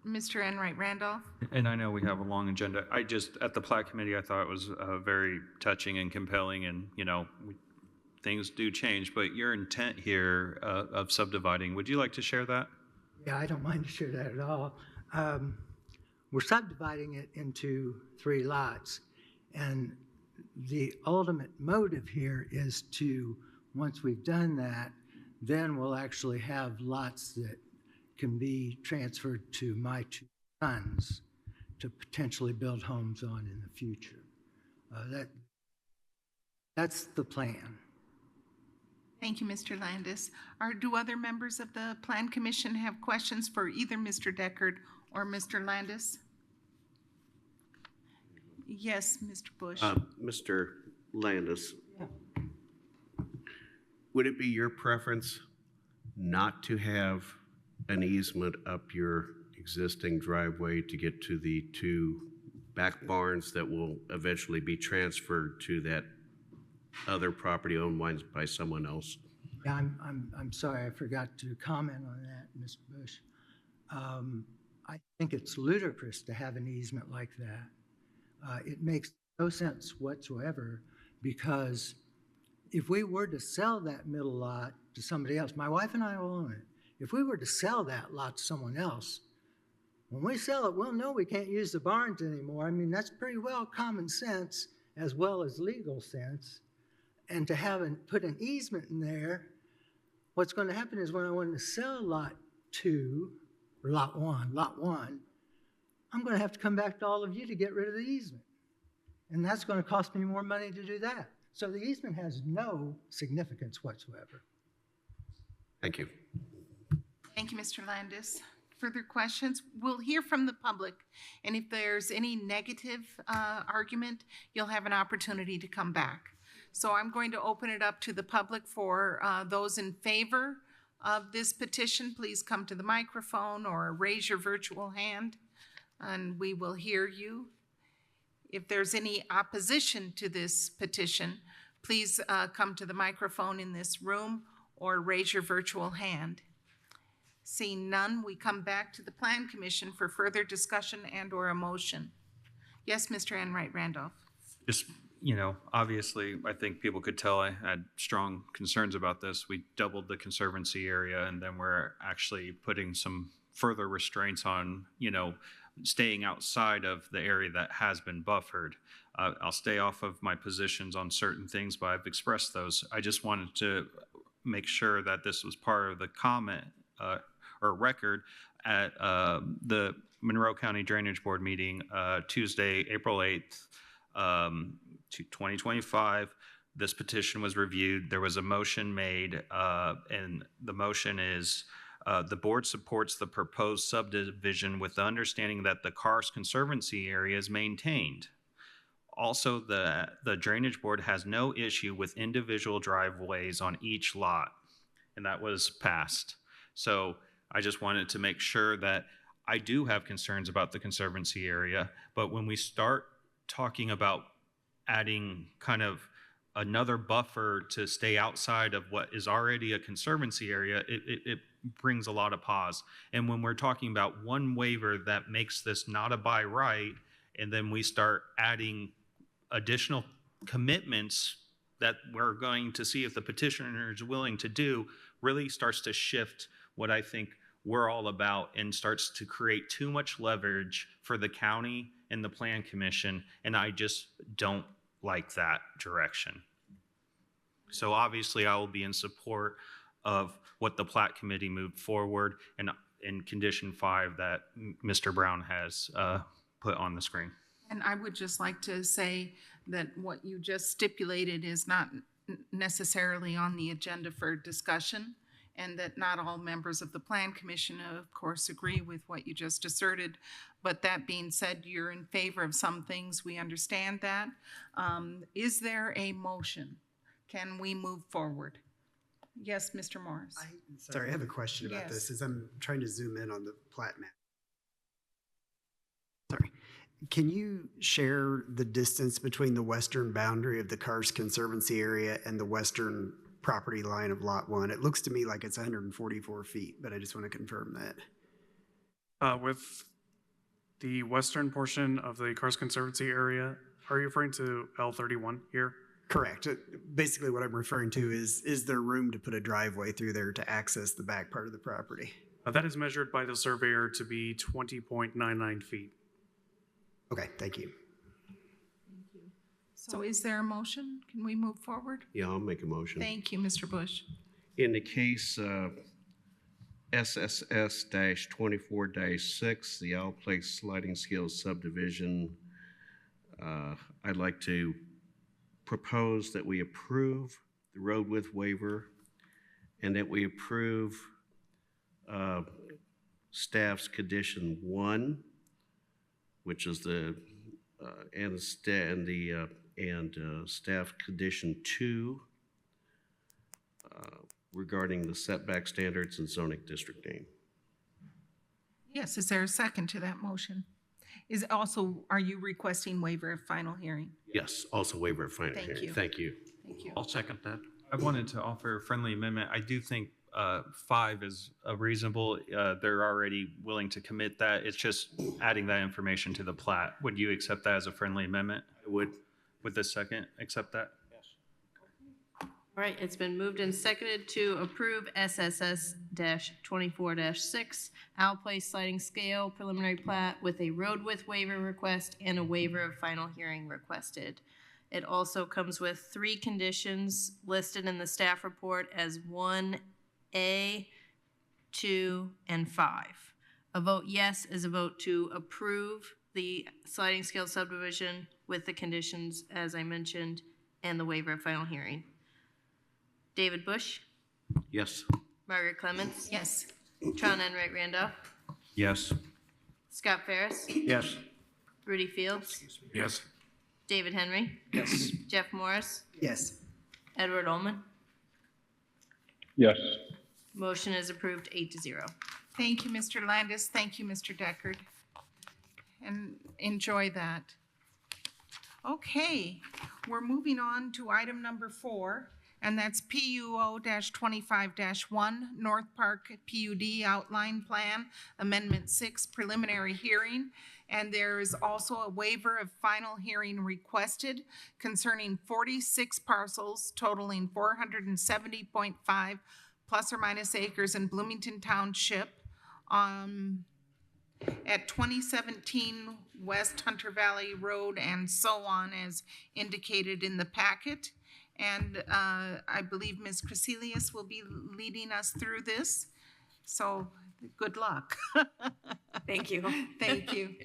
Mr. Enright Randolph? And I know we have a long agenda. At the Plat Committee, I thought it was very touching and compelling, and, you know, things do change, but your intent here of subdividing, would you like to share that? Yeah, I don't mind to share that at all. We're subdividing it into 3 lots, and the ultimate motive here is to, once we've done that, then we'll actually have lots that can be transferred to my 2 sons to potentially build homes on in the future. That's the plan. Thank you, Mr. Landis. Do other members of the Plan Commission have questions for either Mr. Deckard or Mr. Landis? Yes, Mr. Bush. Mr. Landis, would it be your preference not to have an easement up your existing driveway to get to the 2 back barns that will eventually be transferred to that other property owned by someone else? Yeah, I'm sorry, I forgot to comment on that, Mr. Bush. I think it's ludicrous to have an easement like that. It makes no sense whatsoever, because if we were to sell that middle lot to somebody else, my wife and I will own it. If we were to sell that lot to someone else, when we sell it, we'll know we can't use the barns anymore. I mean, that's pretty well common sense as well as legal sense. And to put an easement in there, what's going to happen is when I want to sell lot 2, or lot 1, I'm going to have to come back to all of you to get rid of the easement. And that's going to cost me more money to do that. So the easement has no significance whatsoever. Thank you. Thank you, Mr. Landis. Further questions? We'll hear from the public, and if there's any negative argument, you'll have an opportunity to come back. So I'm going to open it up to the public for those in favor of this petition. Please come to the microphone or raise your virtual hand, and we will hear you. If there's any opposition to this petition, please come to the microphone in this room or raise your virtual hand. Seeing none, we come back to the Plan Commission for further discussion and or a motion. Yes, Mr. Enright Randolph. Just, you know, obviously, I think people could tell I had strong concerns about this. We doubled the Conservancy area, and then we're actually putting some further restraints on, you know, staying outside of the area that has been buffered. I'll stay off of my positions on certain things, but I've expressed those. I just wanted to make sure that this was part of the comment or record at the Monroe County Drainage Board meeting Tuesday, April 8th, 2025. This petition was reviewed. There was a motion made, and the motion is the board supports the proposed subdivision with the understanding that the Karst Conservancy area is maintained. Also, the drainage board has no issue with individual driveways on each lot, and that was passed. So I just wanted to make sure that I do have concerns about the conservancy area, but when we start talking about adding kind of another buffer to stay outside of what is already a conservancy area, it brings a lot of pause. And when we're talking about one waiver that makes this not a by right, and then we start adding additional commitments that we're going to see if the petitioner is willing to do, really starts to shift what I think we're all about and starts to create too much leverage for the county and the plan commission, and I just don't like that direction. So obviously I will be in support of what the plat committee moved forward and in condition 5 that Mr. Brown has put on the screen. And I would just like to say that what you just stipulated is not necessarily on the agenda for discussion, and that not all members of the Plan Commission, of course, agree with what you just asserted. But that being said, you're in favor of some things. We understand that. Is there a motion? Can we move forward? Yes, Mr. Morris. Sorry, I have a question about this as I'm trying to zoom in on the plat map. Sorry. Can you share the distance between the western boundary of the Karst Conservancy area and the western property line of Lot 1? It looks to me like it's 144 feet, but I just want to confirm that. With the western portion of the Karst Conservancy area, are you referring to L31 here? Correct. Basically what I'm referring to is there room to put a driveway through there to access the back part of the property? That is measured by the surveyor to be 20.99 feet. Okay, thank you. So is there a motion? Can we move forward? Yeah, I'll make a motion. Thank you, Mr. Bush. In the case SSS-24-6, the Owl Place Sliding Scale Subdivision, I'd like to propose that we approve the road width waiver and that we approve staff's condition 1, which is the staff condition 2 regarding the setback standards and zoning district name. Yes, is there a second to that motion? Are you requesting waiver of final hearing? Yes, also waiver of final Thank hearing. you. Thank you. Thank you. I'll second that. I wanted to offer a friendly amendment. I do think 5 is reasonable. They're already willing to commit that. It's just adding that information to the plat. Would you accept that as a friendly amendment? I would. Would the second accept that? All right, it's been moved and seconded to approve SSS-24-6 Owl Place Sliding Scale Preliminary Plat with a road width waiver request and a waiver of final hearing requested. It also comes with 3 conditions listed in the staff report as 1A, 2, and 5. A vote yes is a vote to approve the sliding scale subdivision with the conditions as I mentioned and the waiver of final hearing. David Bush, Yes. Margaret Clements, Yes. Tron Enright Randolph, Yes. Scott Ferris, Yes. Rudy Fields, Yes. David Henry, Yes. Jeff Morris, Yes. Edward Ullman. Yes. Motion is approved 8-0. Thank you, Mr. Landis. Thank you, Mr. Deckard. And enjoy that. Okay, we're moving on to item number 4, and that's PUO-25-1, North Park PUD Outline Plan, Amendment 6, Preliminary Hearing. And there is also a waiver of final hearing requested concerning 46 parcels totaling 470.5 plus or minus acres in Bloomington Township at 2017 West Hunter Valley Road and so on as indicated in the packet. And I believe Ms. Crecelius will be leading us through this. So good luck. Thank you. Thank you.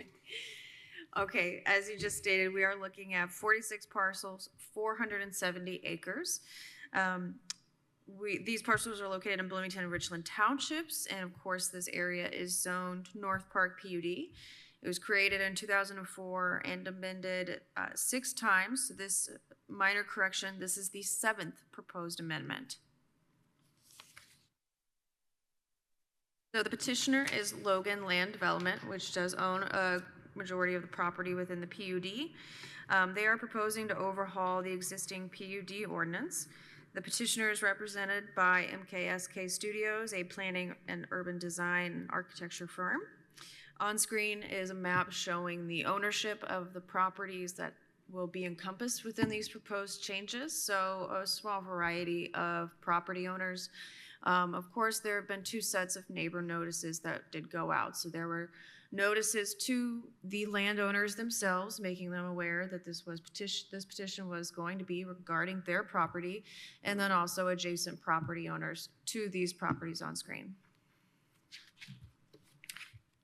Okay, as you just stated, we are looking at 46 parcels, 470 acres. These parcels are located in Bloomington and Richland Townships, and of course, this area is zoned North Park PUD. It was created in 2004 and amended 6 times. So this minor correction, this is the 7th proposed amendment. So the petitioner is Logan Land Development, which does own a majority of the property within the PUD. They are proposing to overhaul the existing PUD ordinance. The petitioner is represented by MKSK Studios, a planning and urban design and architecture firm. On screen is a map showing the ownership of the properties that will be encompassed within these proposed changes. So a small variety of property owners. Of course, there have been 2 sets of neighbor notices that did go out. So there were notices to the landowners themselves, making them aware that this petition was going to be regarding their property, and then also adjacent property owners to these properties on screen.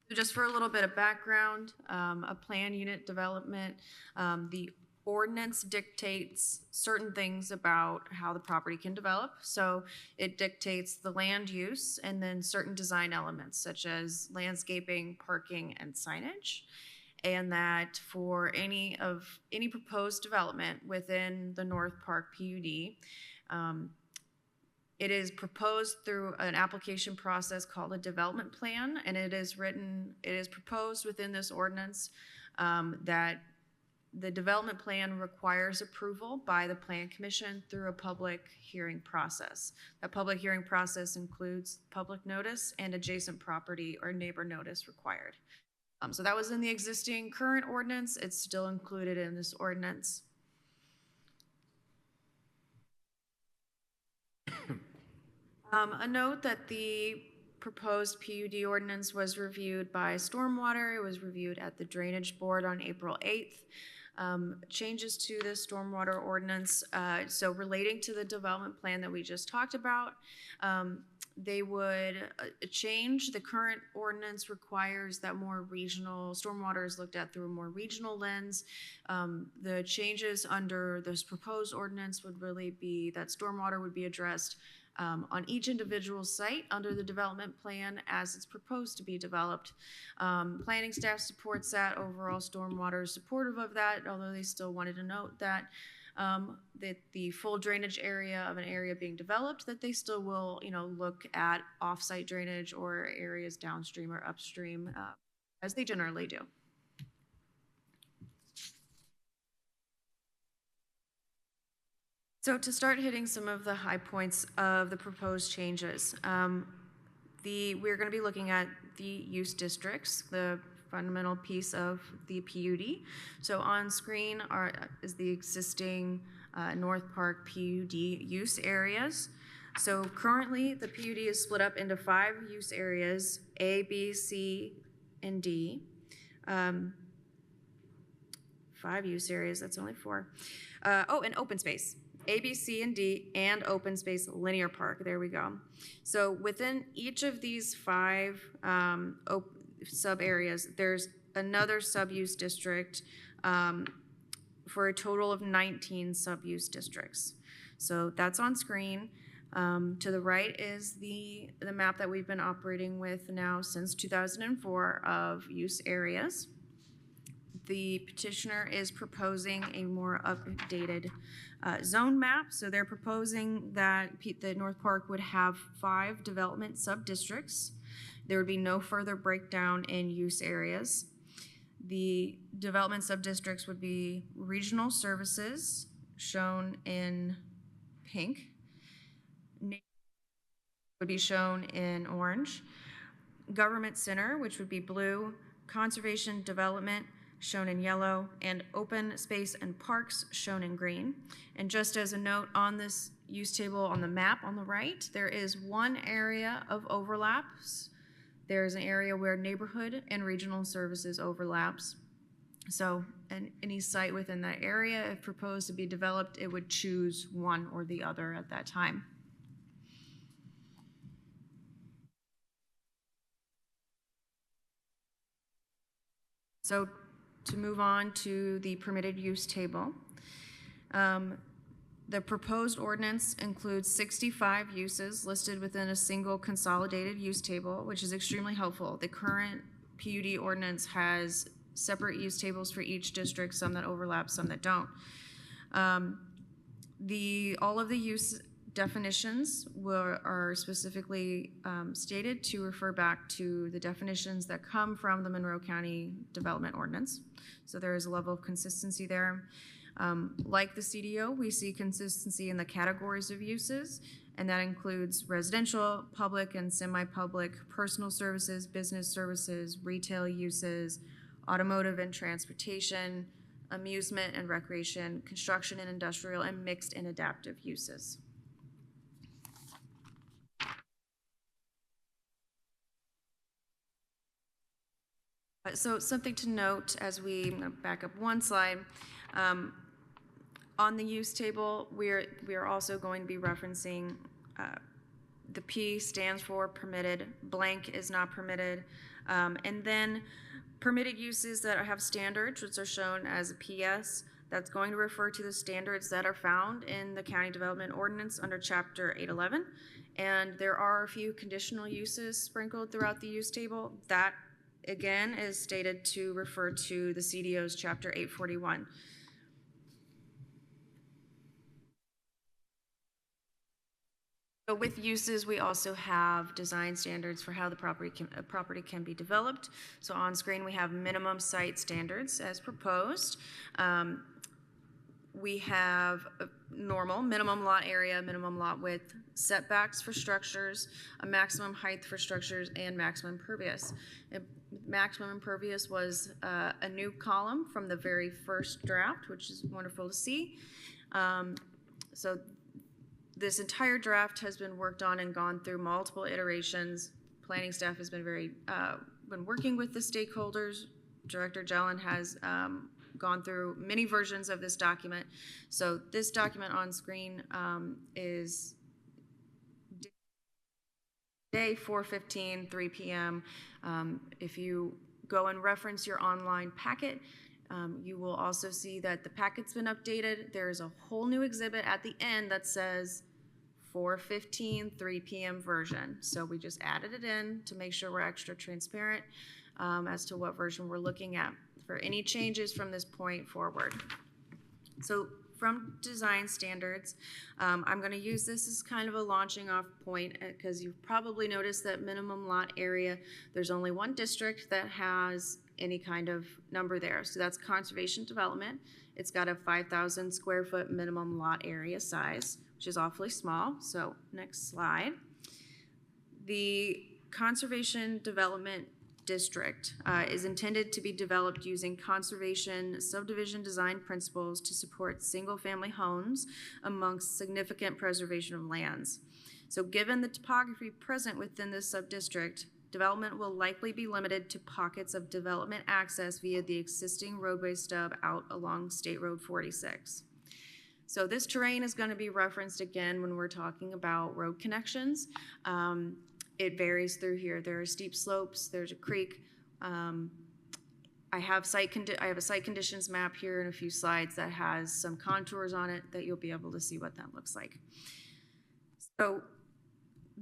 So just for a little bit of background, a plan unit development, the ordinance dictates certain things about how the property can develop. So it dictates the land use and then certain design elements such as landscaping, parking, and signage. And that for any proposed development within the North Park PUD, it is proposed through an application process called a development plan, and it is proposed within this ordinance that the development plan requires approval by the Plan Commission through a public hearing process. That public hearing process includes public notice and adjacent property or neighbor notice required. So that was in the existing current ordinance. It's still included in this ordinance. A note that the proposed PUD ordinance was reviewed by Stormwater. It was reviewed at the Drainage Board on April 8th. Changes to the stormwater ordinance, so relating to the development plan that we just talked about, they would change. The current ordinance requires that more regional stormwater is looked at through a more regional lens. The changes under this proposed ordinance would really be that stormwater would be addressed on each individual site under the development plan as it's proposed to be developed. Planning staff supports that. Overall, stormwater is supportive of that, although they still wanted to note that the full drainage area of an area being developed, that they still will, look at off-site drainage or areas downstream or upstream, as they generally do. So to start hitting some of the high points of the proposed changes, we're going to be looking at the use districts, the fundamental piece of the PUD. So on screen is the existing North Park PUD use areas. So currently the PUD is split up into 5 use areas, A, B, C, and D. 5 use areas, that's only 4. And open space. A, B, C, and D, and open space linear park. There we go. So within each of these 5 sub areas, there's another sub-use district for a total of 19 sub-use districts. So that's on screen. To the right is the map that we've been operating with now since 2004 of use areas. The petitioner is proposing a more updated zone map. So they're proposing that the North Park would have 5 development sub-districts. There would be no further breakdown in use areas. The development sub-districts would be regional services, shown in pink. Would be shown in orange. Government center, which would be blue. Conservation development, shown in yellow, and open space and parks, shown in green. And just as a note on this use table on the map on the right, there is one area of overlaps. There's an area where neighborhood and regional services overlaps. So any site within that area, if proposed to be developed, it would choose one or the other at that time. So to move on to the permitted use table. The proposed ordinance includes 65 uses listed within a single consolidated use table, which is extremely helpful. The current PUD ordinance has separate use tables for each district, some that overlap, some that don't. All of the use definitions are specifically stated to refer back to the definitions that come from the Monroe County Development Ordinance. So there is a level of consistency there. Like the CDO, we see consistency in the categories of uses, and that includes residential, public and semi-public, personal services, business services, retail uses, automotive and transportation, amusement and recreation, construction and industrial, and mixed and adaptive uses. So something to note as we back up one slide, on the use table, we are also going to be referencing the P stands for permitted, blank is not permitted, and then permitted uses that have standards, which are shown as a PS, that's going to refer to the standards that are found in the County Development Ordinance under Chapter 811. And there are a few conditional uses sprinkled throughout the use table. That, again, is stated to refer to the CDO's Chapter 841. So with uses, we also have design standards for how the property can be developed. So on screen, we have minimum site standards as proposed. We have normal, minimum lot area, minimum lot width, setbacks for structures, a maximum height for structures, and maximum impervious. Maximum impervious was a new column from the very first draft, which is wonderful to see. So this entire draft has been worked on and gone through multiple iterations. Planning staff has been been working with the stakeholders. Director Jelen has gone through many versions of this document. So this document on screen is day 4/15, 3 p.m. If you go and reference your online packet, you will also see that the packet's been updated. There's a whole new exhibit at the end that says 4/15, 3 p.m. version. So we just added it in to make sure we're extra transparent as to what version we're looking at for any changes from this point forward. So from design standards, I'm going to use this as kind of a launching off point because you've probably noticed that minimum lot area, there's only one district that has any kind of number there. So that's conservation development. It's got a 5,000 square foot minimum lot area size, which is awfully small. So next slide. The conservation development district is intended to be developed using conservation subdivision design principles to support single-family homes amongst significant preservation of lands. So given the topography present within this subdistrict, development will likely be limited to pockets of development access via the existing roadway stub out along State Road 46. So this terrain is going to be referenced again when we're talking about road connections. It varies through here. There are steep slopes, there's a creek. I have a site conditions map here and a few slides that has some contours on it that you'll be able to see what that looks like. So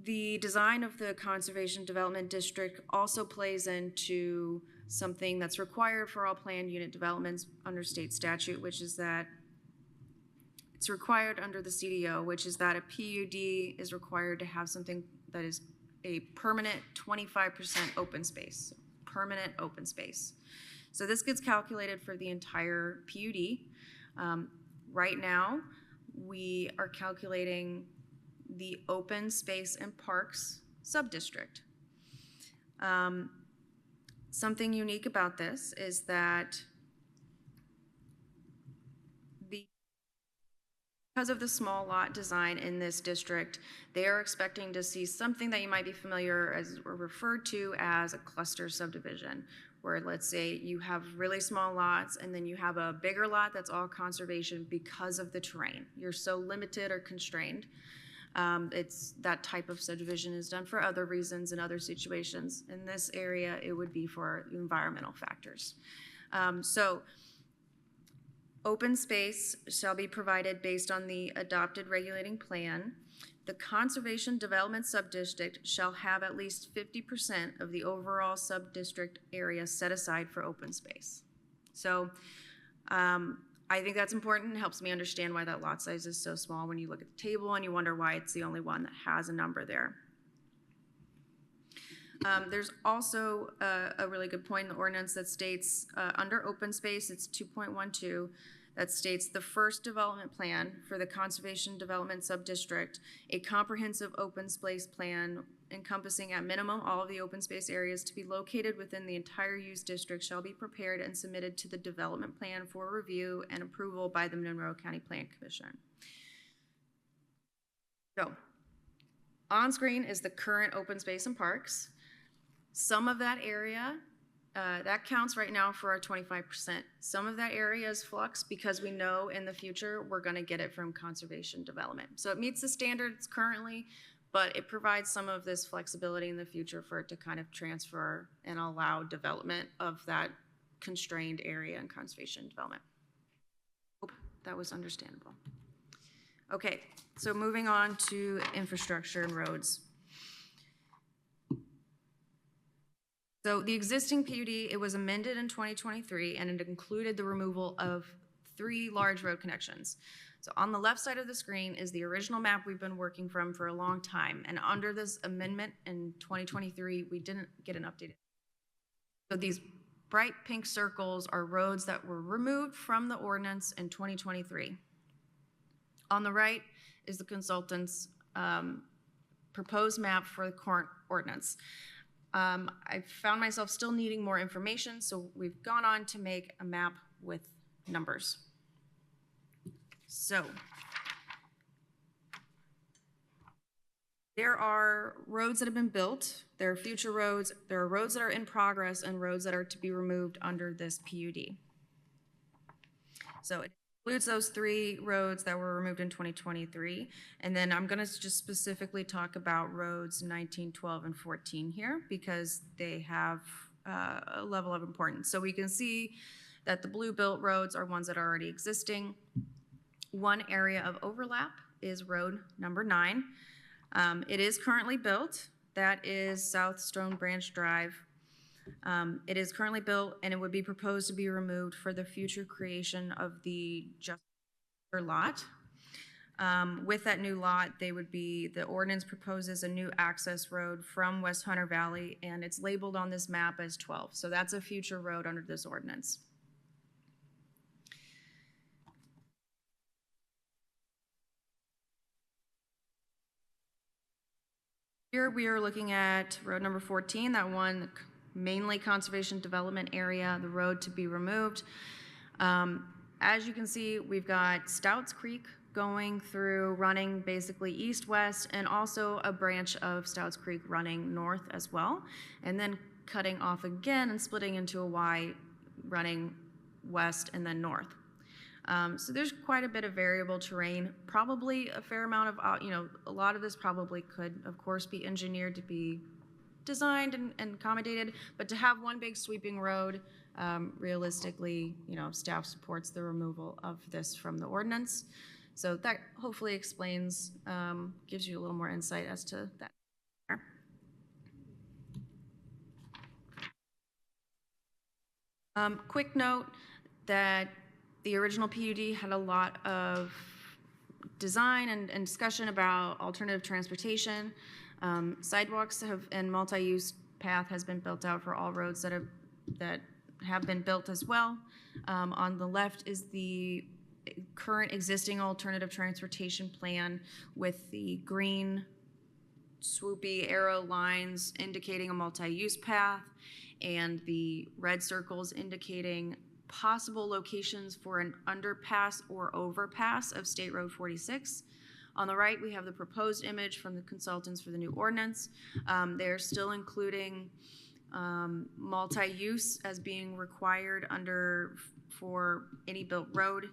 the design of the Conservation Development District also plays into something that's required for all planned unit developments under state statute, which is that it's required under the CDO, which is that a PUD is required to have something that is a permanent 25% open space, permanent open space. So this gets calculated for the entire PUD. Right now, we are calculating the open space and parks subdistrict. Something unique about this is that because of the small lot design in this district, they are expecting to see something that you might be familiar as or referred to as a cluster subdivision, where let's say you have really small lots and then you have a bigger lot that's all conservation because of the terrain. You're so limited or constrained. It's that type of subdivision is done for other reasons in other situations. In this area, it would be for environmental factors. So open space shall be provided based on the adopted regulating plan. the Conservation Development Subdistrict shall have at least 50% of the overall subdistrict area set aside for open space. So I think that's important. It helps me understand why that lot size is so small when you look at the table and you wonder why it's the only one that has a number there. There's also a really good point in the ordinance that states under open space, it's 2.12, that states the first development plan for the Conservation Development Subdistrict, a comprehensive open space plan encompassing at minimum all of the open space areas to be located within the entire use district shall be prepared and submitted to the development plan for review and approval by the Monroe County Plan Commission. So, on screen is the current open space and parks. Some of that area, that counts right now for our 25%. Some of that area is flux because we know in the future we're gonna get it from conservation development. So it meets the standards currently, but it provides some of this flexibility in the future for it to kind of transfer and allow development of that constrained area in conservation development. Hope that was understandable. Okay, so moving on to infrastructure and roads. So the existing PUD, it was amended in 2023 and it included the removal of 3 large road connections. So on the left side of the screen is the original map we've been working from for a long time. And under this amendment in 2023, we didn't get an updated. So these bright pink circles are roads that were removed from the ordinance in 2023. On the right is the consultant's proposed map for the current ordinance. I found myself still needing more information, so we've gone on to make a map with numbers. So, there are roads that have been built, there are future roads, there are roads that are in progress, and roads that are to be removed under this PUD. So it includes those 3 roads that were removed in 2023, and then I'm gonna just specifically talk about roads 19, 12, and 14 here because they have a level of importance. So we can see that the blue built roads are ones that are already existing. One area of overlap is road number 9. It is currently built. That is South Stone Branch Drive. It is currently built and it would be proposed to be removed for the future creation of the just lot. With that new lot, the ordinance proposes a new access road from West Hunter Valley and it's labeled on this map as 12. So that's a future road under this ordinance. Here we are looking at road number 14, that one mainly conservation development area, the road to be removed. As you can see, we've got Stouts Creek going through, running basically east-west, and also a branch of Stouts Creek running north as well, and then cutting off again and splitting into a Y running west and then north. So there's quite a bit of variable terrain, probably a fair amount of, a lot of this probably could, of course, be engineered to be designed and accommodated, but to have one big sweeping road, realistically, staff supports the removal of this from the ordinance. So that hopefully explains, gives you a little more insight as to that. Quick note that the original PUD had a lot of design and discussion about alternative transportation. Sidewalks and multi-use path has been built out for all roads that have been built as well. On the left is the current existing alternative transportation plan with the green swoopy arrow lines indicating a multi-use path and the red circles indicating possible locations for an underpass or overpass of State Road 46. On the right, we have the proposed image from the consultants for the new ordinance. They're still including multi-use as being required for any built road.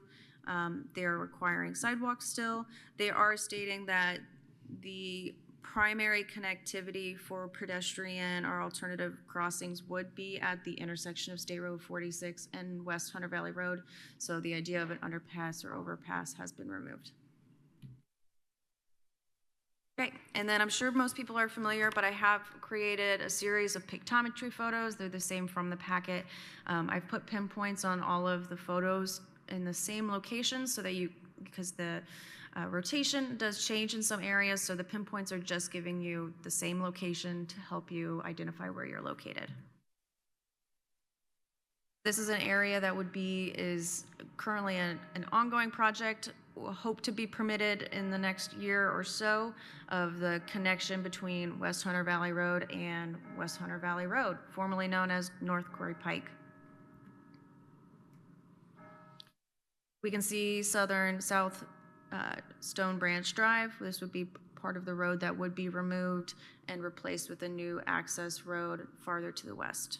They're requiring sidewalks still. They are stating that the primary connectivity for pedestrian or alternative crossings would be at the intersection of State Road 46 and West Hunter Valley Road. So the idea of an underpass or overpass has been removed. Great. And then I'm sure most people are familiar, but I have created a series of pictometry photos. They're the same from the packet. I've put pinpoints on all of the photos in the same location so that because the rotation does change in some areas, so the pinpoints are just giving you the same location to help you identify where you're located. This is an area that is currently an ongoing project. We'll hope to be permitted in the next year or so of the connection between West Hunter Valley Road and West Hunter Valley Road, formerly known as North Quarry Pike. We can see south Stone Branch Drive. This would be part of the road that would be removed and replaced with a new access road farther to the west.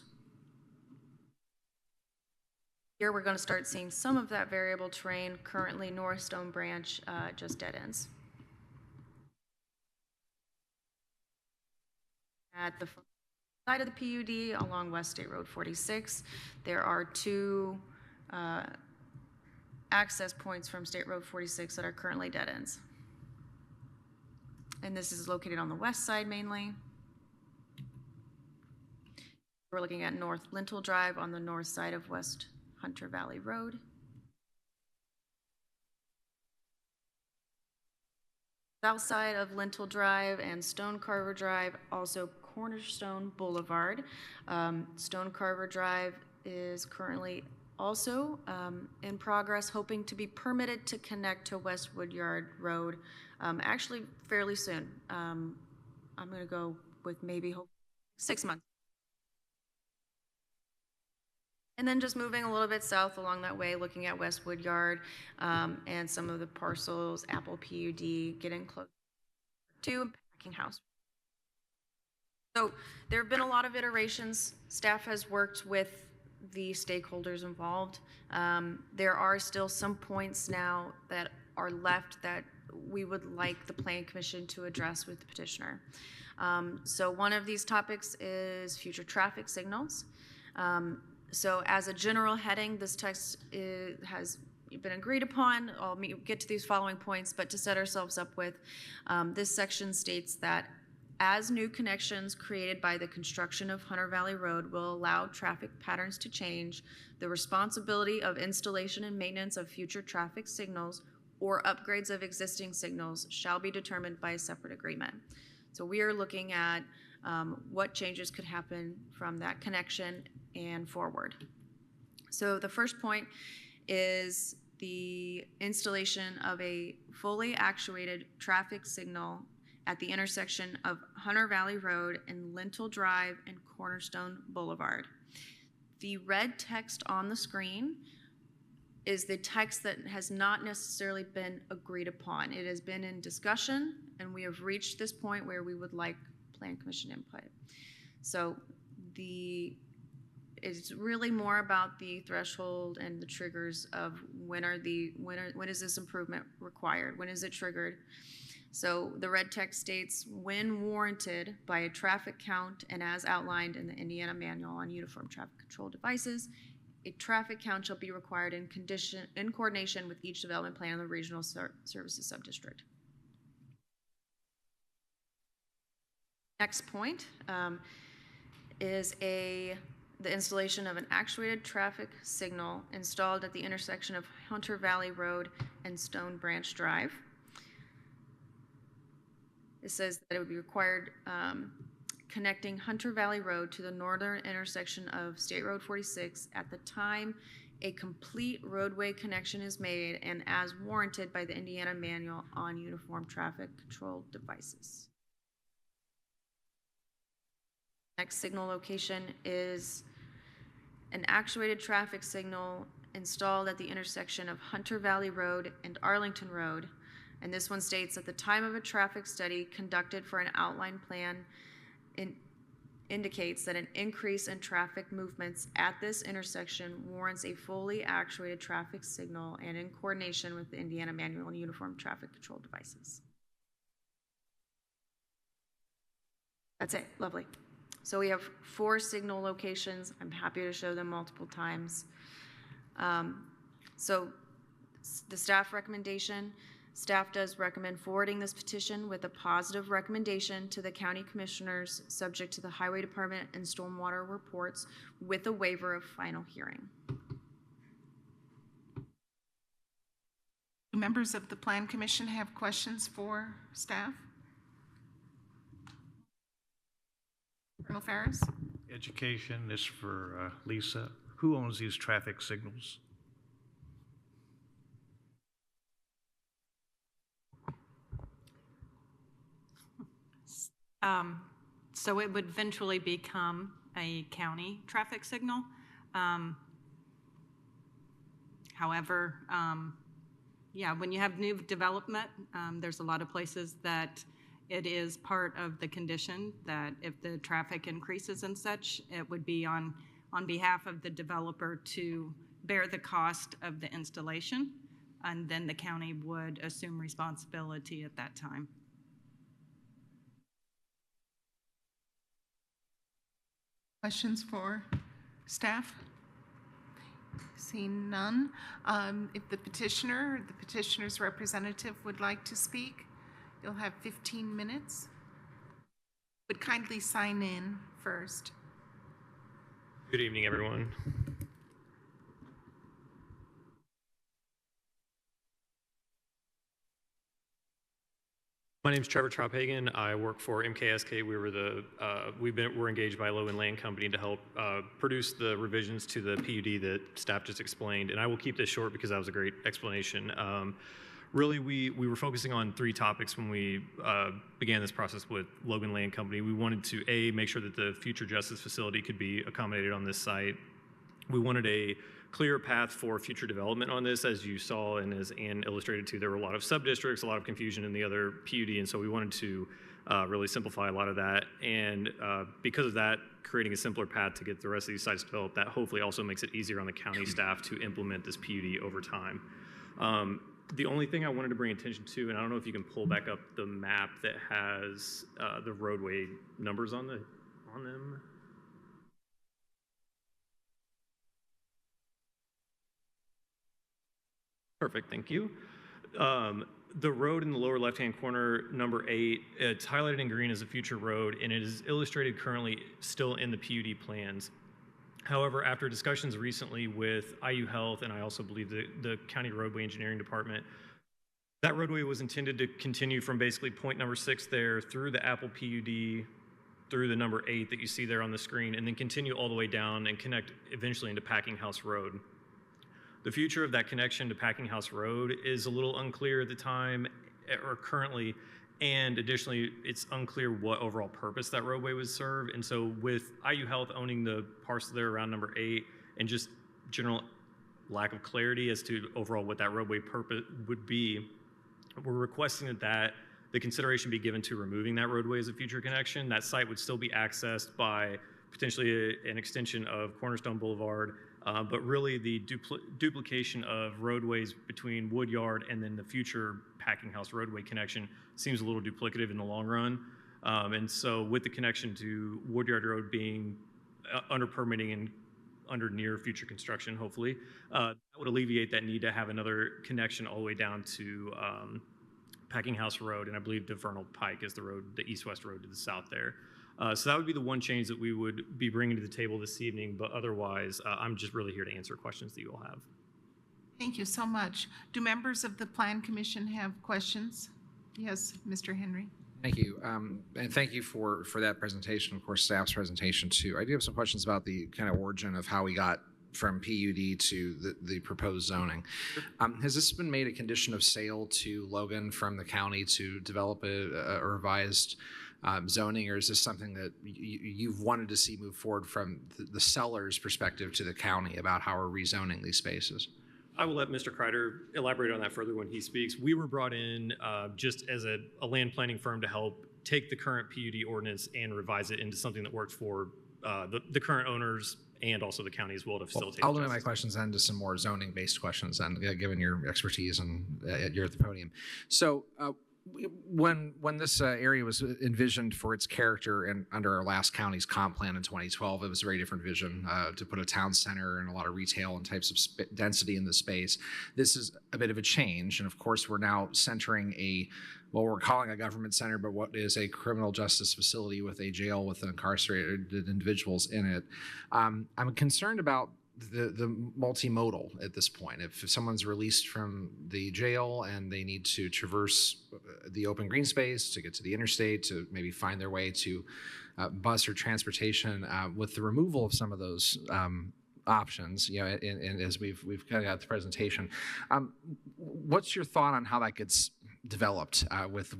Here we're going to start seeing some of that variable terrain. Currently, North Stone Branch just dead ends. At the side of the PUD along West State Road 46, there are two access points from State Road 46 that are currently dead ends. And this is located on the west side mainly. We're looking at North Lintel Drive on the north side of West Hunter Valley Road. South side of Lintel Drive and Stone Carver Drive, also Cornerstone Boulevard. Stone Carver Drive is currently also in progress, hoping to be permitted to connect to West Woodyard Road actually fairly soon. I'm going to go with maybe 6 months. And then just moving a little bit south along that way, looking at West Woodyard and some of the parcels, Apple PUD, getting close to a packing house. So there have been a lot of iterations. Staff has worked with the stakeholders involved. There are still some points now that are left that we would like the Planning Commission to address with the petitioner. So one of these topics is future traffic signals. So as a general heading, this text has been agreed upon. I'll get to these following points, but to set ourselves up with, this section states that as new connections created by the construction of Hunter Valley Road will allow traffic patterns to change, the responsibility of installation and maintenance of future traffic signals or upgrades of existing signals shall be determined by a separate agreement. So we are looking at what changes could happen from that connection and forward. So the first point is the installation of a fully actuated traffic signal at the intersection of Hunter Valley Road and Lintel Drive and Cornerstone Boulevard. The red text on the screen is the text that has not necessarily been agreed upon. It has been in discussion, and we have reached this point where we would like Plan Commission input. So it's really more about the threshold and the triggers of when is this improvement required? When is it triggered? So the red text states, when warranted by a traffic count and as outlined in the Indiana Manual on Uniform Traffic Control Devices, a traffic count shall be required in coordination with each development plan of the Regional Services Subdistrict. Next point is the installation of an actuated traffic signal installed at the intersection of Hunter Valley Road and Stone Branch Drive. It says that it would be required connecting Hunter Valley Road to the northern intersection of State Road 46 at the time a complete roadway connection is made and as warranted by the Indiana Manual on Uniform Traffic Control Devices. Next signal location is an actuated traffic signal installed at the intersection of Hunter Valley Road and Arlington Road. And this one states at the time of a traffic study conducted for an outline plan indicates that an increase in traffic movements at this intersection warrants a fully actuated traffic signal and in coordination with the Indiana Manual on Uniform Traffic Control Devices. That's it, lovely. So we have 4 signal locations. I'm happy to show them multiple times. So the staff recommendation Staff does recommend forwarding this petition with a positive recommendation to the county commissioners, subject to the Highway Department and stormwater reports, with a waiver of final hearing. Do members of the Plan Commission have questions for staff? Colonel Ferris? Education is for Lisa. Who owns these traffic signals? So it would eventually become a county traffic signal. However, yeah, when you have new development, there's a lot of places that it is part of the condition that if the traffic increases and such, it would be on behalf of the developer to bear the cost of the installation, and then the county would assume responsibility at that time. Questions for staff? Seeing none. If the petitioner or the petitioner's representative would like to speak, you'll have 15 minutes. Would kindly sign in first. Good evening, everyone. My name is Trevor Trophagen. I work for MKSK. We're engaged by Logan Land Company to help produce the revisions to the PUD that staff just explained. And I will keep this short because that was a great explanation. Really, we were focusing on three topics when we began this process with Logan Land Company. We wanted to, A, make sure that the future justice facility could be accommodated on this site. We wanted a clear path for future development on this. As you saw and as Ann illustrated too, there were a lot of sub-districts, a lot of confusion in the other PUD, and so we wanted to really simplify a lot of that. And because of that, creating a simpler path to get the rest of these sites developed, that hopefully also makes it easier on the county staff to implement this PUD over time. The only thing I wanted to bring attention to, and I don't know if you can pull back up the map that has the roadway numbers on them. Perfect, thank you. The road in the lower left-hand corner, number 8, it's highlighted in green as a future road, and it is illustrated currently still in the PUD plans. However, after discussions recently with IU Health, and I also believe the County Roadway Engineering Department, that roadway was intended to continue from basically point number 6 there through the Apple PUD, through the number 8 that you see there on the screen, and then continue all the way down and connect eventually into Packing House Road. The future of that connection to Packing House Road is a little unclear at the time or currently, and additionally, it's unclear what overall purpose that roadway would serve. And so with IU Health owning the parcel there around number 8 and just general lack of clarity as to overall what that roadway purpose would be, we're requesting that the consideration be given to removing that roadway as a future connection. That site would still be accessed by potentially an extension of Cornerstone Boulevard, but really the duplication of roadways between Woodyard and then the future Packing House roadway connection seems a little duplicative in the long run. And so with the connection to Woodyard Road being under permitting and under near future construction, hopefully, that would alleviate that need to have another connection all the way down to Packing House Road, and I believe the Vernal Pike is the road, the east-west road to the south there. So that would be the one change that we would be bringing to the table this evening, but otherwise, I'm just really here to answer questions that you all have. Thank you so much. Do members of the Plan Commission have questions? Yes, Mr. Henry. Thank you. And thank you for that presentation, of course, staff's presentation too. I do have some questions about the kind of origin of how we got from PUD to the proposed zoning. Has this been made a condition of sale to Logan from the county to develop a revised zoning, or is this something that you've wanted to see move forward from the seller's perspective to the county about how we're rezoning these spaces? I will let Mr. Kreider elaborate on that further when he speaks. We were brought in just as a land planning firm to help take the current PUD ordinance and revise it into something that works for the current owners and also the county as well to facilitate. I'll limit my questions then to some more zoning-based questions, and given your expertise and you're at the podium. So when this area was envisioned for its character and under our last county's comp plan in 2012, it was a very different vision to put a town center and a lot of retail and types of density in the space. This is a bit of a change, and of course, we're now centering what we're calling a government center, but what is a criminal justice facility with a jail with incarcerated individuals in it. I'm concerned about the multimodal at this point. If someone's released from the jail and they need to traverse the open green space to get to the interstate to maybe find their way to bus or transportation, with the removal of some of those options, and as we've kind of got the presentation, what's your thought on how that gets developed with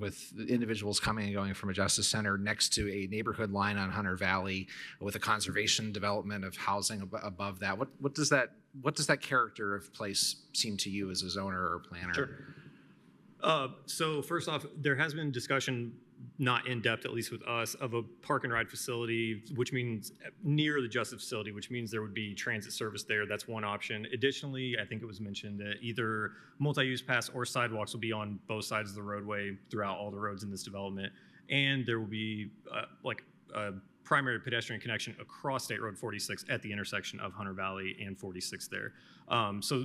individuals coming and going from a justice center next to a neighborhood line on Hunter Valley with a conservation development of housing above that? What does that character of place seem to you as a zoner or planner? Sure. So first off, there has been discussion, not in depth, at least with us, of a park and ride facility, which means near the justice facility, which means there would be transit service there. That's one option. Additionally, I think it was mentioned that either multi-use paths or sidewalks will be on both sides of the roadway throughout all the roads in this development. And there will be a primary pedestrian connection across State Road 46 at the intersection of Hunter Valley and 46 there. So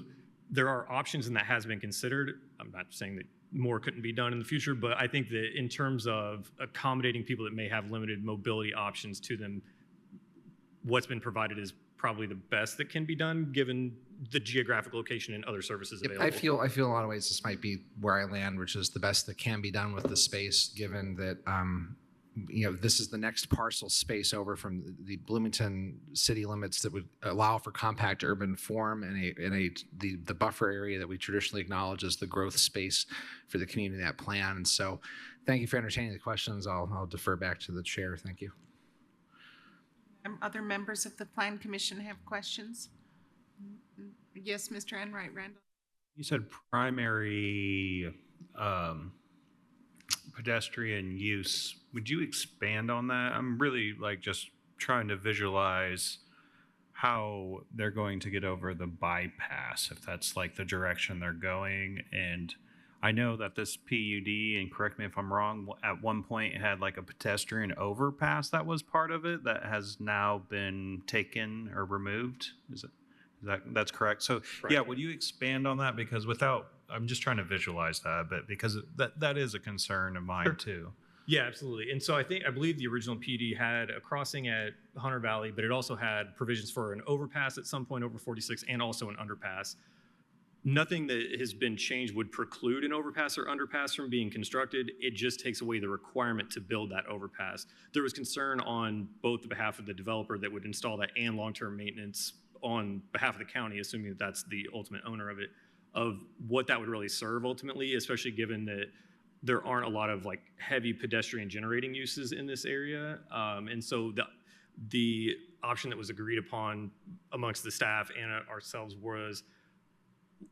there are options, and that has been considered. I'm not saying that more couldn't be done in the future, but I think that in terms of accommodating people that may have limited mobility options to them, what's been provided is probably the best that can be done given the geographic location and other services available. I feel in a lot of ways this might be where I land, which is the best that can be done with the space, given that this is the next parcel space over from the Bloomington city limits that would allow for compact urban form and the buffer area that we traditionally acknowledge as the growth space for the community, that plan. And so thank you for entertaining the questions. I'll defer back to the chair. Thank you. Other members of the Plan Commission have questions? Yes, Mr. Enright Randall. You said primary pedestrian use. Would you expand on that? I'm really just trying to visualize how they're going to get over the bypass, if that's the direction they're going. And I know that this PUD, and correct me if I'm wrong, at one point it had a pedestrian overpass that was part of it that has now been taken or removed. That's correct? So correct. Yeah, would you expand on that? Because I'm just trying to visualize that a bit, because that is a concern of mine. Sure. Too. Yeah, absolutely. And so I believe the original PD had a crossing at Hunter Valley, but it also had provisions for an overpass at some point over 46 and also an underpass. Nothing that has been changed would preclude an overpass or underpass from being constructed. It just takes away the requirement to build that overpass. There was concern on both the behalf of the developer that would install that and long-term maintenance on behalf of the county, assuming that that's the ultimate owner of it, of what that would really serve ultimately, especially given that there aren't a lot of heavy pedestrian generating uses in this area. And so the option that was agreed upon amongst the staff and ourselves was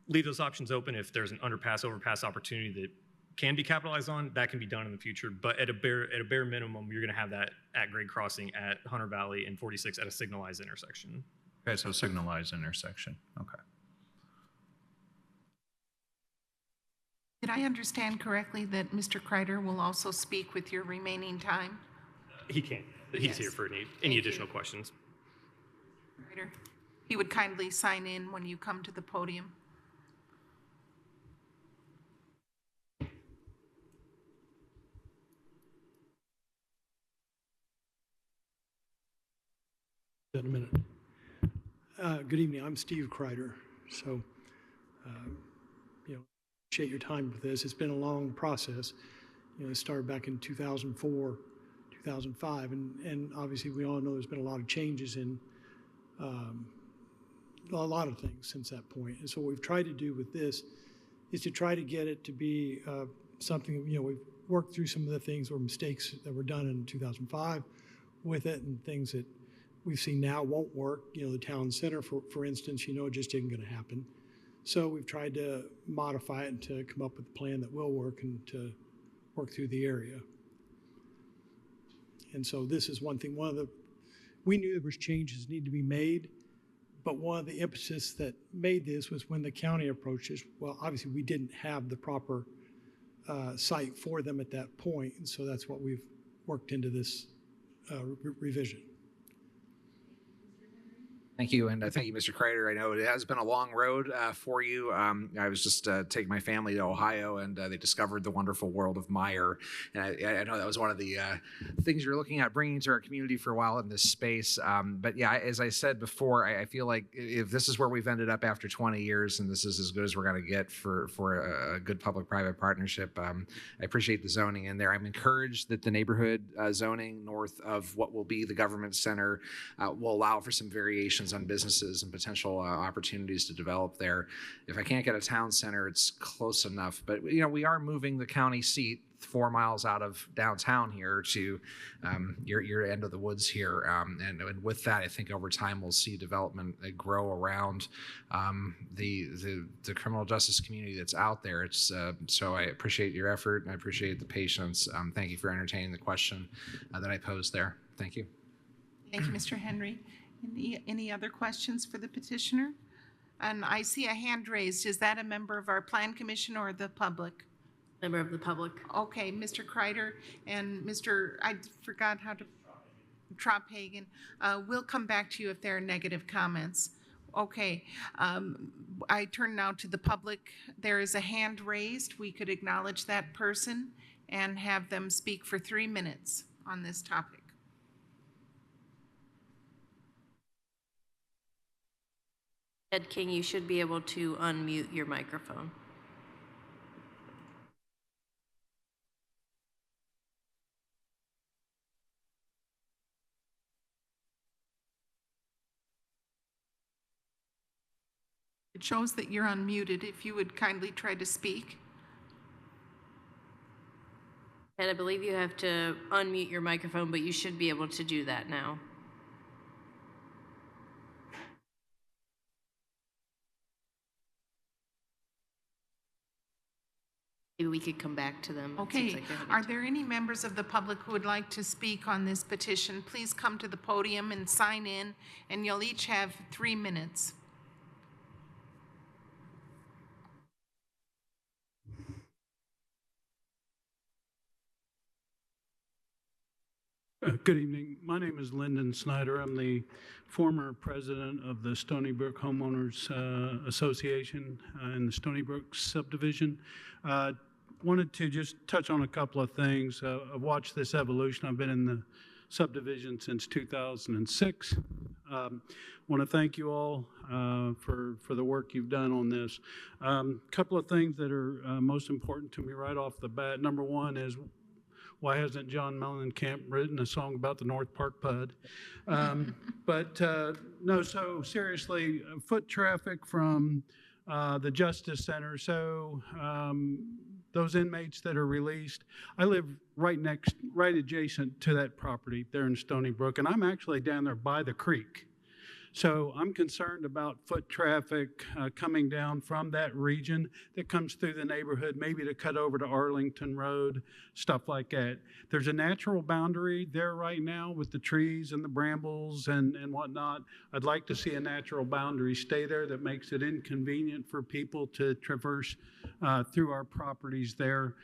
leave those options open. If there's an underpass, overpass opportunity that can be capitalized on, that can be done in the future. But at a bare minimum, you're gonna have that at-grade crossing at Hunter Valley and 46 at a signalized intersection. Okay, so signalized intersection, okay. Did I understand correctly that Mr. Kreider will also speak with your remaining time? He can. He's here for any additional questions. Kreider, he would kindly sign in when you come to the podium. In a minute. Good evening. I'm Steve Kreider. So, appreciate your time with this. It's been a long process. It started back in 2004, 2005, and obviously we all know there's been a lot of changes in a lot of things since that point. And so what we've tried to do with this is to try to get it to be something, we've worked through some of the things or mistakes that were done in 2005 with it, and things that we've seen now won't work. The town center, for instance, it just isn't going to happen. So we've tried to modify it and to come up with a plan that will work and to work through the area. And so this is one thing. We knew there was changes need to be made, but one of the impetus that made this was when the county approached us. Well, obviously we didn't have the proper site for them at that point. And so that's what we've worked into this revision. Thank you, and thank you, Mr. Kreider. I know it has been a long road for you. I was just taking my family to Ohio, and they discovered the wonderful world of Meyer. And I know that was one of the things you're looking at bringing to our community for a while in this space. But yeah, as I said before, I feel like if this is where we've ended up after 20 years, and this is as good as we're going to get for a good public-private partnership, I appreciate the zoning in there. I'm encouraged that the neighborhood zoning north of what will be the government center will allow for some variations on businesses and potential opportunities to develop there. If I can't get a town center, it's close enough. But you know, we are moving the county seat 4 miles out of downtown here to your end of the woods here, and with that, I think over time we'll see development grow around the criminal justice community that's out there. It's so I appreciate your effort and I appreciate the patience. Thank you for entertaining the question that I posed there. Thank you. Thank you, Mr. Henry. Any other questions for the petitioner? And I see a hand raised. Is that a member of our Plan Commission or the public? Member of the public. Okay, Mr. Kreider and I forgot how to, Trophagen. We'll come back to you if there are negative comments. Okay, I turn now to the public. There is a hand raised. We could acknowledge that person and have them speak for 3 minutes on this topic. Ed King, you should be able to unmute your microphone. It shows that you're unmuted. If you would kindly try to speak. Ed, I believe you have to unmute your microphone, but you should be able to do that now. Maybe we could come back to them. Okay, are there any members of the public who would like to speak on this petition? Please come to the podium and sign in, and you'll each have 3 minutes. Good evening. My name is Lyndon Snyder. I'm the former president of the Stony Brook Homeowners Association in the Stony Brook subdivision. Wanted to just touch on a couple of things. I've watched this evolution. I've been in the subdivision since 2006. Want to thank you all for the work you've done on this. Couple of things that are most important to me right off the bat. Number one is, why hasn't John Mellencamp written a song about the North Park PUD? No, so seriously, foot traffic from the Justice Center. So those inmates that are released, I live right adjacent to that property there in Stony Brook, and I'm actually down there by the creek. So I'm concerned about foot traffic coming down from that region that comes through the neighborhood, maybe to cut over to Arlington Road, stuff like that. There's a natural boundary there right now with the trees and the brambles and whatnot. I'd like to see a natural boundary stay there that makes it inconvenient for people to traverse through our properties there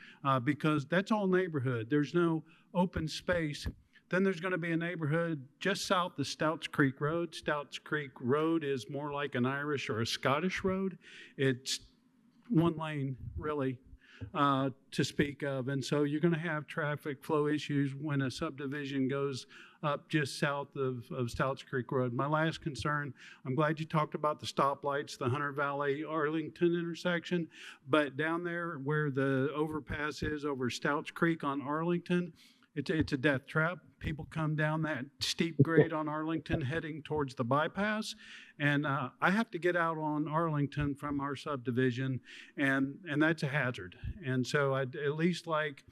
because that's all neighborhood. There's no open space. Then there's going to be a neighborhood just south of Stouts Creek Road. Stouts Creek Road is more like an Irish or a Scottish road. It's one lane, really, to speak of. And so you're going to have traffic flow issues when a subdivision goes up just south of Stouts Creek Road. My last concern, I'm glad you talked about the stoplights, the Hunter Valley Arlington intersection, but down there where the overpass is over Stouts Creek on Arlington, it's a death trap. People come down that steep grade on Arlington heading towards the bypass. And I have to get out on Arlington from our subdivision, and that's a hazard. And so I'd at least like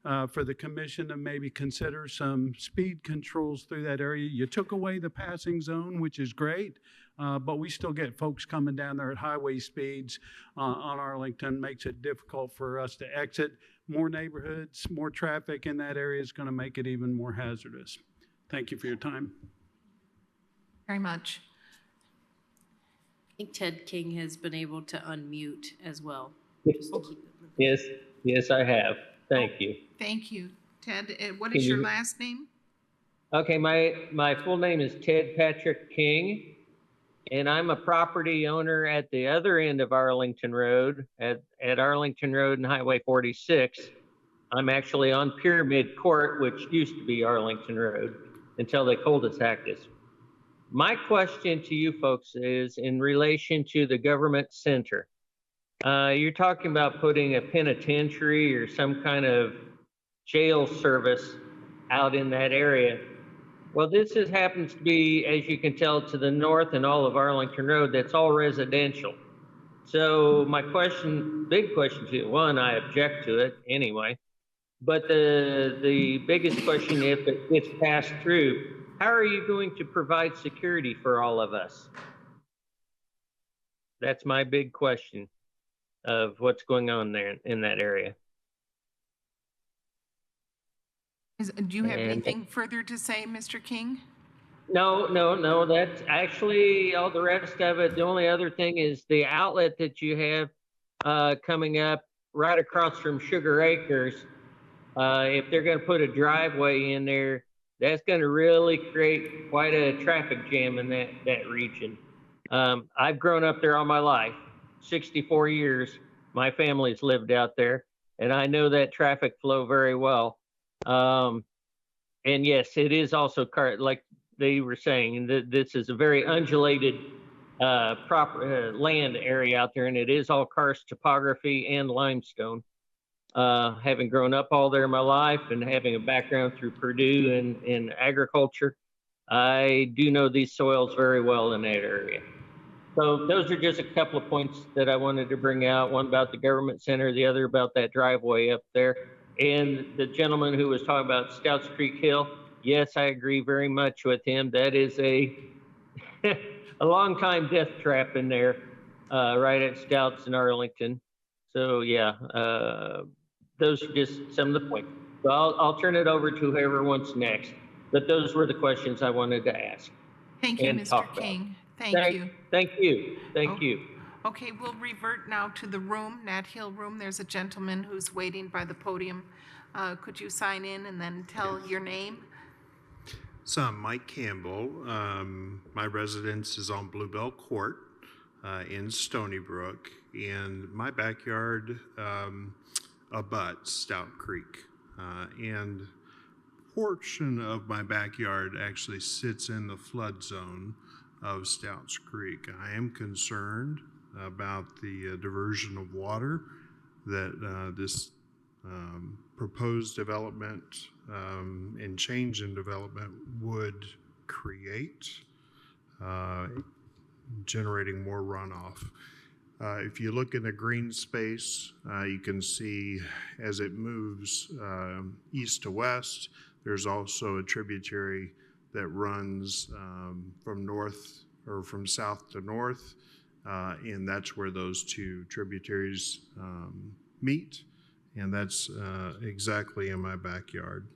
for the commission to maybe consider some speed controls through that area. You took away the passing zone, which is great, but we still get folks coming down there at highway speeds on Arlington. Makes it difficult for us to exit. More neighborhoods, more traffic in that area is going to make it even more hazardous. Thank you for your time. Very much. I think Ted King has been able to unmute as well. Yes. Yes, I have. Thank you. Thank you. Ted, what Can is your you- last name? Okay, my full name is Ted Patrick King, and I'm a property owner at the other end of Arlington Road, at Arlington Road and Highway 46. I'm actually on Pyramid Court, which used to be Arlington Road until they cul-de-sac this. My question to you folks is in relation to the government center. You're talking about putting a penitentiary or some kind of jail service out in that area. Well, happens to be, as you can tell, to the north and all of Arlington Road, that's all residential. So my big question to you, one, I object to it anyway, but the biggest question, if it gets passed through, how are you going to provide security for all of us? That's my big question of what's going on there in that area. Do you have And- anything further to say, Mr. King? No, that's actually all the rest of it. The only other thing is the outlet that you have coming up right across from Sugar Acres. If they're going to put a driveway in there, that's going to really create quite a traffic jam in that region. I've grown up there all my life, 64 years. My family's lived out there, and I know that traffic flow very well. And yes, it is also like they were saying, this is a very undulated proper land area out there, and it is all karst topography and limestone. Having grown up all there my life and having a background through Purdue in agriculture, I do know these soils very well in that area. So those are just a couple of points that I wanted to bring out. One about the government center, the other about that driveway up there. And the gentleman who was talking about Scouts Creek Hill, yes, I agree very much with him. That is a long time death trap in there, right at Scouts in Arlington. So yeah, those are just some of the points. So I'll turn it over to whoever wants next. But those were the questions I wanted to ask. Thank you, and Mr. talk about. King. Thank you. Thank you. Okay, we'll revert now to the room, Nat Hill room. There's a gentleman who's waiting by the podium. Could you sign in and then tell your name? So I'm Mike Campbell. My residence is on Bluebell Court in Stony Brook, and my backyard abuts Stout Creek. And a portion of my backyard actually sits in the flood zone of Stouts Creek. I am concerned about the diversion of water that this proposed development and change in development would create, generating more runoff. If you look in the green space, you can see as it moves east to west, there's also a tributary that runs from north or from south to north, and that's where those two tributaries meet, and that's exactly in my backyard.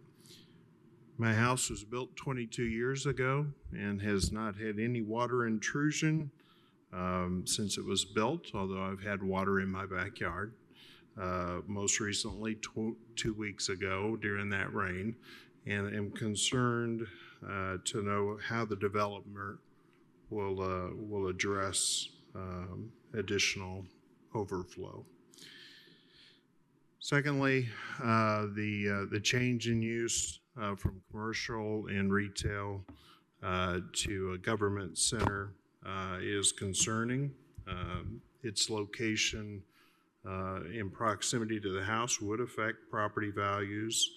My house was built 22 years ago and has not had any water intrusion since it was built, although I've had water in my backyard. Most recently, 2 weeks ago during that rain, and am concerned to know how the developer will address additional overflow. Secondly, the change in use from commercial and retail to a government center is concerning. Its location in proximity to the house would affect property values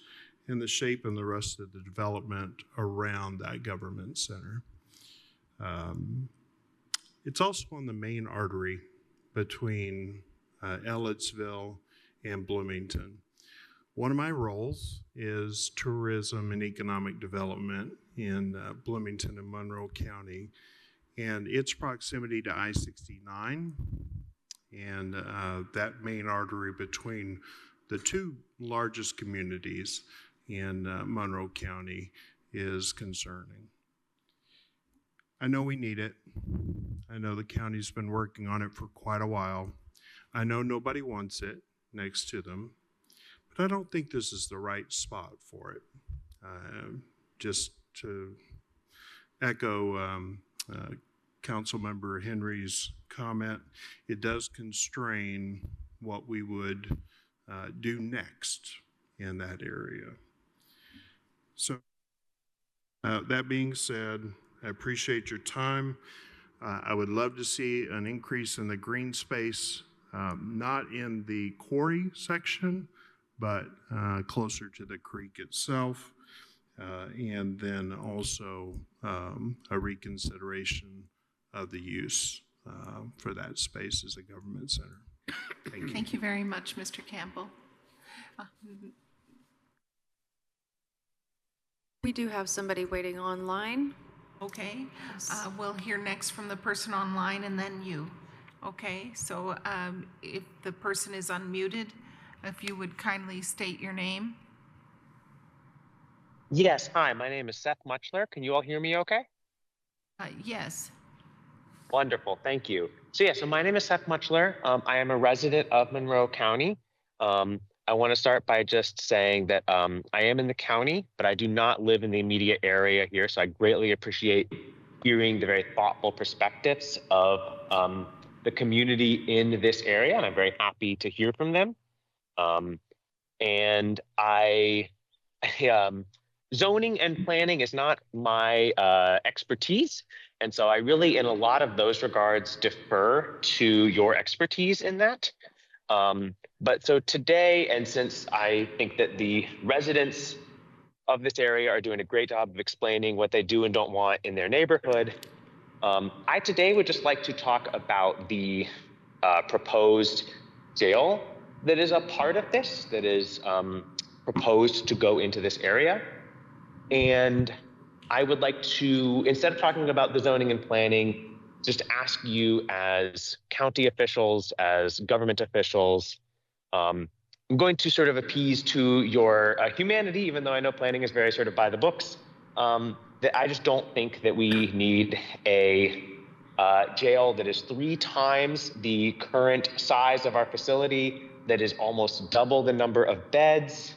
and the shape and the rest of the development around that government center. It's also on the main artery between Ellettsville and Bloomington. One of my roles is tourism and economic development in Bloomington and Monroe County, and its proximity to I-69 and that main artery between the two largest communities in Monroe County is concerning. I know we need it. I know the county's been working on it for quite a while. I know nobody wants it next to them. But I don't think this is the right spot for it. Just to echo Councilmember Henry's comment, it does constrain what we would do next in that area. So that being said, I appreciate your time. I would love to see an increase in the green space, not in the quarry section, but closer to the creek itself. And then also a reconsideration of the use for that space as a government center. Thank you. Thank you very much, Mr. Campbell. We do have somebody waiting online. Okay, we'll hear next from the person online and then you. Okay, so if the person is unmuted, if you would kindly state your name. Yes, hi, my name is Seth Muchler. Can you all hear me okay? Yes. Wonderful, thank you. So my name is Seth Muchler. I am a resident of Monroe County. I want to start by just saying that I am in the county, but I do not live in the immediate area here. So I greatly appreciate hearing the very thoughtful perspectives of the community in this area, and I'm very happy to hear from them. And zoning and planning is not my expertise. And so I really, in a lot of those regards, defer to your expertise in that. But so today, and since I think that the residents of this area are doing a great job of explaining what they do and don't want in their neighborhood, I today would just like to talk about the proposed jail that is a part of this, that is proposed to go into this area. And I would like to, instead of talking about the zoning and planning, just ask you as county officials, as government officials, I'm going to sort of appease to your humanity, even though I know planning is very sort of by the books, that I just don't think that we need a jail that is 3 times the current size of our facility, that is almost double the number of beds,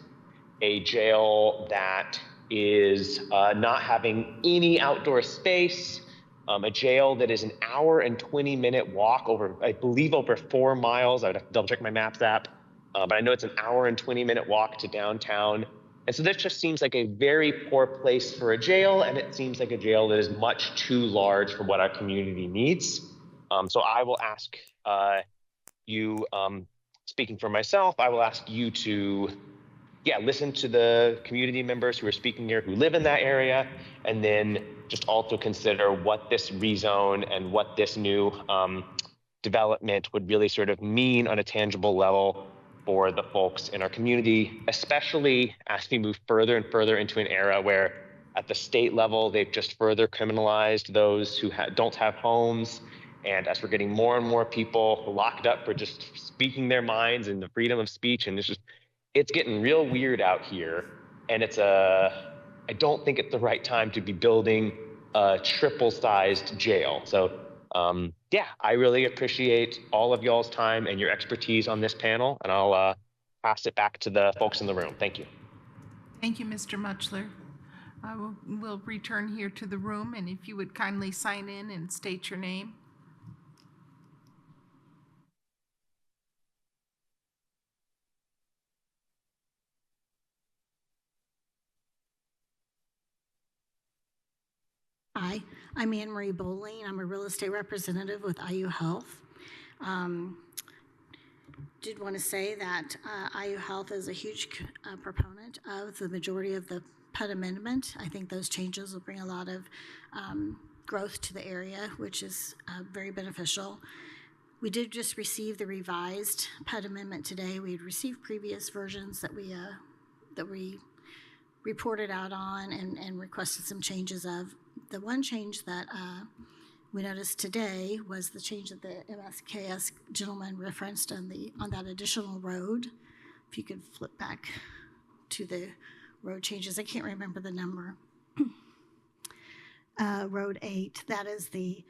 a jail that is not having any outdoor space, a jail that is an hour and 20-minute walk over, I believe, over 4 miles. I would have to double check my Maps app, but I know it's an hour and 20-minute walk to downtown. And so this just seems like a very poor place for a jail, and it seems like a jail that is much too large for what our community needs. So I will ask you, speaking for myself, I will ask you to listen to the community members who are speaking here who live in that area, and then just also consider what this rezone and what this new development would really sort of mean on a tangible level for the folks in our community, especially as we move further and further into an era where at the state level, they've just further criminalized those who don't have homes. And as we're getting more and more people locked up for just speaking their minds and the freedom of speech, and it's getting real weird out here. And I don't think it's the right time to be building a triple-sized jail. So I really appreciate all of y'all's time and your expertise on this panel, and I'll pass it back to the folks in the room. Thank you. Thank you, Mr. Muchler. We'll return here to the room, and if you would kindly sign in and state your name. Hi, I'm Anne Marie Bowling. I'm a real estate representative with IU Health. Did want to say that IU Health is a huge proponent of the majority of the PUD amendment. I think those changes will bring a lot of growth to the area, which is very beneficial. We did just receive the revised PUD amendment today. We had received previous versions that we reported out on and requested some changes of. The one change that we noticed today was the change that the MSKS gentleman referenced on that additional road. If you could flip back to the road changes, I can't remember the number. Road 8, that is the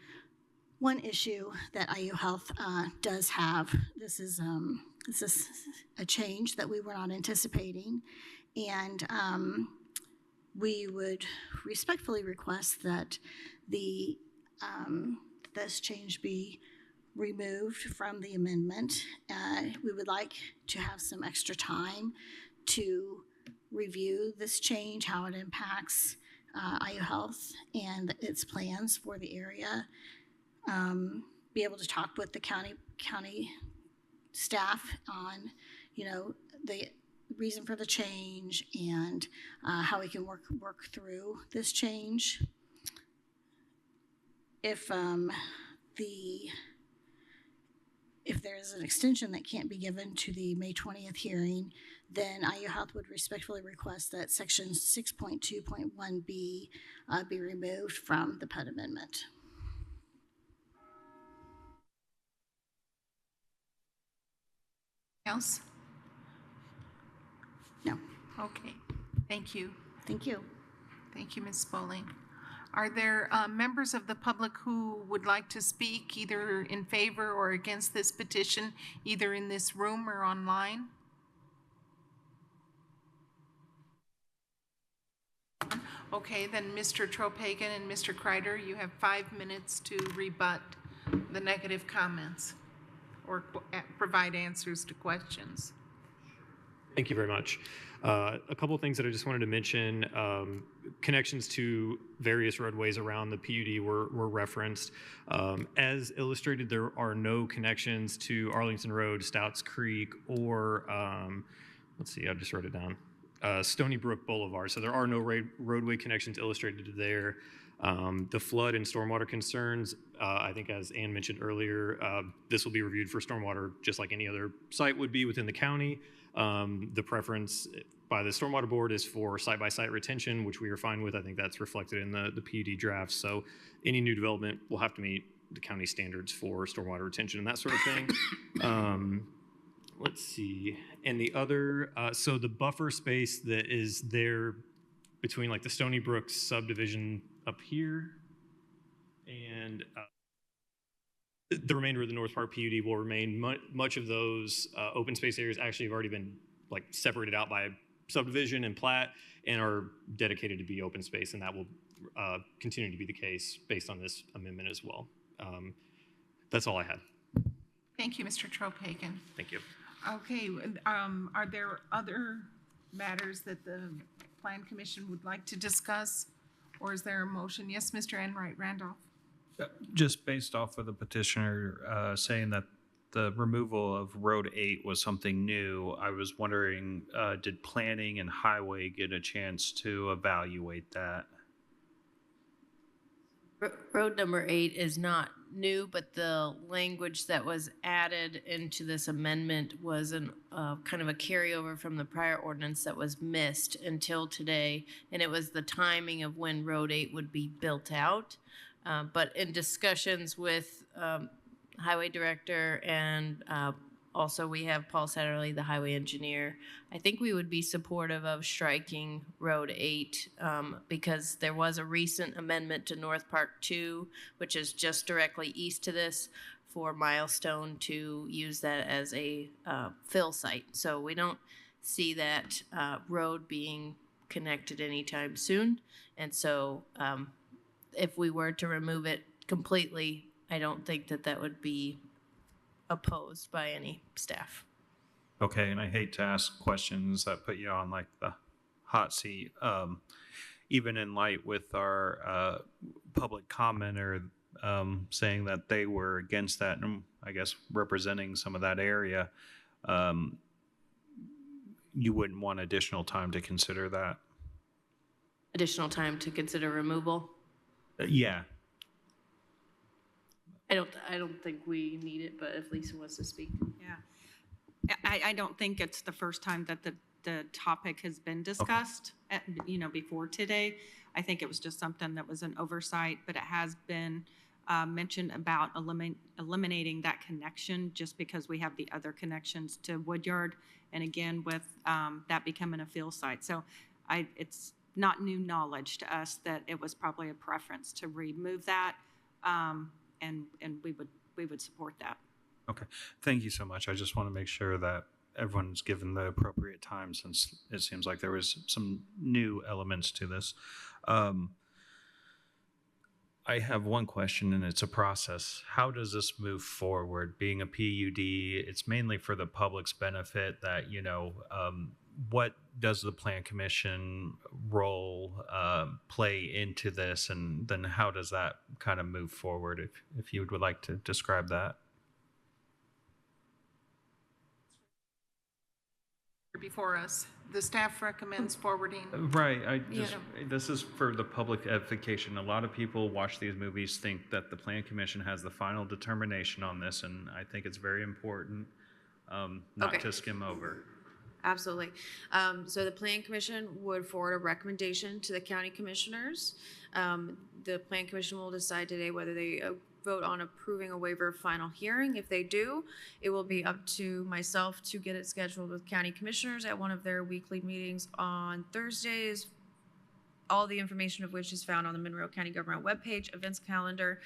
one issue that IU Health does have. This is this is a change that we were not anticipating, and we would respectfully request that this change be removed from the amendment. We would like to have some extra time to review this change, how it impacts IU Health and its plans for the area. Be able to talk with the county staff on, the reason for the change and how we can work through this change. If there is an extension that can't be given to the May 20th hearing, then IU Health would respectfully request that section 6.2.1b be removed from the PUD amendment. Else? No. Okay. Thank you. Thank you. Thank you, Ms. Spaulding. Are there members of the public who would like to speak either in favor or against this petition, either in this room or online? Okay, then Mr. Tropagan and Mr. Kreider, you have 5 minutes to rebut the negative comments or provide answers to questions. Thank you very much. A couple of things that I just wanted to mention. Connections to various roadways around the PUD were referenced. As illustrated, there are no connections to Arlington Road, Stouts Creek, or let's see, I just wrote it down, Stony Brook Boulevard. So there are no roadway connections illustrated there. The flood and stormwater concerns, I think as Ann mentioned earlier, this will be reviewed for stormwater just like any other site would be within the county. The preference by the Stormwater Board is for site-by-site retention, which we are fine with. I think that's reflected in the PUD draft. So any new development will have to meet the county standards for stormwater retention and that sort of thing. Let's see. And the other, so the buffer space that is there between like the Stony Brook subdivision up here and the remainder of the North Park PUD will remain. Much of those open space areas actually have already been like separated out by subdivision and plat and are dedicated to be open space, and that will continue to be the case based on this amendment as well. That's all I had. Thank you, Mr. Tropagan. Thank you. Okay, are there other matters that the Plan Commission would like to discuss, or is there a motion? Yes, Mr. Enright Randolph. Just based off of the petitioner saying that the removal of Road 8 was something new, I was wondering, did Planning and Highway get a chance to evaluate that? Road number 8 is not new, but the language that was added into this amendment was kind of a carryover from the prior ordinance that was missed until today, and it was the timing of when Road 8 would be built out. But in discussions with Highway Director and also we have Paul Satterley, the highway engineer, I think we would be supportive of striking Road 8 because there was a recent amendment to North Park 2, which is just directly east to this, for Milestone to use that as a fill site. So we don't see that road being connected anytime soon. And so if we were to remove it completely, I don't think that that would be opposed by any staff. Okay, and I hate to ask questions that put you on like the hot seat. Even in light with our public commenter saying that they were against that, and I guess representing some of that area, you wouldn't want additional time to consider that? Additional time to consider removal? Yeah. I don't think we need it, but if Lisa wants to speak. Yeah. I don't think it's the first time that the topic has been discussed, before today. I think it was just something that was an oversight, but it has been mentioned about eliminating that connection just because we have the other connections to Woodyard. And again, with that becoming a field site. So it's not new knowledge to us that it was probably a preference to remove that. And we would support that. Okay, thank you so much. I just want to make sure that everyone's given the appropriate time since it seems like there was some new elements to this. Um, I have one question, and it's a process. How does this move forward? Being a PUD, it's mainly for the public's benefit that, what does the Plan Commission role play into this, and then how does that kind of move forward, if you would like to describe that? Before us, the staff recommends forwarding. Right. This is for the public edification. A lot of people watch these movies, think that the Plan Commission has the final determination on this, and I think it's very important not to skim over. Absolutely. So the Plan Commission would forward a recommendation to the county commissioners. The Plan Commission will decide today whether they vote on approving a waiver of final hearing. If they do, it will be up to myself to get it scheduled with county commissioners at one of their weekly meetings on Thursdays, all the information of which is found on the Monroe County Government webpage, events calendar.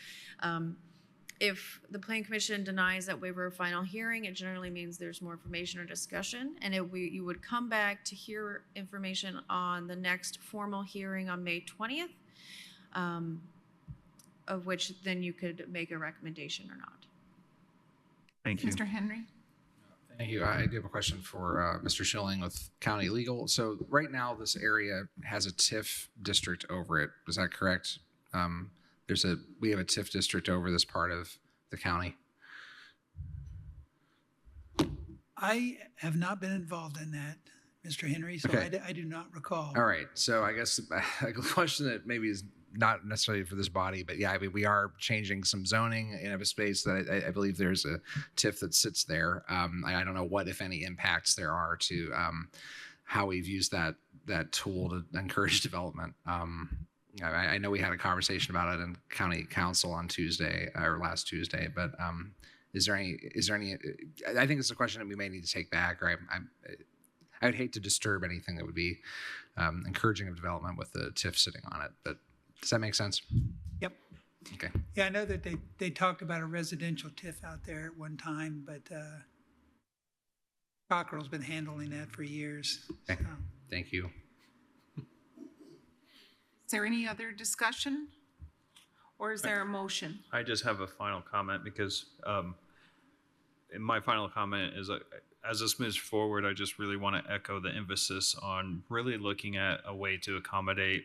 If the Plan Commission denies that waiver of final hearing, it generally means there's more information or discussion, and you would come back to hear information on the next formal hearing on May 20th, of which then you could make a recommendation or not. Thank you. Mr. Henry? Thank you. I do have a question for Mr. Schilling with County Legal. So right now, this area has a TIF district over it. Is that correct? We have a TIF district over this part of the county. I have not been involved in that, Mr. Henry, so Okay. I do not recall. All right. So I guess a question that maybe is not necessarily for this body, but yeah, I mean, we are changing some zoning in a space that I believe there's a TIF that sits there. I don't know what, if any, impacts there are to how we've used that tool to encourage development. I know we had a conversation about it in county council on Tuesday or last Tuesday, but is there any, I think it's a question that we may need to take back, or I would hate to disturb anything that would be encouraging of development with the TIF sitting on it, but does that make sense? Yep. Okay. Yeah, I know that they talked about a residential TIF out there at one time, but Cockrell's been handling that for years. Okay. So. Thank you. Is there any other discussion? Or is there a motion? I just have a final comment because my final comment is as this moves forward, I just really want to echo the emphasis on really looking at a way to accommodate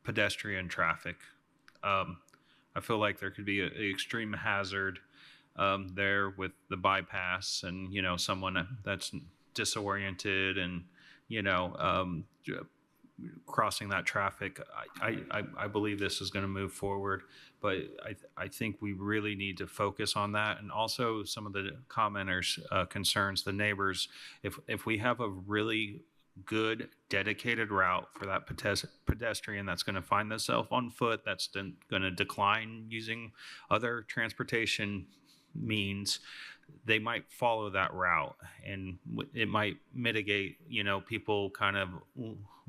pedestrian traffic. I feel like there could be an extreme hazard there with the bypass and, someone that's disoriented and, crossing that traffic. I believe this is going to move forward, but I think we really need to focus on that. And also some of the commenters' concerns, the neighbors, if we have a really good dedicated route for that pedestrian that's going to find themselves on foot, that's going to decline using other transportation means, they might follow that route, and it might mitigate, people kind of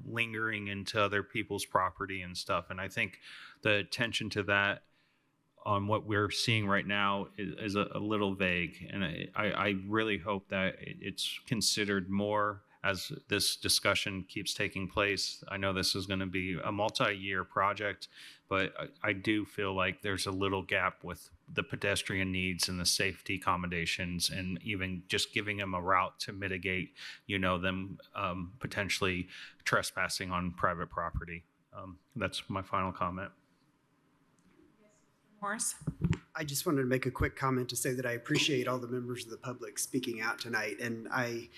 lingering into other people's property and stuff. And I think the attention to that on what we're seeing right now is a little vague. And I really hope that it's considered more as this discussion keeps taking place. I know this is going to be a multi-year project, but I do feel like there's a little gap with the pedestrian needs and the safety accommodations, and even just giving them a route to mitigate, them potentially trespassing on private property. That's my final comment. Morris? I just wanted to make a quick comment to say that I appreciate all the members of the public speaking out tonight. And I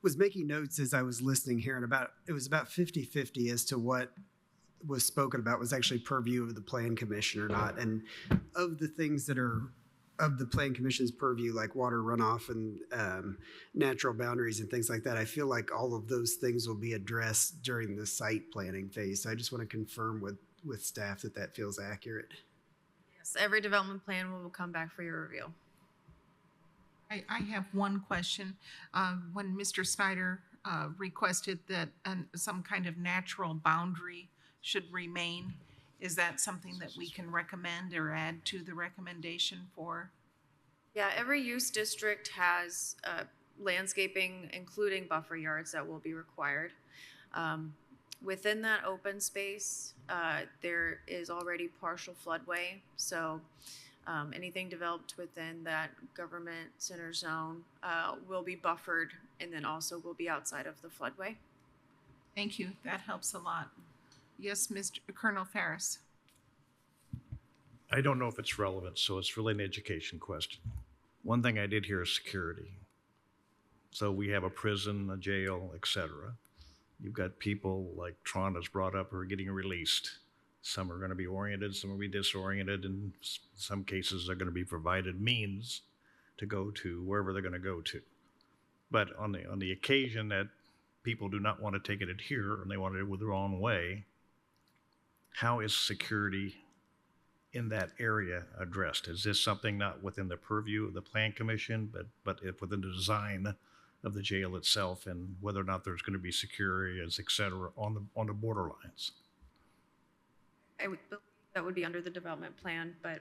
was making notes as I was listening here, and it was about 50-50 as to what was spoken about was actually purview of the Plan Commission or not. And of the things that are of the Plan Commission's purview, like water runoff and natural boundaries and things like that, I feel like all of those things will be addressed during the site planning phase. So I just want to confirm with staff that feels accurate. Yes, every development plan will come back for your review. I have one question. When Mr. Snyder requested that some kind of natural boundary should remain, is that something that we can recommend or add to the recommendation for Yeah, every use district has landscaping, including buffer yards, that will be required. Within that open space, there is already partial floodway, so anything developed within that government center zone will be buffered and then also will be outside of the floodway. Thank you. That helps a lot. Yes, Mr. Colonel Ferris. I don't know if it's relevant, so it's really an education question. One thing I did hear is security. So we have a prison, a jail, etc. You've got people like Tron has brought up who are getting released. Some are going to be oriented, some will be disoriented, and some cases are going to be provided means to go to wherever they're going to go to. But on the occasion that people do not want to take it here and they want to do it their own way, how is security in that area addressed? Is this something not within the purview of the Plan Commission, but if within the design of the jail itself, and whether or not there's going to be security, et cetera, on the borderlines? I would believe that would be under the development plan, but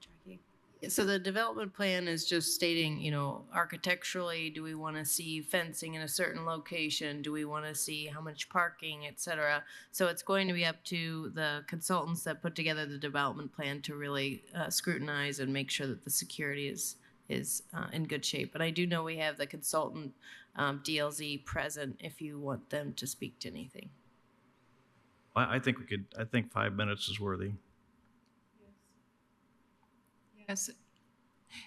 Jackie. So the development plan is just stating, you know, architecturally, do we want to see fencing in a certain location? Do we want to see how much parking, et cetera? So it's going to be up to the consultants that put together the development plan to really scrutinize and make sure that the security is in good shape. But I do know we have the consultant DLZ present if you want them to speak to anything. I think 5 minutes is worthy. Yes.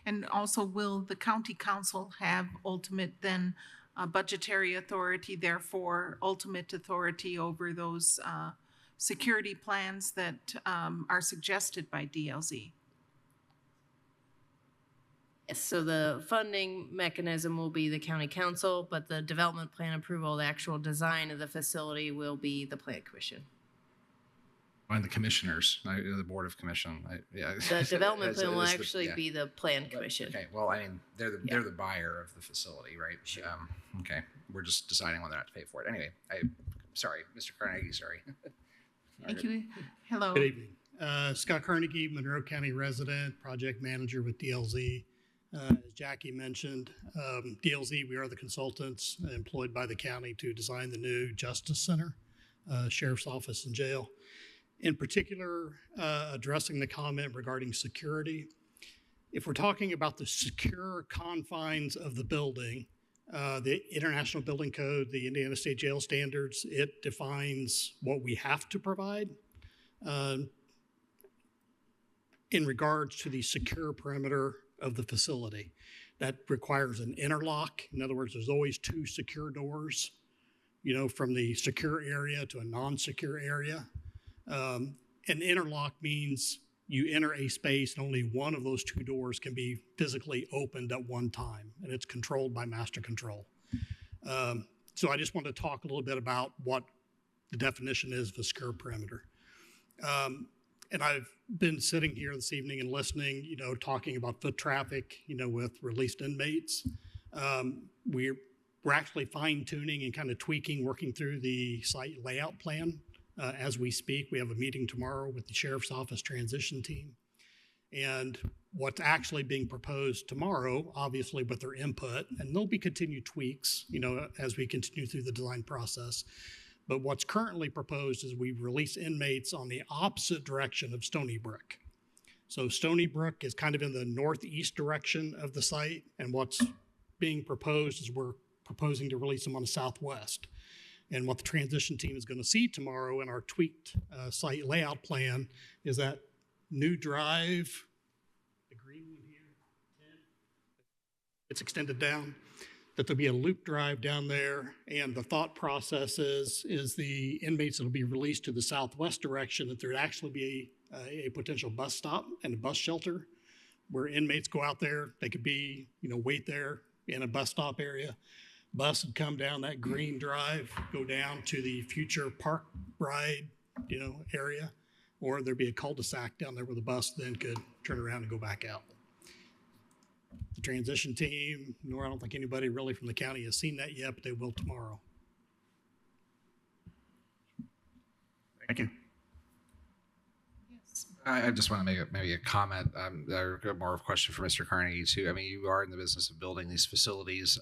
And also, will the county council have ultimate then budgetary authority, therefore ultimate authority over those security plans that are suggested by DLZ? Yes, so the funding mechanism will be the county council, but the development plan approval, the actual design of the facility will be the plan commission. And the commissioners, the board of commission. The development plan will actually be the plan commission. Okay, well, I mean, they're the buyer of the facility, right? Sure. Okay, we're just deciding whether or not to pay for it. Anyway, sorry, Mr. Carnegie, sorry. Thank you. Hello. Good evening. Scott Carnegie, Monroe County resident, project manager with DLZ. As Jackie mentioned, DLZ, we are the consultants employed by the county to design the new Justice Center, Sheriff's Office and Jail. In particular, addressing the comment regarding security. If we're talking about the secure confines of the building, the International Building Code, the Indiana State Jail Standards, it defines what we have to provide in regards to the secure perimeter of the facility. That requires an interlock. In other words, there's always two secure doors, you know, from the secure area to a non-secure area. An interlock means you enter a space and only one of those two doors can be physically opened at one time, and it's controlled by master control. So I just want to talk a little bit about what the definition is of a secure perimeter. And I've been sitting here this evening and listening, you know, talking about foot traffic, you know, with released inmates. We're actually fine tuning and kind of tweaking, working through the site layout plan. As we speak, we have a meeting tomorrow with the Sheriff's Office transition team. And what's actually being proposed tomorrow, obviously with their input, and there'll be continued tweaks, you know, as we continue through the design process. But what's currently proposed is we release inmates on the opposite direction of Stony Brook. So Stony Brook is kind of in the northeast direction of the site, and what's being proposed is we're proposing to release them on the southwest. And what the transition team is going to see tomorrow in our tweaked site layout plan is that new drive, the green one here, it's extended down, that there'll be a loop drive down there. And the thought process is the inmates that will be released to the southwest direction, that there'd actually be a potential bus stop and a bus shelter where inmates go out there. They could be, you know, wait there in a bus stop area. Bus would come down that green drive, go down to the future park ride, you know, area, or there'd be a cul-de-sac down there where the bus then could turn around and go back out. The transition team, nor I don't think anybody really from the county has seen that yet, but they will tomorrow. Thank you. Yes. I just want to make maybe a comment, or more of a question for Mr. Carnegie too. I mean, you are in the business of building these facilities.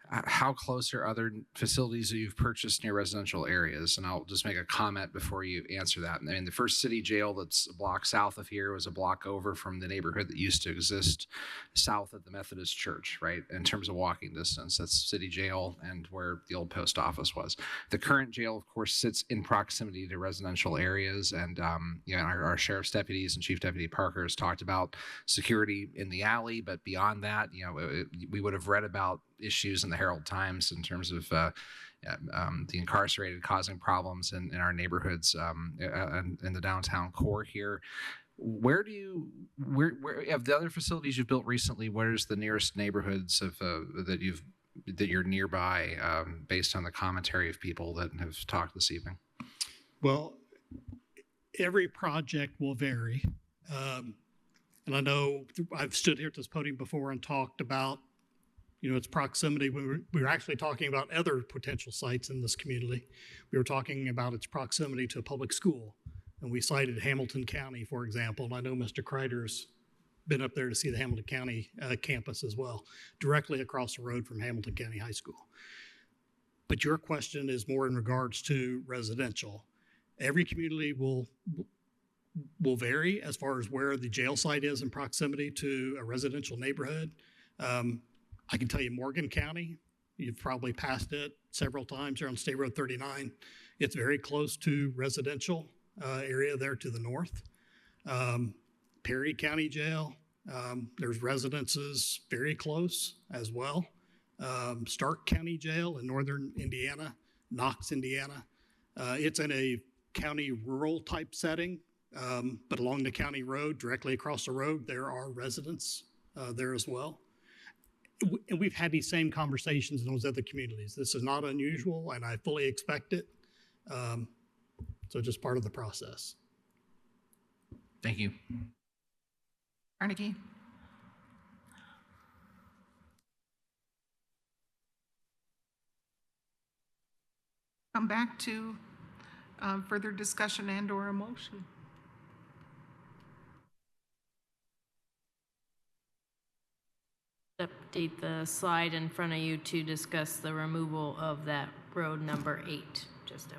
How close are other facilities that you've purchased near residential areas? And I'll just make a comment before you answer that. I mean, the first city jail that's a block south of here was a block over from the neighborhood that used to exist south of the Methodist Church, right? In terms of walking distance, that's city jail and where the old post office was. The current jail, of course, sits in proximity to residential areas. And, our sheriff's deputies and Chief Deputy Parker has talked about security in the alley. But beyond that, we would have read about issues in the Herald Times in terms of the incarcerated causing problems in our neighborhoods in the downtown core here. Where of the other facilities you've built recently, where's the nearest neighborhoods that you're nearby, based on the commentary of people that have talked this evening? Well, every project will vary. And I know I've stood here at this podium before and talked about its proximity. We were actually talking about other potential sites in this community. We were talking about its proximity to a public school. And we cited Hamilton County, for example. And I know Mr. Kreider's been up there to see the Hamilton County campus as well, directly across the road from Hamilton County High School. But your question is more in regards to residential. Every community will vary as far as where the jail site is in proximity to a residential neighborhood. I can tell you Morgan County, you've probably passed it several times here on State Road 39. It's very close to residential area there to the north. Perry County Jail, there's residences very close as well. Stark County Jail in northern Indiana, Knox, Indiana. It's in a county rural type setting, but along the county road, directly across the road, there are residents there as well. And we've had these same conversations in those other communities. This is not unusual, and I fully expect it. So just part of the process. Thank you. Carnegie. Come back to further discussion and/or a motion. Update the slide in front of you to discuss the removal of that road number 8, just FYI.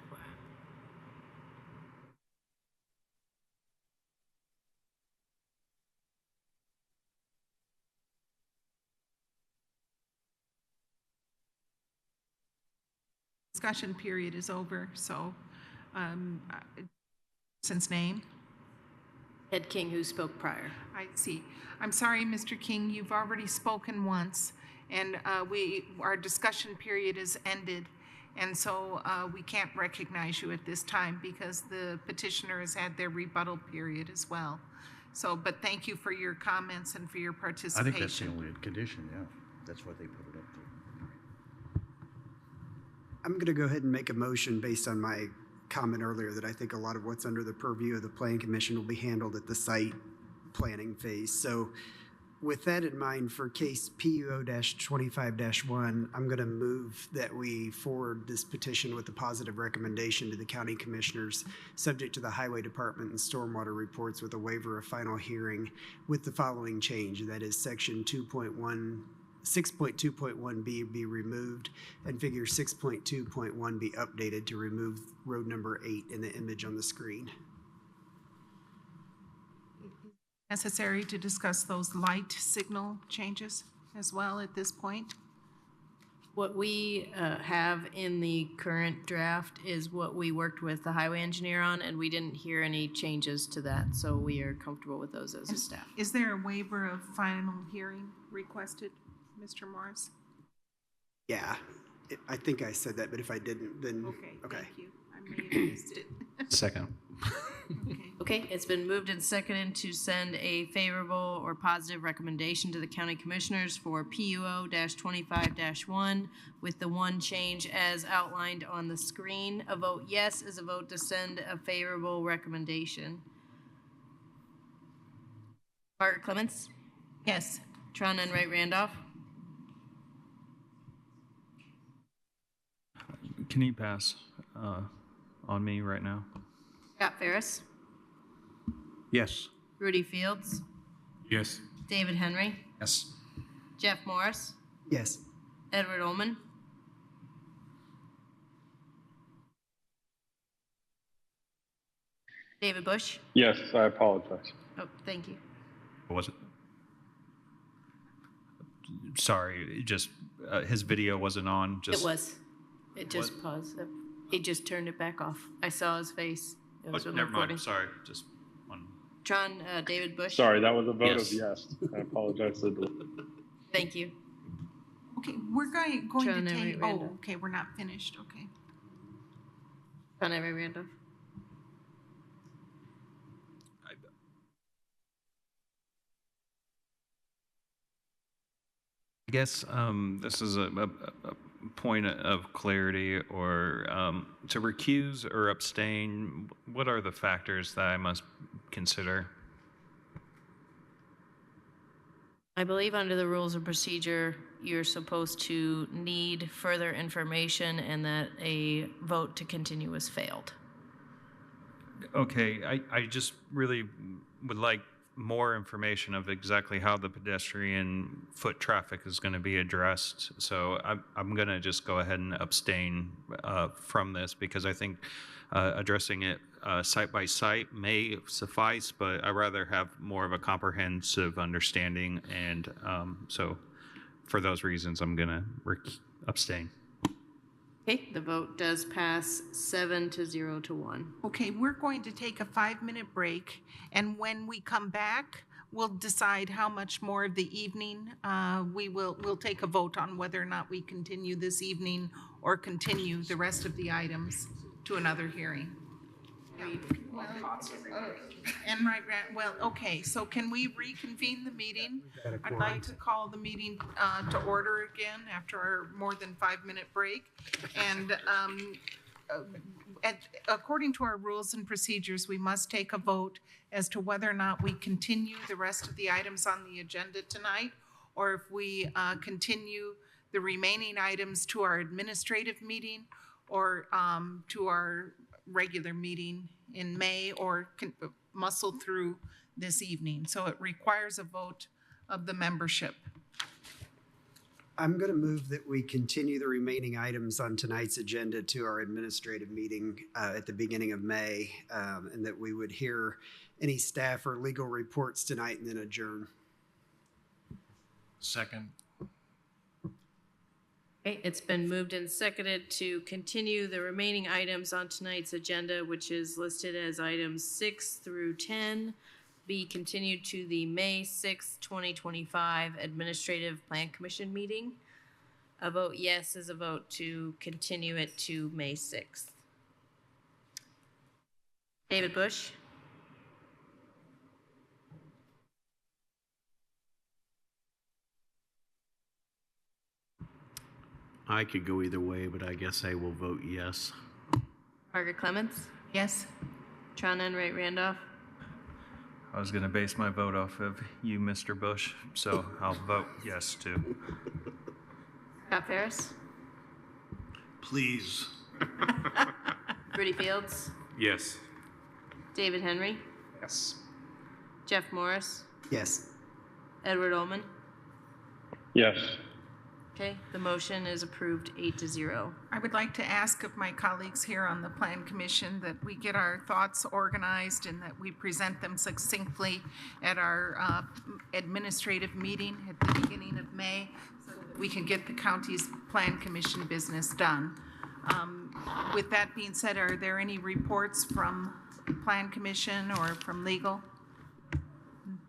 Discussion period is over, so since name? Ed King, who spoke prior. I see. I'm sorry, Mr. King, you've already spoken once, and our discussion period is ended, and so we can't recognize you at this time because the petitioner has had their rebuttal period as well. So, but thank you for your comments and for your I participation. think that's the only condition, yeah. That's what they put it up to. I'm going to go ahead and make a motion based on my comment earlier that I think a lot of what's under the purview of the Planning Commission will be handled at the site planning phase. So with that in mind, for case PUO-25-1, I'm going to move that we forward this petition with a positive recommendation to the county commissioners, subject to the highway department and stormwater reports, with a waiver of final hearing with the following change. That is section 6.2.1B be removed and figure 6.2.1 be updated to remove road number 8 in the image on the screen. Necessary to discuss those light signal changes as well at this point? What we have in the current draft is what we worked with the highway engineer on, and we didn't hear any changes to that, so we are comfortable with those as a staff. Is there a waiver of final hearing requested, Mr. Morris? Yeah, I think I said that, but if I didn't, then okay. Thank you. I may have missed it. Second. Okay, it's been moved and seconded to send a favorable or positive recommendation to the county commissioners for PUO-25-1 with the one change as outlined on the screen. A vote yes is a vote to send a favorable recommendation. Margaret Clements? Yes. Tron Enright Randolph? Can you pass on me right now? Scott Ferris? Yes. Rudy Fields, Yes. David Henry, Yes. Jeff Morris, Yes. Edward Ullman, David Bush. Yes, I apologize. Oh, thank you. What was it? Sorry, just his video wasn't on. It was. It just paused. He just turned it back off. I saw his face. It was Never recording. mind. Sorry, just one. Tron, David Bush. Sorry, that was a vote Yes. of yes. I apologize. Thank you. Okay, we're going Tron to Emery take, Randolph. okay, we're not finished, okay. Tron Emery Randolph. I guess this is a point of clarity, or to recuse or abstain. What are the factors that I must consider? I believe under the rules of procedure, you're supposed to need further information and that a vote to continue was failed. Okay, I just really would like more information of exactly how the pedestrian foot traffic is going to be addressed. So I'm going to just go ahead and abstain from this, because I think addressing it site by site may suffice, but I'd rather have more of a comprehensive understanding. And so for those reasons, I'm going to abstain. Okay, the vote does pass 7-0 to 1. Okay, we're going to take a 5-minute break, and when we come back, we'll decide how much more of the evening. We'll take a vote on whether or not we continue this evening or continue the rest of the items to another hearing. Well, okay, so can we reconvene the meeting? I'd like to call the meeting to order again after our more than 5-minute break. And according to our rules and procedures, we must take a vote as to whether or not we continue the rest of the items on the agenda tonight, or if we continue the remaining items to our administrative meeting, or to our regular meeting in May, or muscle through this evening. So it requires a vote of the membership. I'm going to move that we continue the remaining items on tonight's agenda to our administrative meeting at the beginning of May, and that we would hear any staff or legal reports tonight and then adjourn. Second. Okay, it's been moved and seconded to continue the remaining items on tonight's agenda, which is listed as items 6 through 10, be continued to the May 6th, 2025 Administrative Plan Commission meeting. A vote yes is a vote to continue it to May 6th. David Bush? I could go either way, but I guess I will vote yes. Margaret Clements? Yes. Tron Enright Randolph? I was going to base my vote off of you, Mr. Bush, so I'll vote yes too. Scott Ferris? Please. Rudy Fields? Yes. David Henry? Yes. Jeff Morris? Yes. Edward Ullman? Yes. Okay, the motion is approved 8-0. I would like to ask of my colleagues here on the Plan Commission that we get our thoughts organized and that we present them succinctly at our administrative meeting at the beginning of May, so that we can get the county's Plan Commission business done. With that being said, are there any reports from Plan Commission or from legal?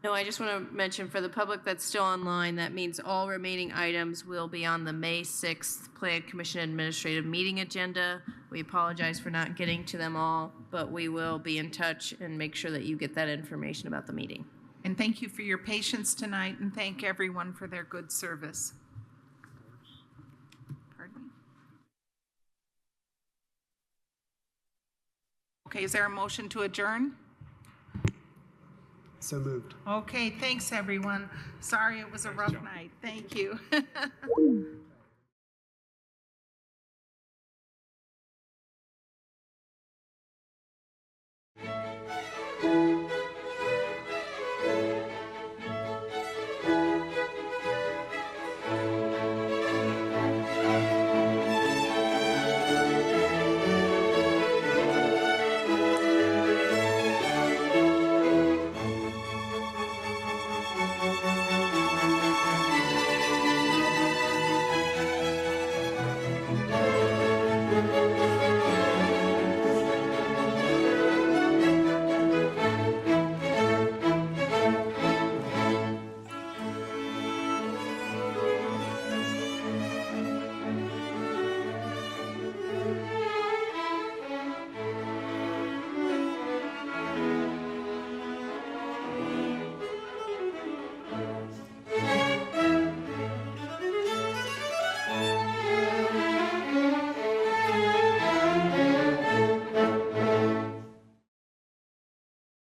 No, I just want to mention for the public that's still online, that means all remaining items will be on the May 6th Plan Commission Administrative Meeting agenda. We apologize for not getting to them all, but we will be in touch and make sure that you get that information about the meeting. And thank you for your patience tonight, and thank everyone for their good service. Pardon me? Okay, is there a motion to adjourn? So moved. Okay, thanks everyone. Sorry it was a rough night. Thank you.